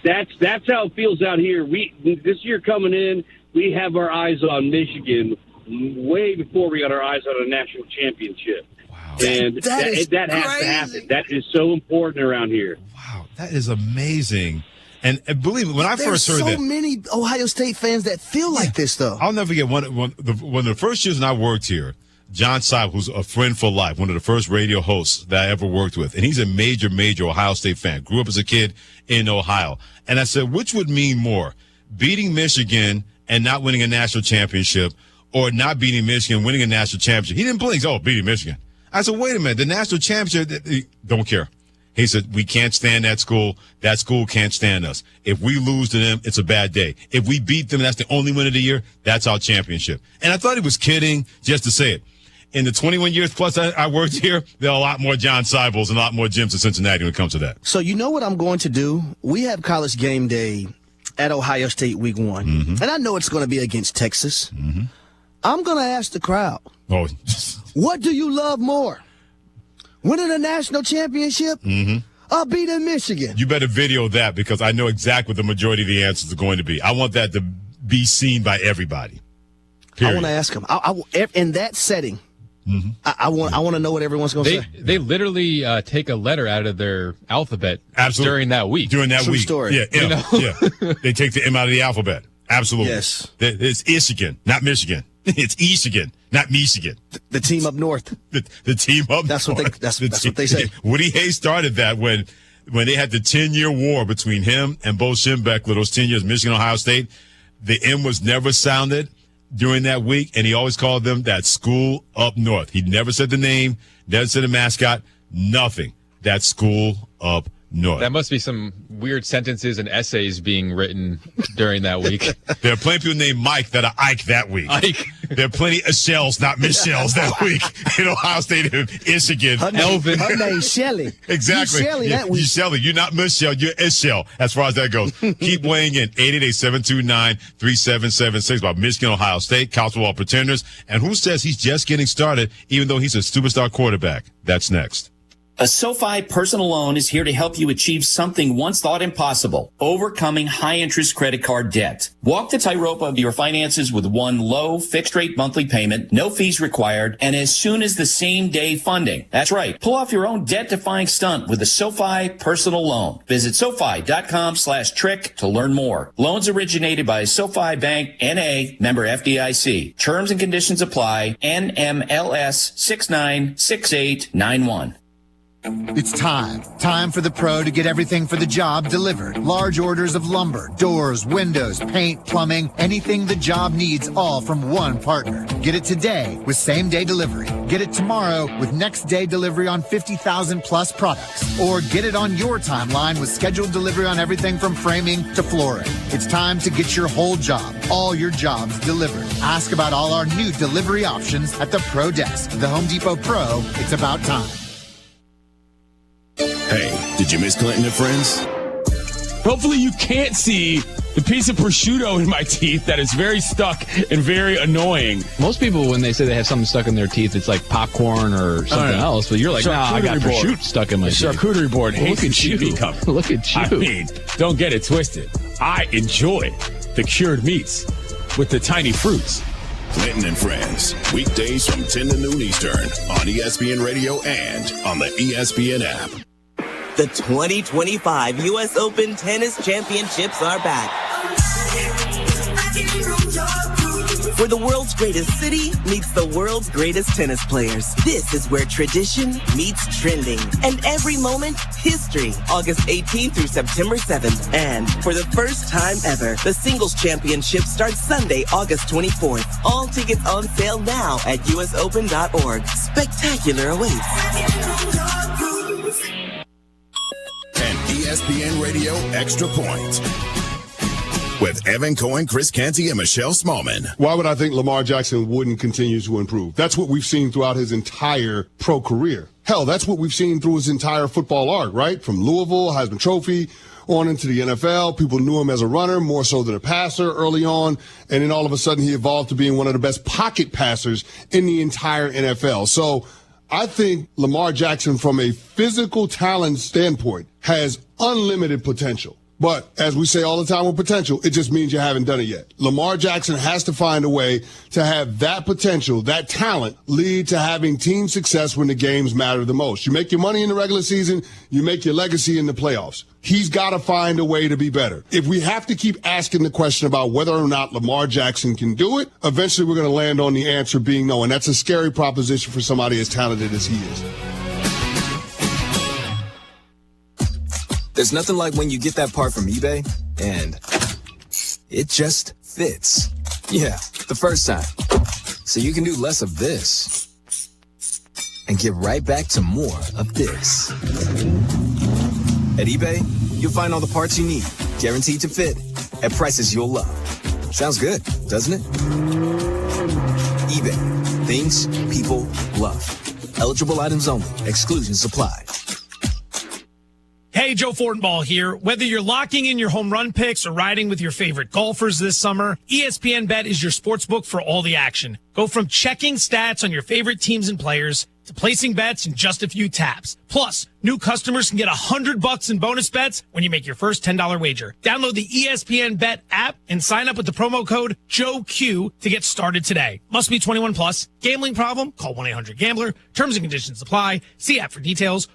that's how it feels out here. This year coming in, we have our eyes on Michigan way before we got our eyes on a national championship. Wow. And that has to happen. That is so important around here. Wow, that is amazing. And believe me, when I first heard that, so many Ohio State fans that feel like this, though. I'll never forget one of the first years when I worked here. John Seibel, who's a friend for life, one of the first radio hosts that I ever worked with, and he's a major Ohio State fan. Grew up as a kid in Ohio, and I said, which would mean more, beating Michigan and not winning a national championship, or not beating Michigan, winning a national championship? He didn't blink. Oh, beating Michigan. I said, wait a minute, the national championship, don't care. He said, we can't stand that school. That school can't stand us. If we lose to them, it's a bad day. If we beat them, that's the only win of the year. That's our championship. And I thought he was kidding just to say it. In the 21 years plus I worked here, there are a lot more John Seibels and a lot more Jims in Cincinnati when it comes to that. So you know what I'm going to do? We have College Game Day at Ohio State week 1. Mm-hmm. And I know it's going to be against Texas. Mm-hmm. I'm going to ask the crowd, what do you love more? Winning a national championship or beating Michigan? You better video that, because I know exactly what the majority of the answers are going to be. I want that to be seen by everybody. Period. I want to ask them. In that setting, I want to know what everyone's going to say. They literally take a letter out of their alphabet during that week. During that True week. Story. Yeah, yeah. They take the M out of the alphabet. Absolutely. Yes. It's Michigan, not Michigan. It's Michigan, not Michigan. The team up north. The team up north. That's what they say. Woody Hayes started that when they had the 10-year war between him and Bo Schembechler, those 10 years, Michigan, Ohio State. The M was never sounded during that week, and he always called them that school up north. He never said the name, never said the mascot, nothing. That school up north. That must be some weird sentences and essays being written during that week. There are plenty of people named Mike that are Ike that week. Ike. There are plenty of Shells, not Michelles, that week in Ohio State and Michigan. Elvin. Her name's Shelly. Exactly. You Shelly that week. You Shelly. You're not Michelle. You're Ishelle, as far as that goes. Keep weighing in. 888-729-3776 about Michigan, Ohio State, college football pretenders. And who says he's just getting started, even though he's a superstar quarterback? That's next. A SoFi personal loan is here to help you achieve something once thought impossible, overcoming high-interest credit card debt. Walk the tightrope of your finances with one low, fixed-rate monthly payment, no fees required, and as soon as the same-day funding. That's right. Pull off your own debt-defying stunt with a SoFi personal loan. Visit SoFi.com/trick to learn more. Loans originated by SoFi Bank, N.A., member FDIC. Terms and conditions apply. NMLS 696891. It's time for the pro to get everything for the job delivered. Large orders of lumber, doors, windows, paint, plumbing, anything the job needs, all from one partner. Get it today with same-day delivery. Get it tomorrow with next-day delivery on 50,000 plus products. Or get it on your timeline with scheduled delivery on everything from framing to flooring. It's time to get your whole job, all your jobs delivered. Ask about all our new delivery options at the Pro Desk. The Home Depot Pro, it's about time. Hey, did you miss Clinton and Friends? Hopefully you can't see the piece of prosciutto in my teeth that is very stuck and very annoying. Most people, when they say they have something stuck in their teeth, it's like popcorn or something else. But you're like, nah, I got prosciutto stuck in my teeth. Charcuterie board hates Look at you. Look at you. I mean, don't get it twisted. I enjoy the cured meats with the tiny fruits. Clinton and Friends, weekdays from 10 to noon Eastern on ESPN Radio and on the ESPN app. The 2025 U.S. Open Tennis Championships are back. where the world's greatest city meets the world's greatest tennis players. This is where tradition meets trending, and every moment, history. August 18th through September 7th. And for the first time ever, the Singles Championship starts Sunday, August 24th. All tickets on sale now at usopen.org. Spectacular awaits. And ESPN Radio Extra Point with Evan Cohen, Chris Canty, and Michelle Smallman. Why would I think Lamar Jackson wouldn't continue to improve? That's what we've seen throughout his entire pro career. Hell, that's what we've seen through his entire football arc, right? From Louisville, Heisman Trophy, on into the NFL. People knew him as a runner more so than a passer early on. And then all of a sudden he evolved to being one of the best pocket passers in the entire NFL. So I think Lamar Jackson, from a physical talent standpoint, has unlimited potential. But as we say all the time with potential, it just means you haven't done it yet. Lamar Jackson has to find a way to have that potential, that talent, lead to having team success when the games matter the most. You make your money in the regular season, you make your legacy in the playoffs. He's got to find a way to be better. If we have to keep asking the question about whether or not Lamar Jackson can do it, eventually we're going to land on the answer being no. And that's a scary proposition for somebody as talented as he is. There's nothing like when you get that part from eBay and it just fits. Yeah, the first time. So you can do less of this and get right back to more of this. At eBay, you'll find all the parts you need, guaranteed to fit, at prices you'll love. Sounds good, doesn't it? eBay, things people love. Eligible items only. Exclusions apply. Hey, Joe Fortenbaugh here. Whether you're locking in your home run picks or riding with your favorite golfers this summer, ESPN Bet is your sportsbook for all the action. Go from checking stats on your favorite teams and players to placing bets in just a few taps. Plus, new customers can get $100 in bonus bets when you make your first $10 wager. Download the ESPN Bet app and sign up with the promo code JOEQ to get started today. Must be 21 plus. Gambling problem? Call 1-800-GAMBLER. Terms and conditions apply. See app for details.